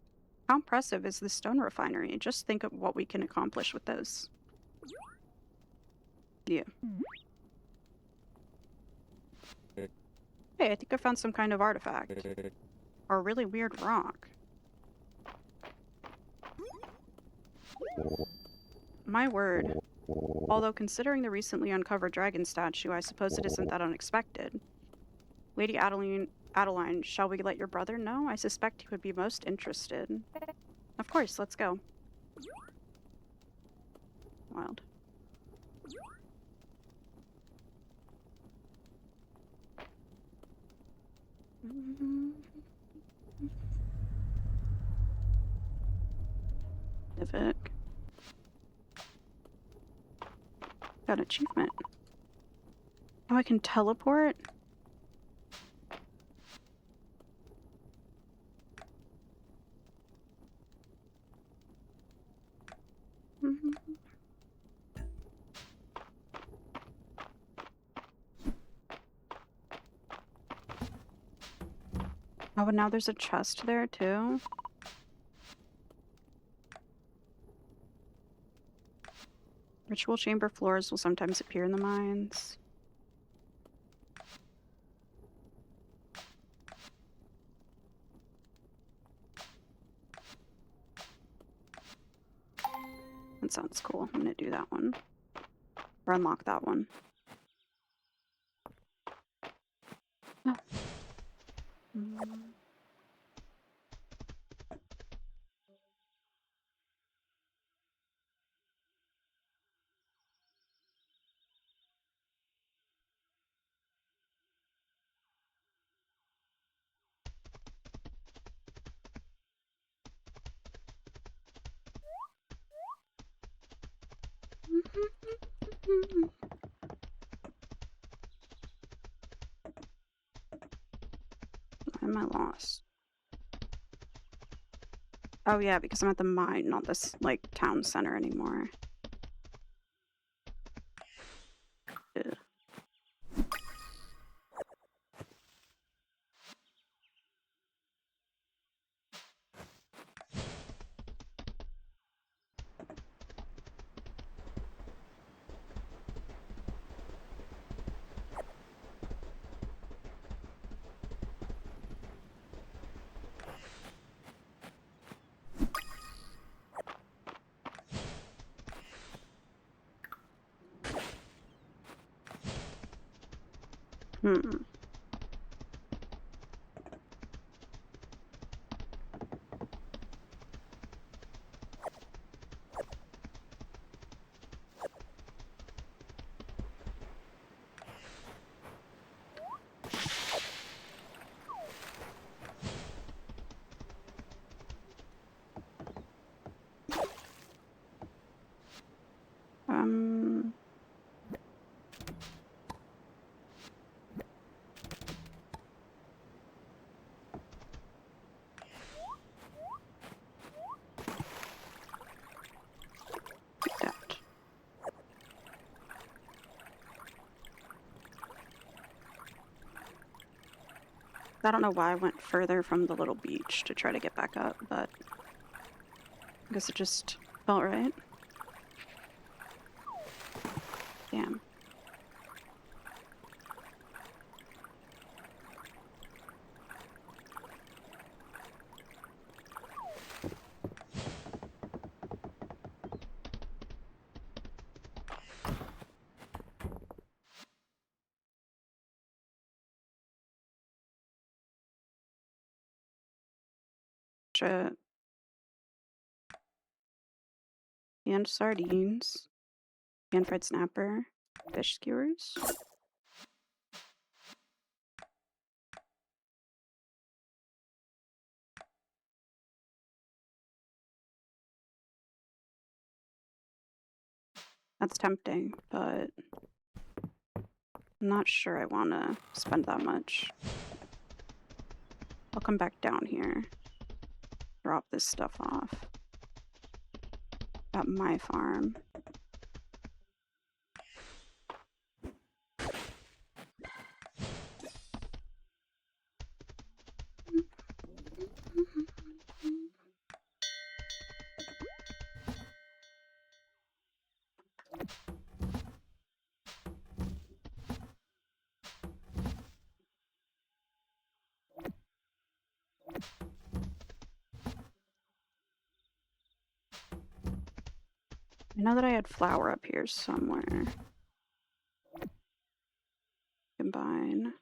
How impressive is this stone refinery? Just think of what we can accomplish with those. Yeah. Hey, I think I found some kind of artifact. Or a really weird rock. My word. Although considering the recently uncovered dragon statue, I suppose it isn't that unexpected. Lady Adeline, shall we let your brother know? I suspect he would be most interested. Of course, let's go. Wild. Civic. Got an achievement. Oh, I can teleport? Oh, and now there's a chest there, too? Ritual chamber floors will sometimes appear in the mines. That sounds cool. I'm gonna do that one. Or unlock that one. Oh. Why am I lost? Oh yeah, because I'm at the mine, not this, like, town center anymore. Ugh. Hmm. Um... that. I don't know why I went further from the little beach to try to get back up, but I guess it just felt right. Damn. Shit. And sardines. And fried snapper. Fish skewers. That's tempting, but I'm not sure I want to spend that much. I'll come back down here. Drop this stuff off. At my farm. I know that I had flour up here somewhere. Combine.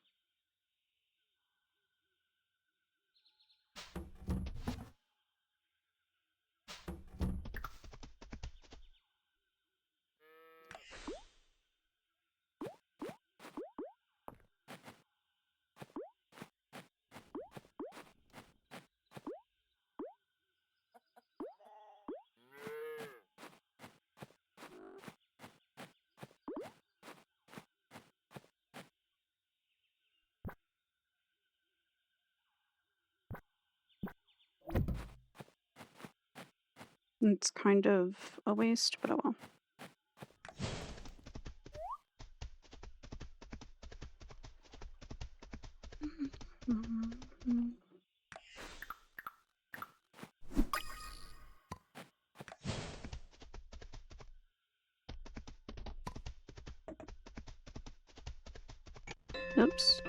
It's kind of a waste, but oh well. Oops.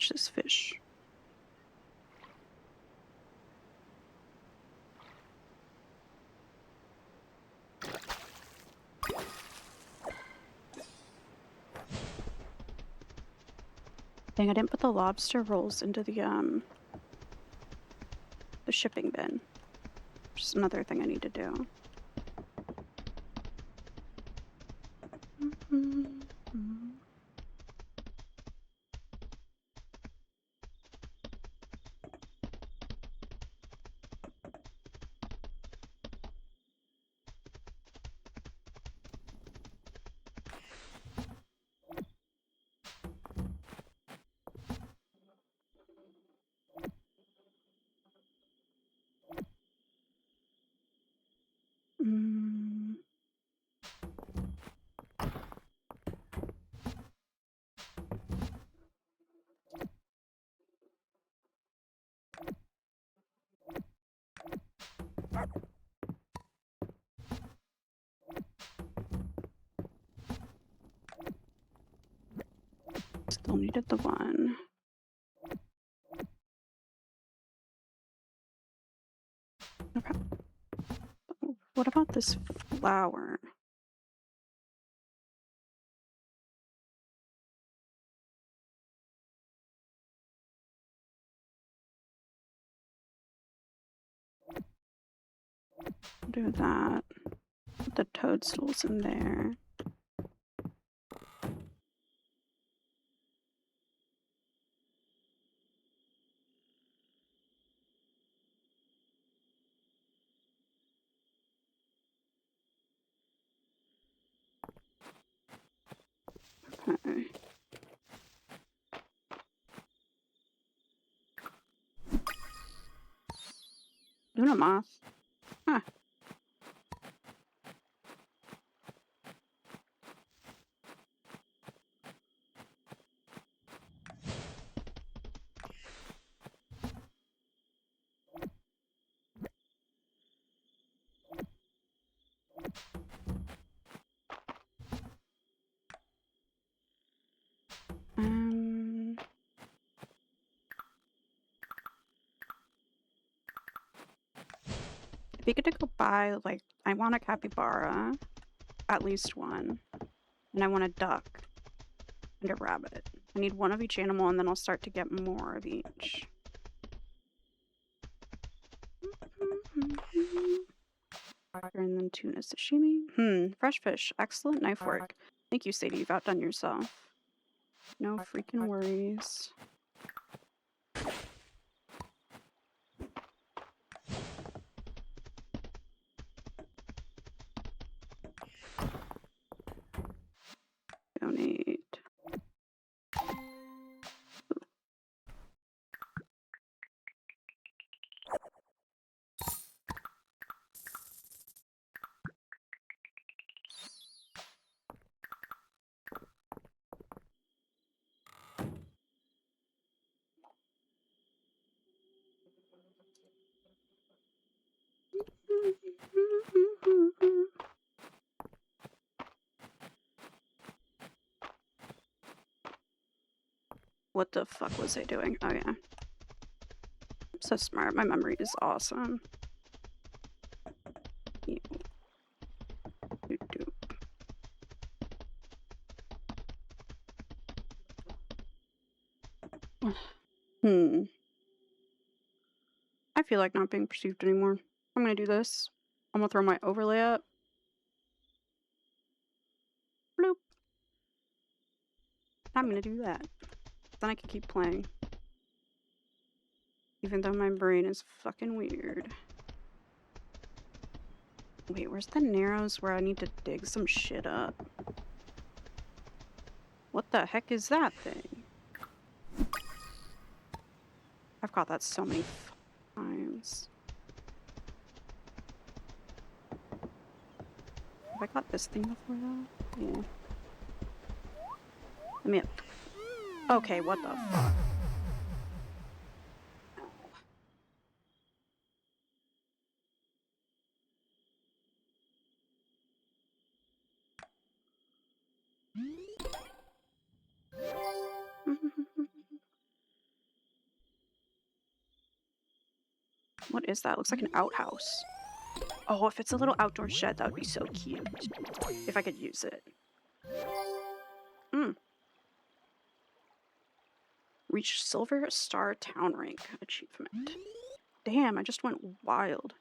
catch this fish. Dang, I didn't put the lobster rolls into the shipping bin. Just another thing I need to do. Still needed the one. Okay. What about this flower? Do that. Put the toadstools in there. Okay. Luna moth. Huh. If you get to go buy, like, I want a capybara, at least one, and I want a duck and a rabbit. I need one of each animal, and then I'll start to get more of each. And then tuna sashimi. Fresh fish. Excellent knife work. Thank you, Sadie. You've outdone yourself. No freaking worries. Donate. What the fuck was I doing? Oh yeah. I'm so smart. My memory is awesome. I feel like not being perceived anymore. I'm gonna do this. I'm gonna throw my overlay up. Bloop. I'm gonna do that. Then I can keep playing. Even though my brain is fucking weird. Wait, where's the narrows where I need to dig some shit up? What the heck is that thing? I've got that so many times. Have I got this thing before though? Yeah. Let me up. Okay, what the fuck? What is that? Looks like an outhouse. Oh, if it's a little outdoor shed, that would be so cute. If I could use it. Reach Silver Star Town Rank achievement. Damn, I just went wild.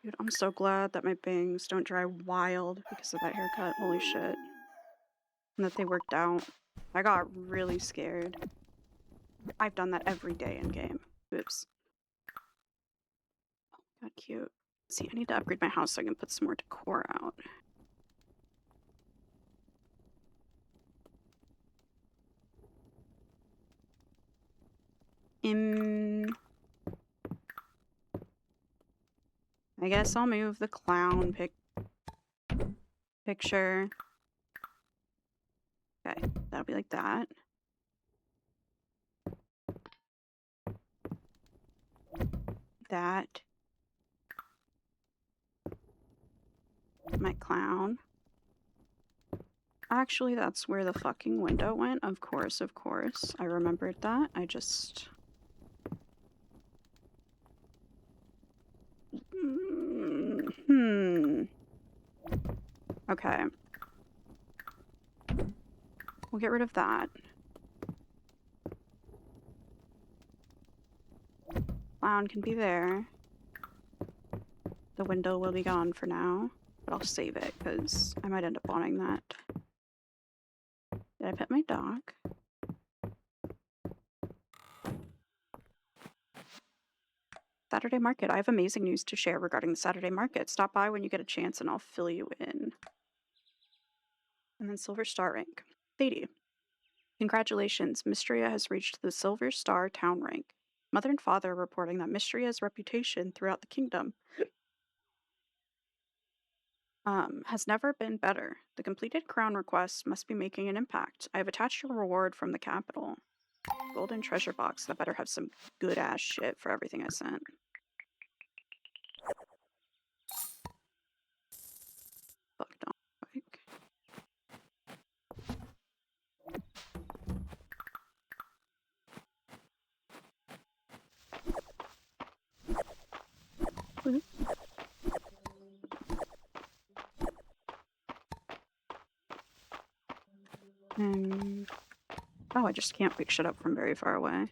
Dude, I'm so glad that my bangs don't dry wild because of that haircut. Holy shit. And that they worked out. I got really scared. I've done that every day in game. Oops. God, cute. See, I need to upgrade my house so I can put some more decor out. I guess I'll move the clown picture. Okay, that'll be like that. That. My clown. Actually, that's where the fucking window went. Of course, of course. I remembered that. I just... Okay. We'll get rid of that. Clown can be there. The window will be gone for now. But I'll save it, because I might end up wanting that. Did I pet my dog? Saturday Market. I have amazing news to share regarding the Saturday Market. Stop by when you get a chance and I'll fill you in. And then Silver Star rank. Sadie. Congratulations, Mistria has reached the Silver Star town rank. Mother and father are reporting that Mistria's reputation throughout the kingdom has never been better. The completed crown requests must be making an impact. I have attached a reward from the capital. Golden treasure box. That better have some good ass shit for everything I sent. Fuck, don't like. Oh, I just can't pick shit up from very far away.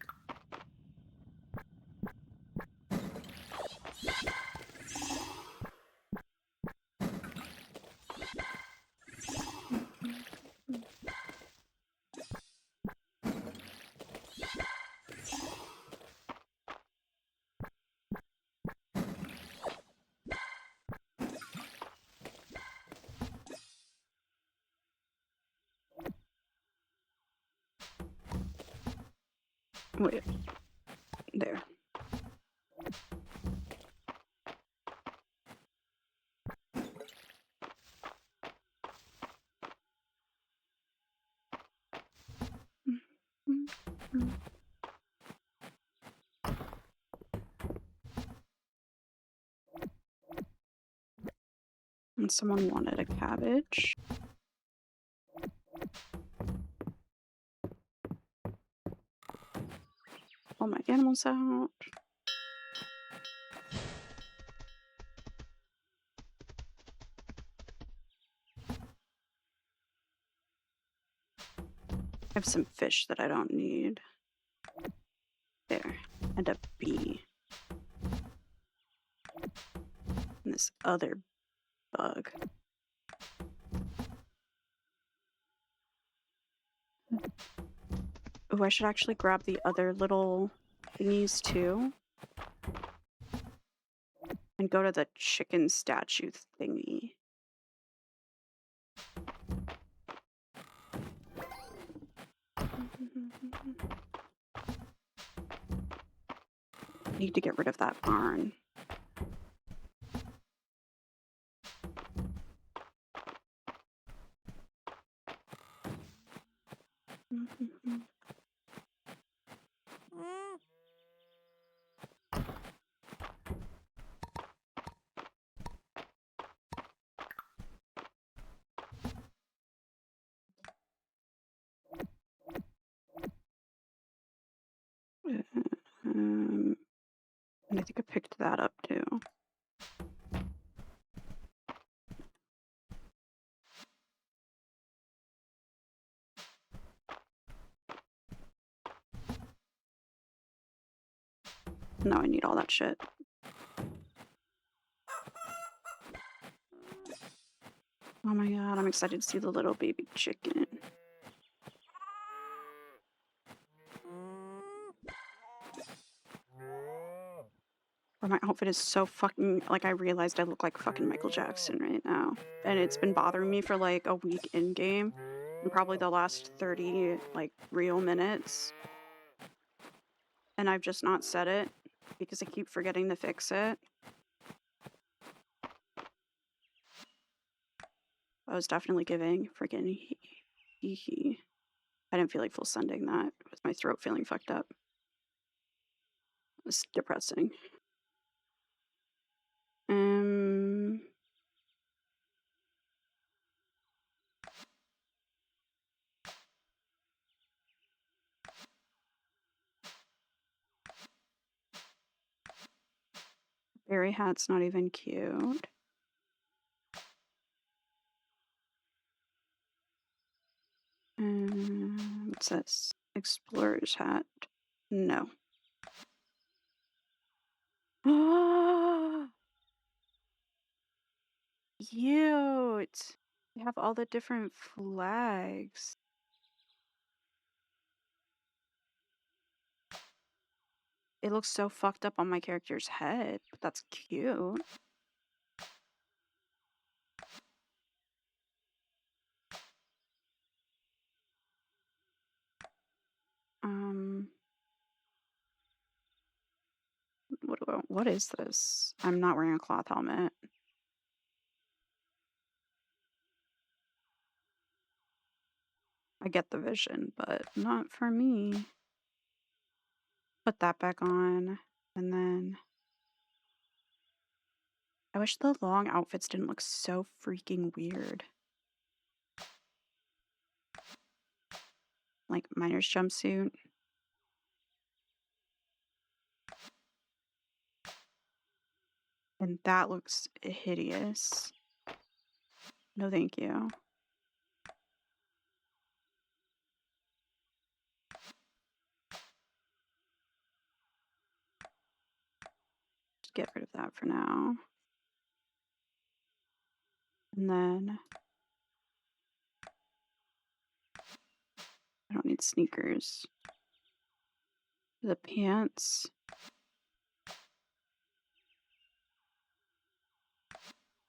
Wait. There. And someone wanted a cabbage. All my animals out. I have some fish that I don't need. There. And a bee. And this other bug. Oh, I should actually grab the other little thingies too. And go to the chicken statue thingy. Need to get rid of that barn. And I think I picked that up too. Now I need all that shit. Oh my god, I'm excited to see the little baby chicken. Or my outfit is so fucking, like, I realized I look like fucking Michael Jackson right now. And it's been bothering me for like a week in game. And probably the last 30, like, real minutes. And I've just not said it because I keep forgetting to fix it. I was definitely giving freaking hee. I didn't feel like full sending that with my throat feeling fucked up. It was depressing. Berry hat's not even cute. What's this? Explorer's hat. No. Cute. They have all the different flags. It looks so fucked up on my character's head, but that's cute. What is this? I'm not wearing a cloth helmet. I get the vision, but not for me. Put that back on, and then I wish the long outfits didn't look so freaking weird. Like miner's jumpsuit. And that looks hideous. No, thank you. Just get rid of that for now. And then I don't need sneakers. The pants.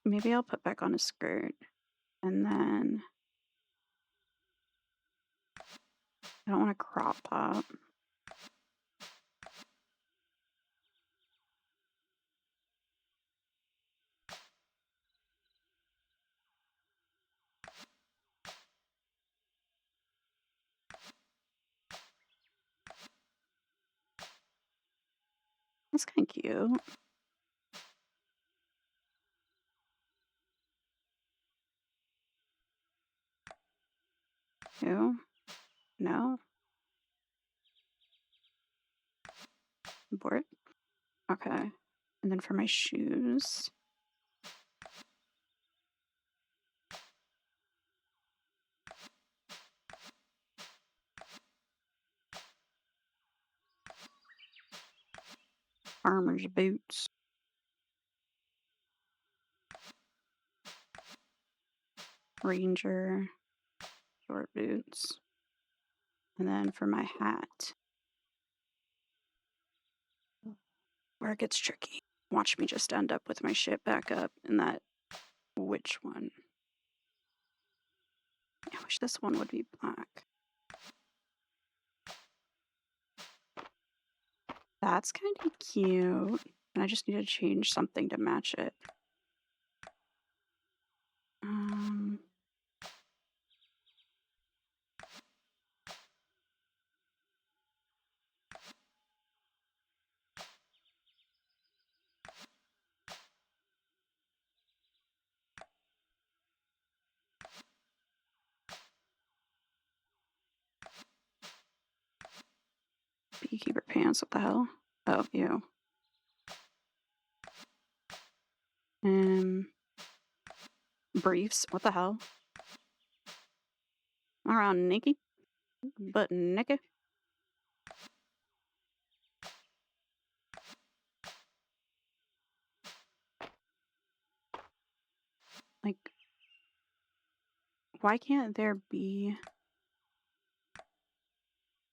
Maybe I'll put back on a skirt. And then I don't want a crop top. That's kind of cute. Ew. No. Board. Okay. And then for my shoes. Farmer's boots. Ranger. Short boots. And then for my hat. Where it gets tricky. Watch me just end up with my shit back up in that. Which one? I wish this one would be black. That's kind of cute. And I just need to change something to match it. Beekeeper pants, what the hell? Oh, ew. Briefs. What the hell? Around Nikki? But Nikki? Like, why can't there be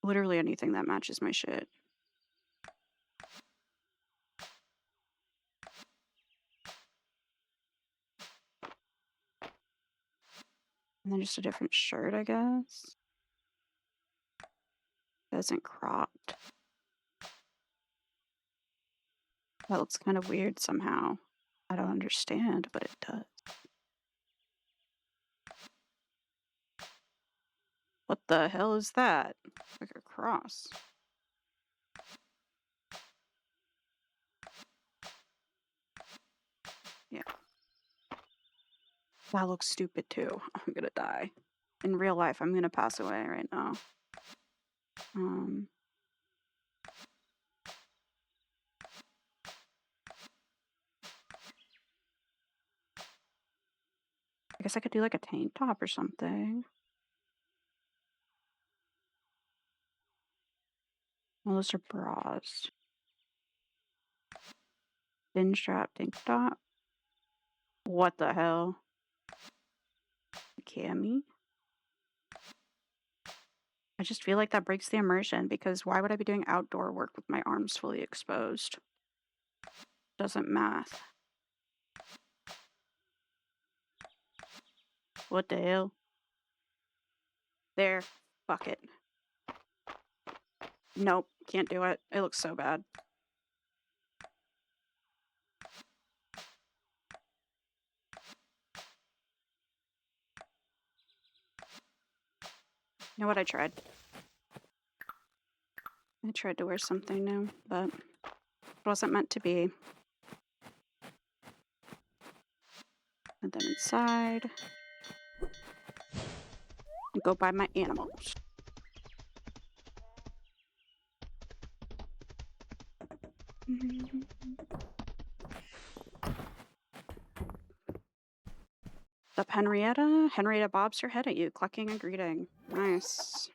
literally anything that matches my shit? And then just a different shirt, I guess. That isn't cropped. That looks kind of weird somehow. I don't understand, but it does. What the hell is that? Like a cross. Yeah. That looks stupid too. I'm gonna die. In real life, I'm gonna pass away right now. I guess I could do like a tank top or something. Well, those are bras. Thin strap tank top. What the hell? Cami? I just feel like that breaks the immersion because why would I be doing outdoor work with my arms fully exposed? Doesn't math. What the hell? There. Fuck it. Nope. Can't do it. It looks so bad. You know what? I tried to wear something new, but it wasn't meant to be. Put them inside. And go buy my animals. What's up, Henrietta? Henrietta bobs her head at you, clucking and greeting. Nice.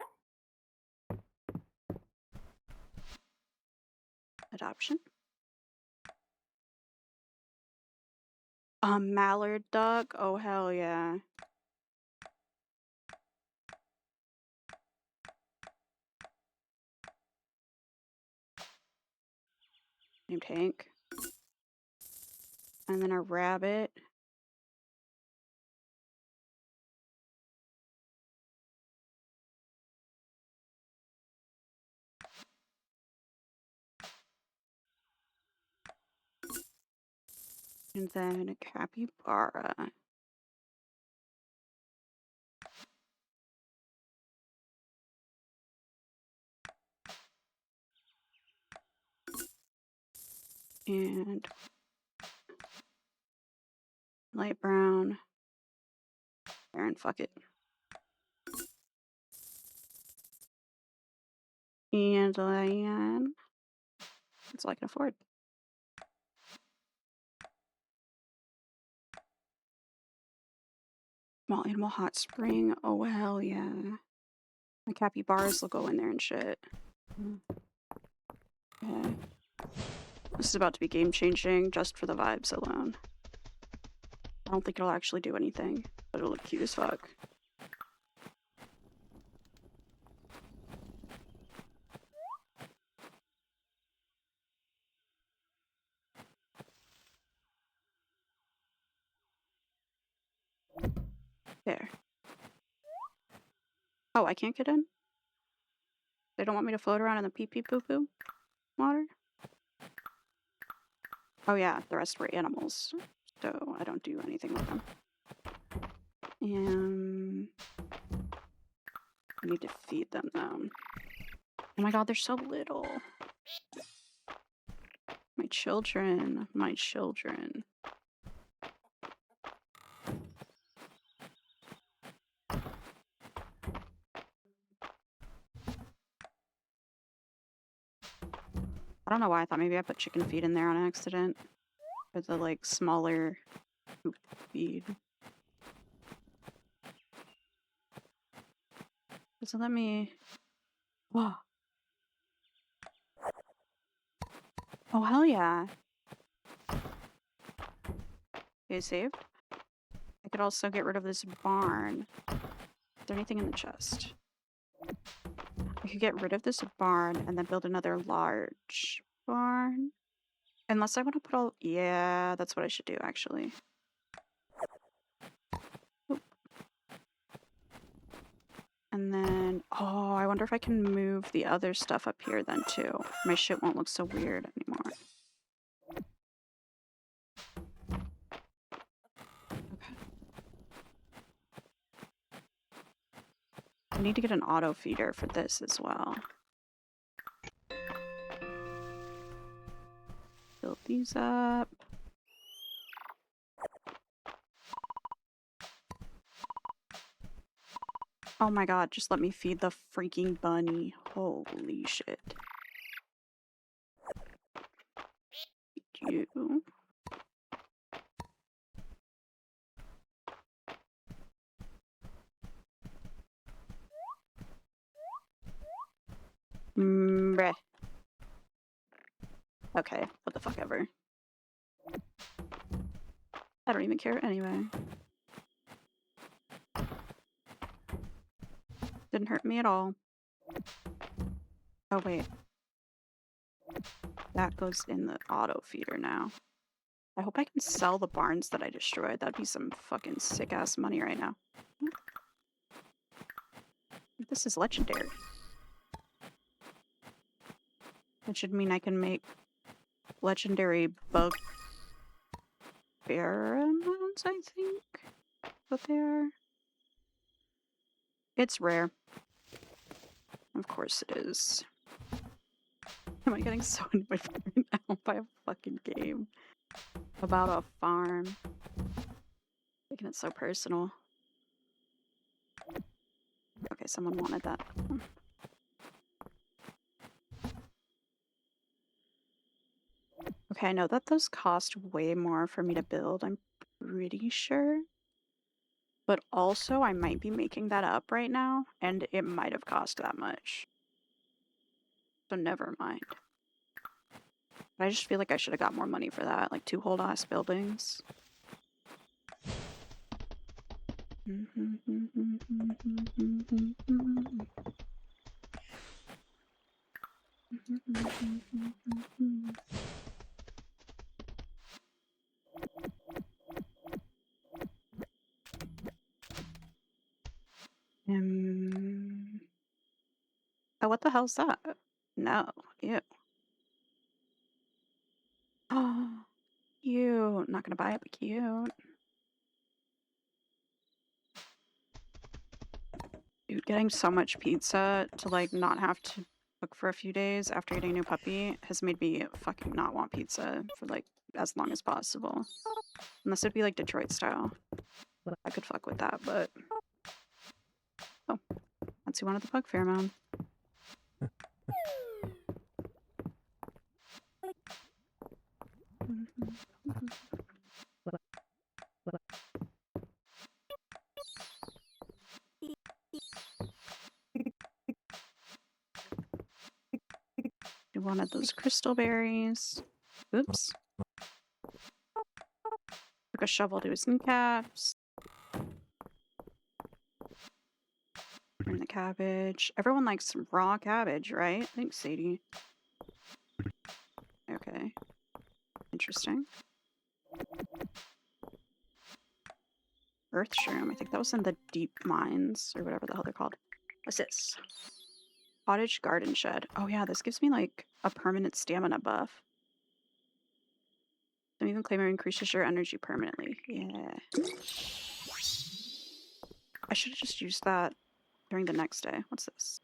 Adoption. A mallard duck? Oh, hell yeah. Named Hank. And then a rabbit. And then a capybara. And light brown. Aaron, fuck it. And lion. That's all I can afford. Small animal hot spring. Oh, hell yeah. My capybaras will go in there and shit. Okay. This is about to be game changing just for the vibes alone. I don't think it'll actually do anything, but it'll look cute as fuck. There. Oh, I can't get in? They don't want me to float around in the pee-pee poo-poo water? Oh yeah, the rest were animals, so I don't do anything with them. I need to feed them though. Oh my god, they're so little. My children, my children. I don't know why I thought maybe I put chicken feed in there on accident. For the, like, smaller feed. Does it let me... Whoa. Oh, hell yeah. Okay, saved. I could also get rid of this barn. Is there anything in the chest? I could get rid of this barn and then build another large barn. Unless I want to put all... Yeah, that's what I should do, actually. Oop. And then... Oh, I wonder if I can move the other stuff up here then, too. My shit won't look so weird anymore. Okay. I need to get an auto feeder for this as well. Build these up. Oh my god, just let me feed the freaking bunny. Holy shit. You. Bleh. Okay, what the fuck ever. I don't even care anyway. Didn't hurt me at all. Oh wait. That goes in the auto feeder now. I hope I can sell the barns that I destroyed. That'd be some fucking sick ass money right now. This is legendary. That should mean I can make legendary bug pheromones, I think. But they are. It's rare. Of course it is. Am I getting so annoyed right now by a fucking game about a farm? Making it so personal. Okay, someone wanted that. Okay, I know that those cost way more for me to build, I'm pretty sure. But also, I might be making that up right now, and it might have cost that much. So never mind. But I just feel like I should have got more money for that, like 2 whole ass buildings. Oh, what the hell's that? No, ew. Oh, cute. Not gonna buy it, but cute. Dude, getting so much pizza to like not have to cook for a few days after getting a new puppy has made me fucking not want pizza for like as long as possible. Unless it'd be like Detroit style. I could fuck with that, but... Oh, that's who wanted the bug pheromone. You wanted those crystal berries. Oops. Took a shovel to his kneecaps. Bring the cabbage. Everyone likes some raw cabbage, right? Thanks, Sadie. Okay. Interesting. Earth shroom. I think that was in the deep mines, or whatever the hell they're called. What's this? Cottage garden shed. Oh yeah, this gives me like a permanent stamina buff. Some even claim it increases your energy permanently. Yeah. I should have just used that during the next day. What's this?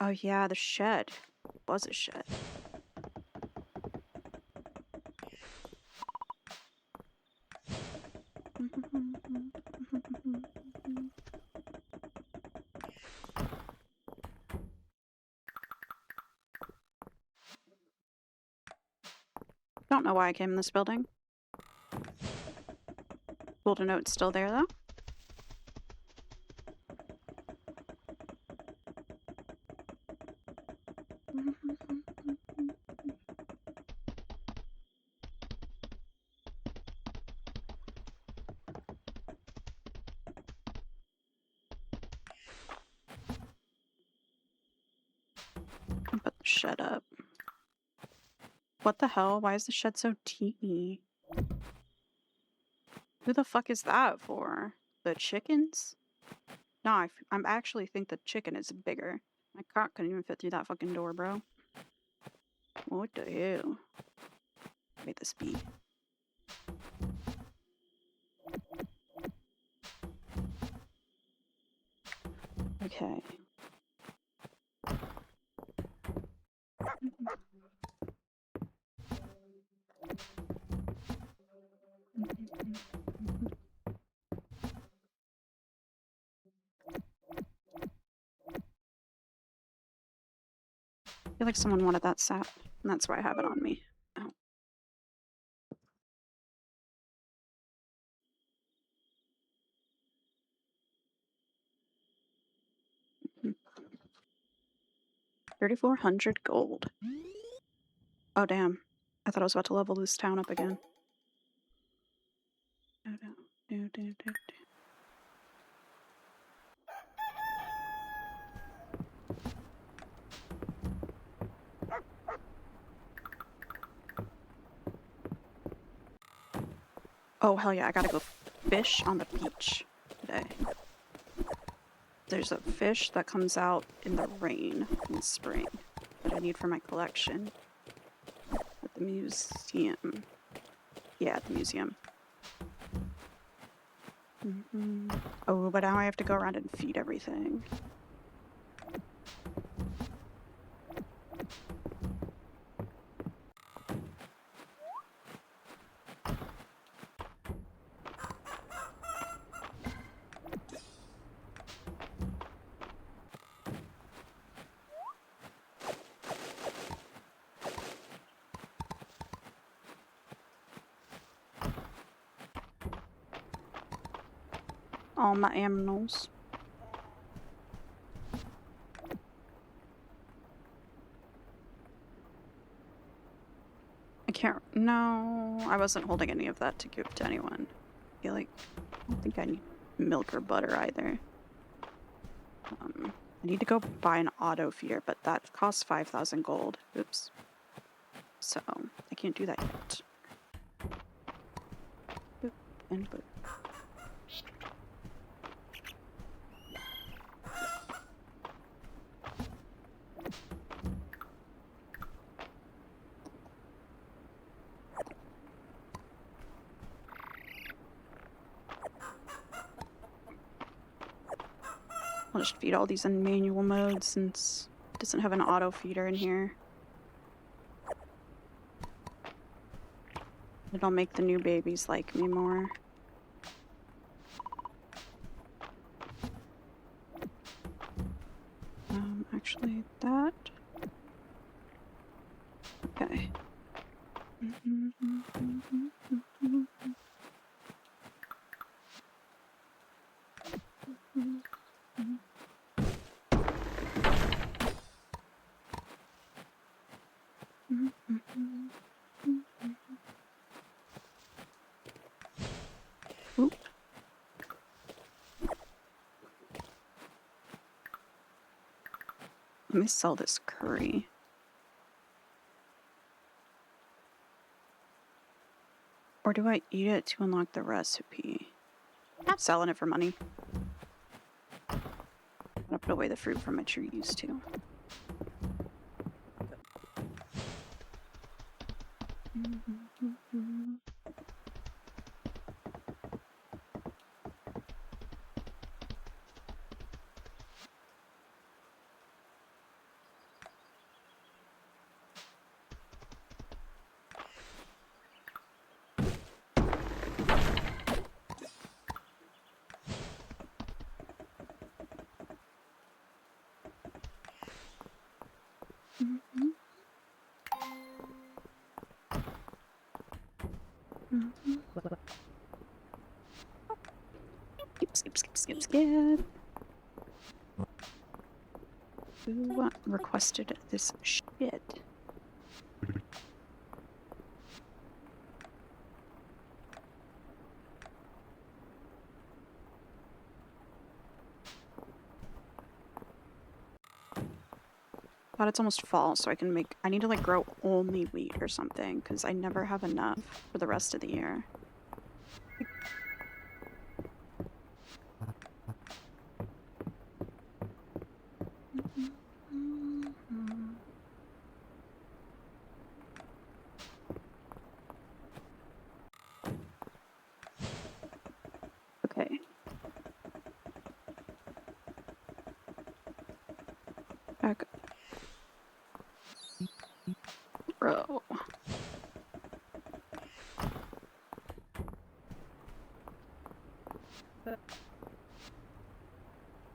Oh yeah, the shed. It was a shed. Don't know why I came in this building. Cool to know it's still there, though. I'll put the shed up. What the hell? Why is the shed so teeny? Who the fuck is that for? The chickens? No, I actually think the chicken is bigger. My cock couldn't even fit through that fucking door, bro. What the hell? Made this be. Okay. I feel like someone wanted that sap, and that's why I have it on me. Oh. Mm-hmm. 3,400 gold. Oh, damn. I thought I was about to level this town up again. Oh, hell yeah, I gotta go fish on the beach today. There's a fish that comes out in the rain in the spring that I need for my collection at the museum. Yeah, at the museum. Oh, but now I have to go around and feed everything. All my animals. I can't. No, I wasn't holding any of that to give to anyone. I feel like I don't think I need milk or butter either. I need to go buy an auto feeder, but that costs 5,000 gold. Oops. So I can't do that yet. Boop and boop. I'll just feed all these in manual mode since it doesn't have an auto feeder in here. It'll make the new babies like me more. Actually, that. Okay. Oop. Let me sell this curry. Or do I eat it to unlock the recipe? I'm selling it for money. I'll put away the fruit from my trees too. Skip. Who requested this shit? But it's almost fall, so I need to like grow only wheat or something, because I never have enough for the rest of the year. Okay. Back. Bro.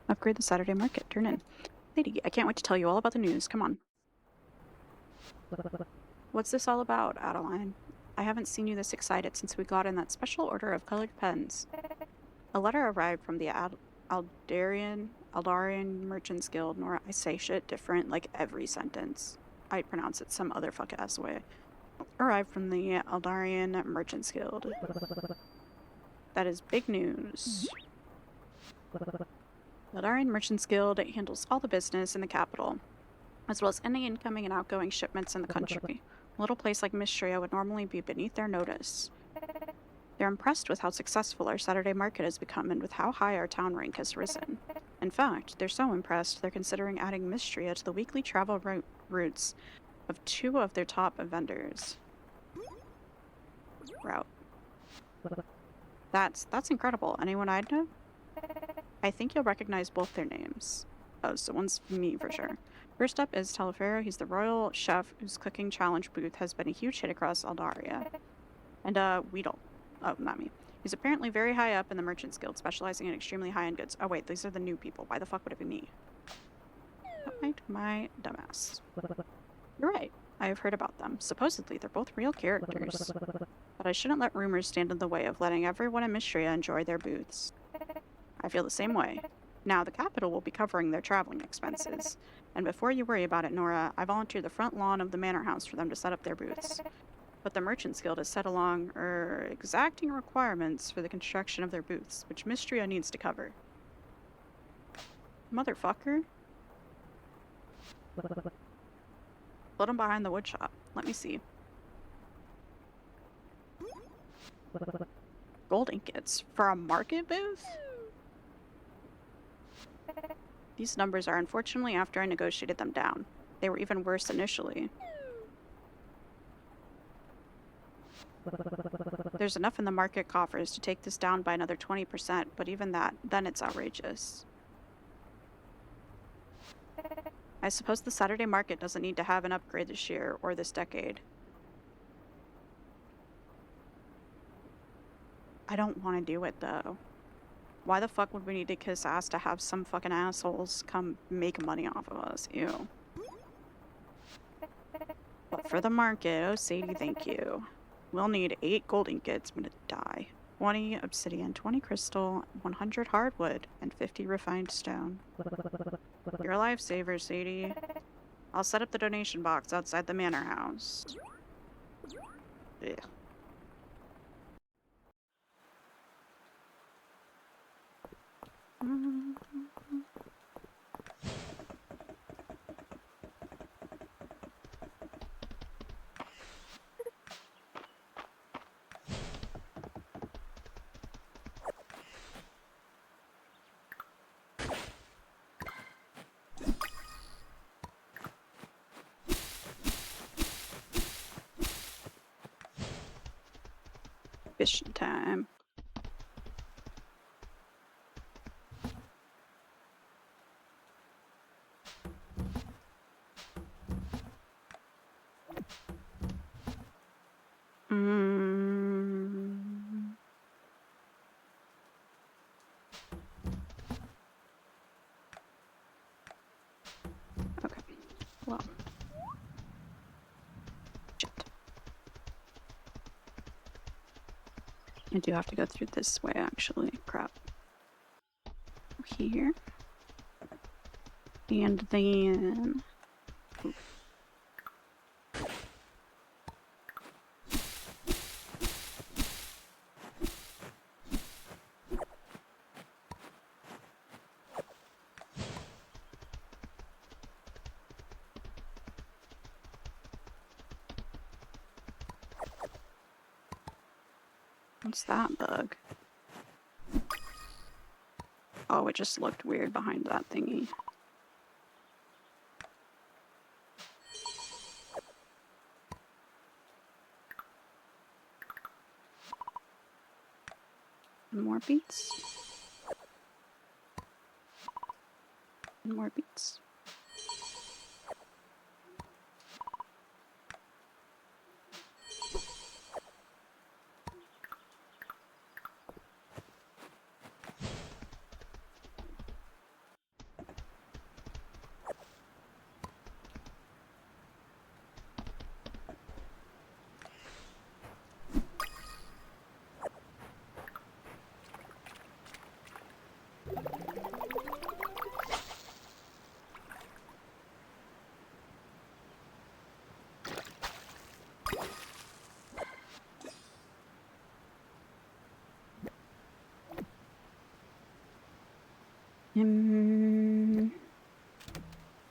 Upgrade the Saturday market. Turn in. Lady, I can't wait to tell you all about the news. Come on. What's this all about, Adeline? I haven't seen you this excited since we got in that special order of colored pens. A letter arrived from the Aldarian Merchants Guild. Nora, I say shit different like every sentence. I pronounce it some other fuck-ass way. Arrived from the Aldarian Merchants Guild. That is big news. The Aldarian Merchants Guild handles all the business in the capital, as well as any incoming and outgoing shipments in the country. A little place like Mistria would normally be beneath their notice. They're impressed with how successful our Saturday market has become and with how high our town rank has risen. In fact, they're so impressed they're considering adding Mistria to the weekly travel routes of 2 of their top vendors. That's incredible. Anyone I'd know? I think you'll recognize both their names. Oh, so one's me for sure. First up is Telefero. He's the royal chef whose cooking challenge booth has been a huge hit across Aldaria. And Weedle. Oh, not me. He's apparently very high up in the Merchants Guild, specializing in extremely high-end goods. Oh wait, these are the new people. Why the fuck would it be me? Right, my dumbass. You're right. I have heard about them. Supposedly, they're both real characters. But I shouldn't let rumors stand in the way of letting everyone in Mistria enjoy their booths. I feel the same way. Now, the capital will be covering their traveling expenses. And before you worry about it, Nora, I volunteered the front lawn of the manor house for them to set up their booths. But the Merchants Guild has set along exacting requirements for the construction of their booths, which Mistria needs to cover. Motherfucker. Put them behind the woodshop. Let me see. Gold ingots for a market booth? These numbers are unfortunately after I negotiated them down. They were even worse initially. There's enough in the market coffers to take this down by another 20%, but even that, then it's outrageous. I suppose the Saturday market doesn't need to have an upgrade this year or this decade. I don't want to do it, though. Why the fuck would we need to kiss ass to have some fucking assholes come make money off of us? Ew. But for the market, oh Sadie, thank you. We'll need 8 gold ingots. I'm gonna die. 20 obsidian, 20 crystal, 100 hardwood, and 50 refined stone. You're a lifesaver, Sadie. I'll set up the donation box outside the manor house. Ugh. Fishing time. Okay. Well. Shit. I do have to go through this way, actually. Crap. Here. And then... Ooh. What's that bug? Oh, it just looked weird behind that thingy. More beats. More beats.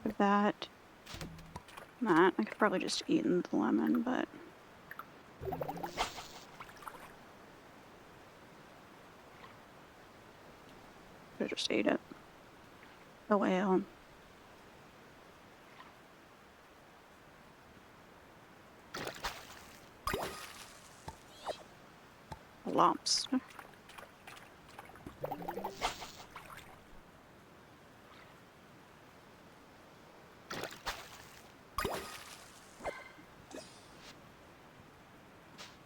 For that. I could probably just eat the lemon, but... Could've just ate it. Oh well. Lobster.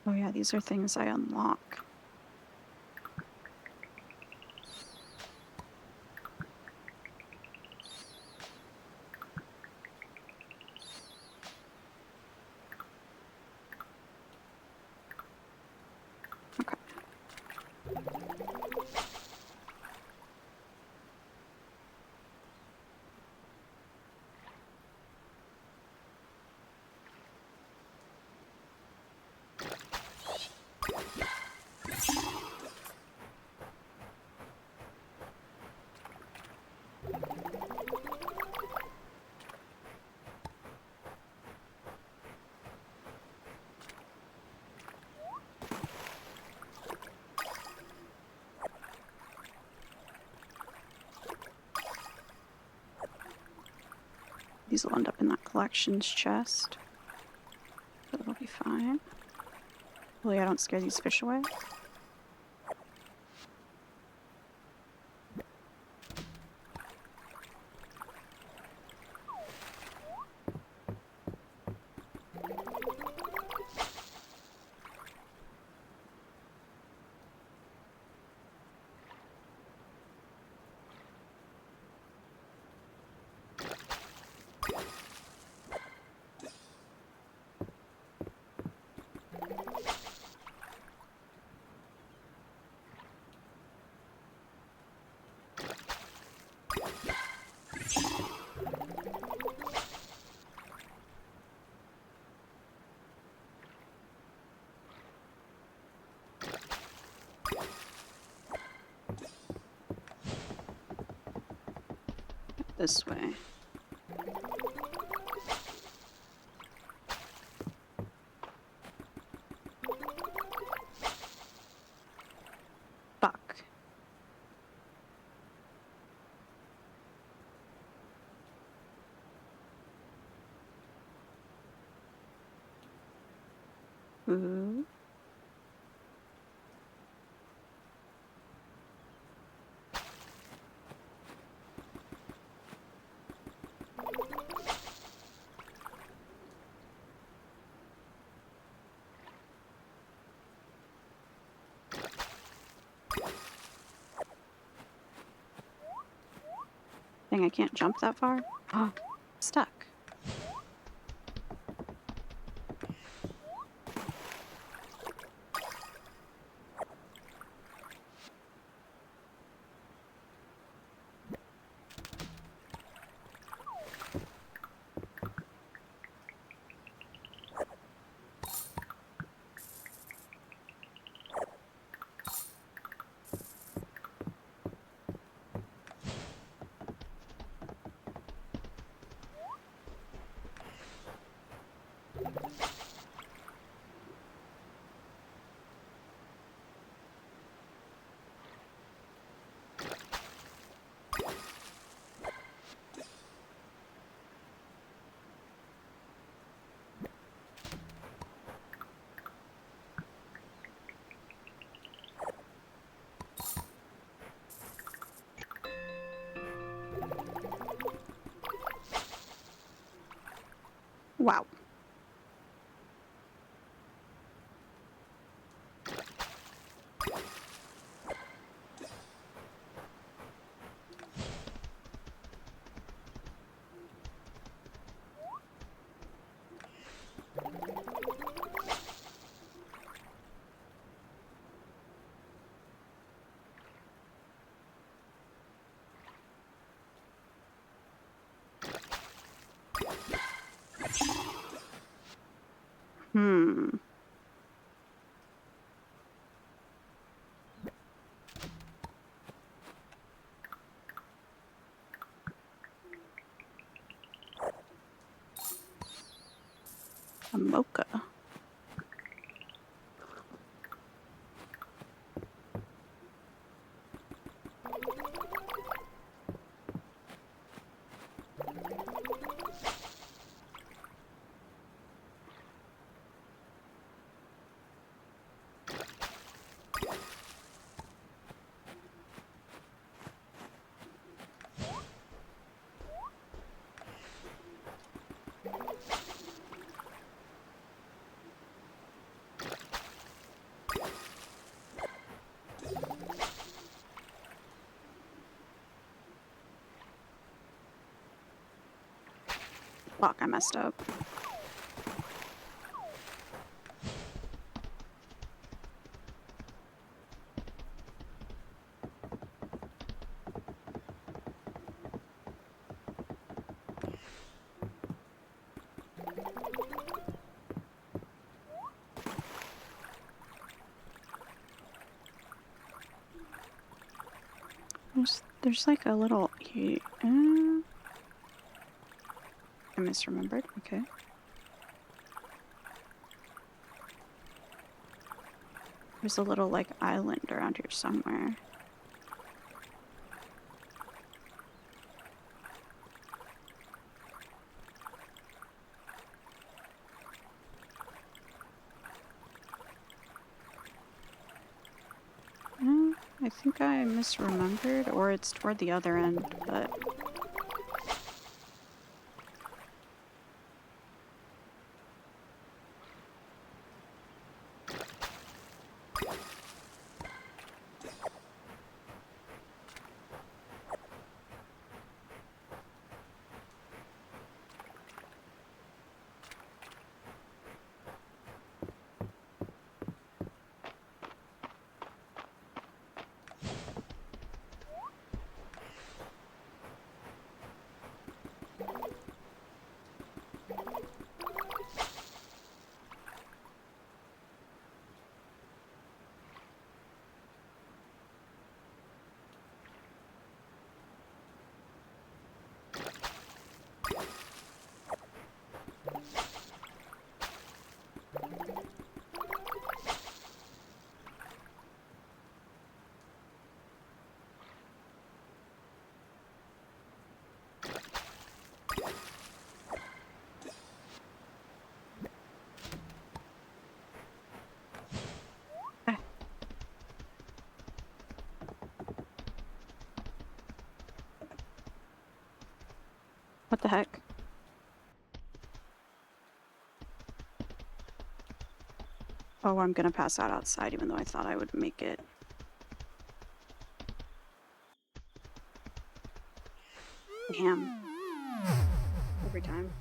Oh yeah, these are things I unlock. Okay. These will end up in that collections chest. But it'll be fine. Hopefully I don't scare these fish away. This way. Fuck. Ooh. Dang, I can't jump that far. Oh, stuck. Wow. Hmm. A mocha. Fuck, I messed up. There's like a little... I misremembered. Okay. There's a little like island around here somewhere. I think I misremembered, or it's toward the other end, but... What the heck? Oh, I'm gonna pass out outside even though I thought I would make it. Damn. Every time.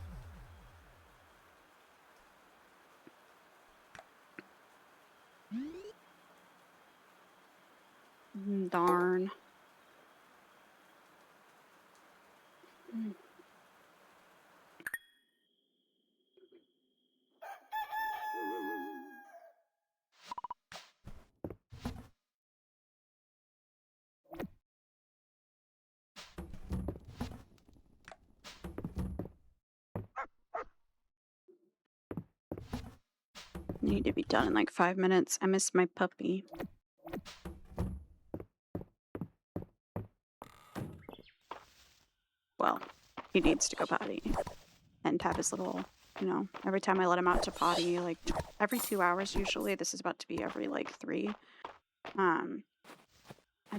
Darn. Need to be done in like 5 minutes. I miss my puppy. Well, he needs to go potty and have his little, you know, every time I let him out to potty, like every 2 hours usually. This is about to be every like 3. I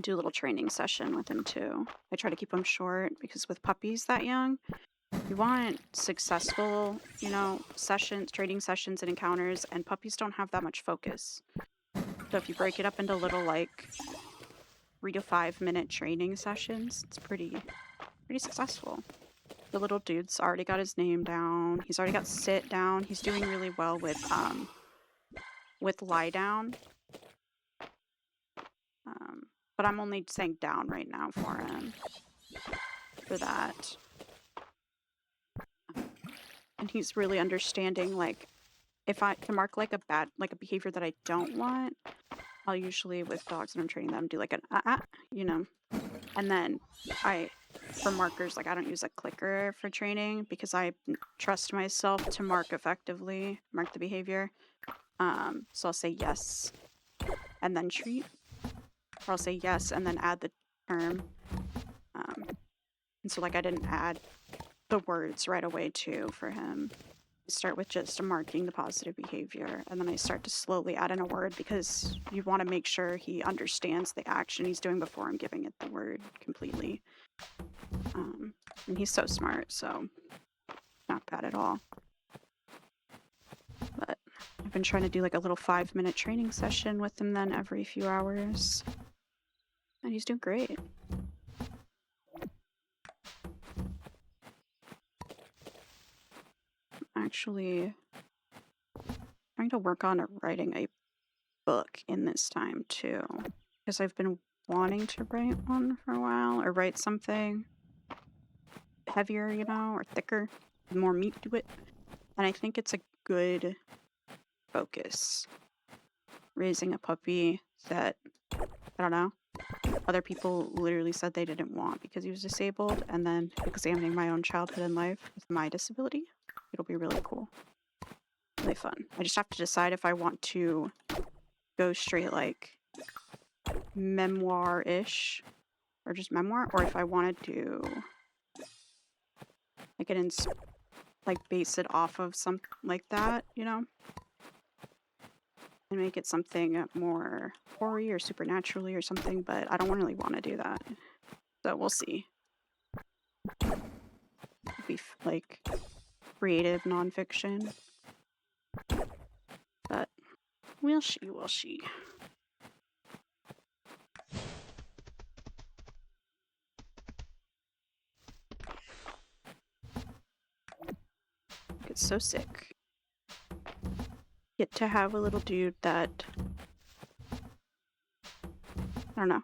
do a little training session with him too. I try to keep him short because with puppies that young, You want successful, you know, sessions, trading sessions and encounters, and puppies don't have that much focus. So if you break it up into little, like, 3 to 5 minute training sessions, it's pretty successful. The little dude's already got his name down. He's already got sit down. He's doing really well with lie down. But I'm only saying down right now for him for that. And he's really understanding, like, if I can mark like a behavior that I don't want, I'll usually with dogs when I'm training them do like an you know. And then for markers, like I don't use a clicker for training because I trust myself to mark effectively, mark the behavior. So I'll say yes and then treat. Or I'll say yes and then add the term. And so like I didn't add the words right away too for him. I start with just marking the positive behavior and then I start to slowly add in a word because you want to make sure he understands the action he's doing before I'm giving it the word completely. And he's so smart, so not bad at all. But I've been trying to do like a little 5-minute training session with him then every few hours. And he's doing great. I'm actually trying to work on writing a book in this time too. Because I've been wanting to write one for a while, or write something heavier, you know, or thicker, with more meat to it. And I think it's a good focus. Raising a puppy that, I don't know, other people literally said they didn't want because he was disabled, and then examining my own childhood and life with my disability. It'll be really cool. Really fun. I just have to decide if I want to go straight like memoir-ish, or just memoir, or if I want to do like base it off of something like that, you know? And make it something more horror-y or supernaturally or something, but I don't really want to do that. So we'll see. It'll be like creative nonfiction. But we'll see. It's so sick. Get to have a little dude that, I don't know,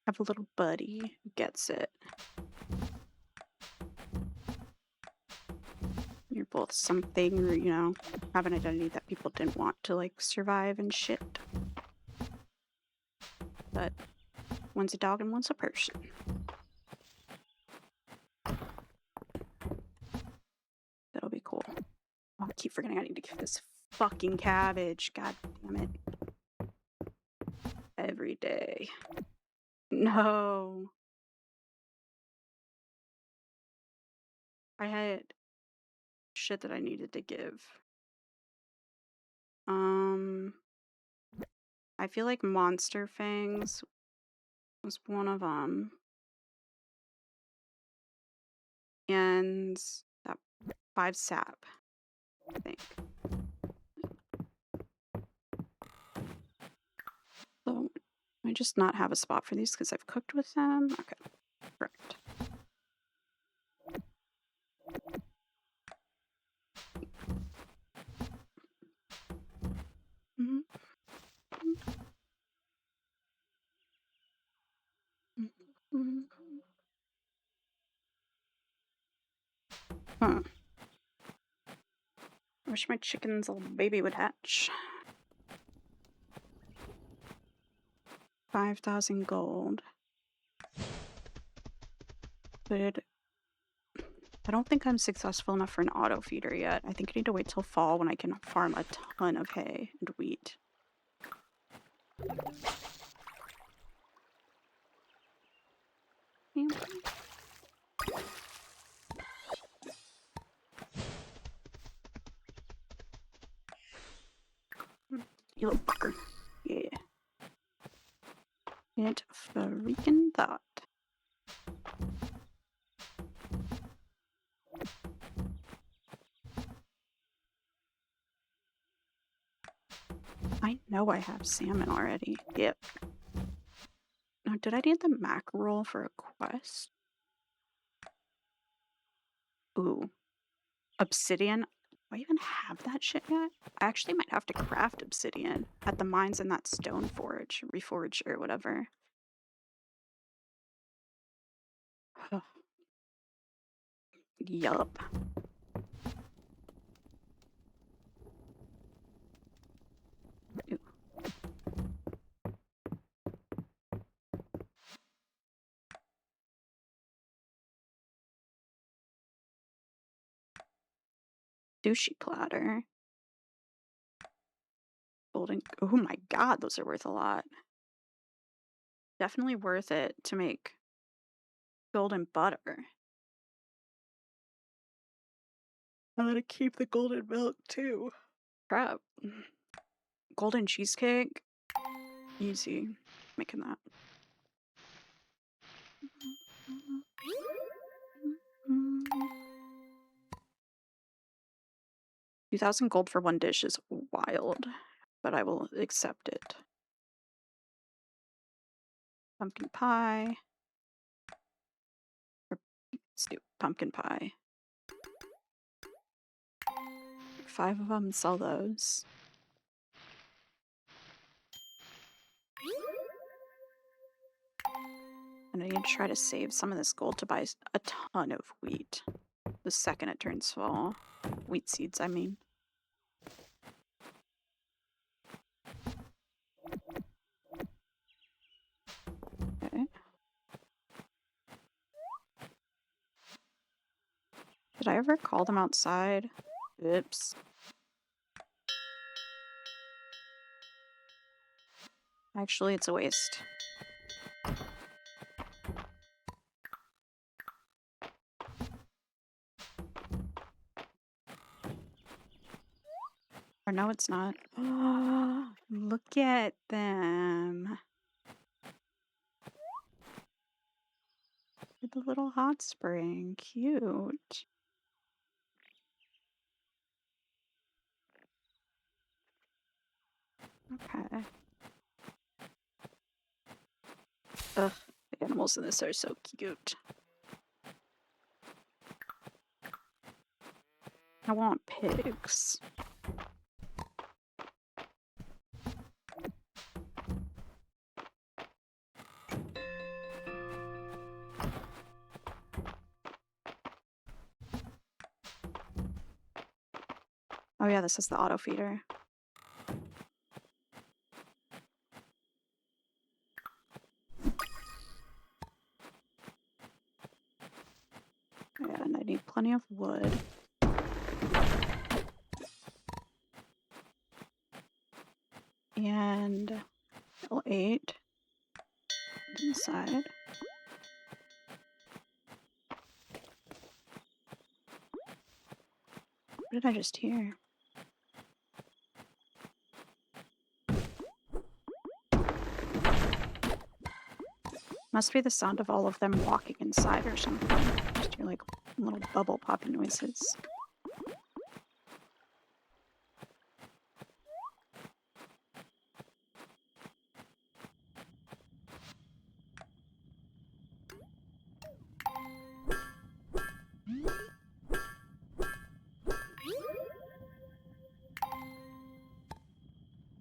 have a little buddy who gets it. You're both something, or, you know, have an identity that people didn't want to, like, survive and shit. But one's a dog and one's a person. That'll be cool. Oh, I keep forgetting I need to give this fucking cabbage. God damn it. Every day. No. I had shit that I needed to give. I feel like Monster Fangs was one of them. And that 5 sap, I think. So I just not have a spot for these because I've cooked with them. Okay, correct. Huh. I wish my chicken's little baby would hatch. 5,000 gold. But I don't think I'm successful enough for an auto feeder yet. I think I need to wait till fall when I can farm a ton of hay and wheat. Yeah. You little fucker. Yeah. It freaking thought. I know I have salmon already. Yep. Now, did I need the mackerel for a quest? Ooh. Obsidian? Do I even have that shit yet? I actually might have to craft obsidian at the mines in that stone forge, reforge, or whatever. Yup. Ooh. Sushi platter. Golden. Oh my god, those are worth a lot. Definitely worth it to make golden butter. I'm gonna keep the golden milk too. Crap. Golden cheesecake? Easy. Making that. 2,000 gold for one dish is wild, but I will accept it. Pumpkin pie. Or let's do pumpkin pie. 5 of them, sell those. And I need to try to save some of this gold to buy a ton of wheat. The second it turns fall. Wheat seeds, I mean. Okay. Did I ever call them outside? Oops. Actually, it's a waste. Or no, it's not. Oh, look at them. The little hot spring. Cute. Okay. Ugh, the animals in this are so cute. I want pigs. Oh yeah, this is the auto feeder. Yeah, and I need plenty of wood. And level 8 inside. What did I just hear? Must be the sound of all of them walking inside or something. Just hear like little bubble popping noises.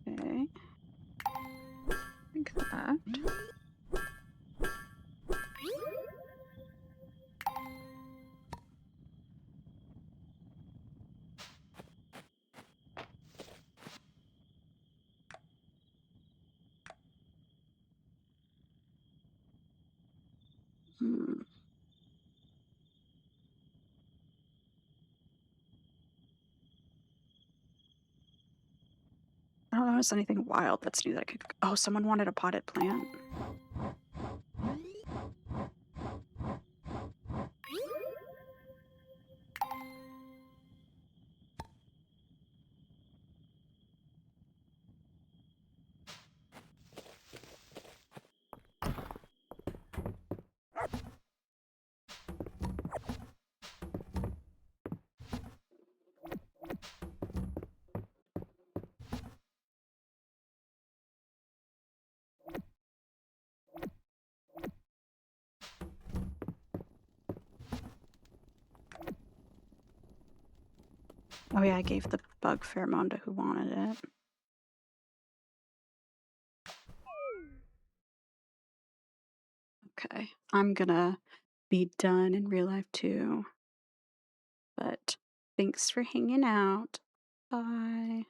Okay. Like that. Hmm. I don't notice anything wild that's new that I could. Oh, someone wanted a potted plant. Oh yeah, I gave the bug pheromone to who wanted it. Okay, I'm gonna be done in real life too. But thanks for hanging out. Bye.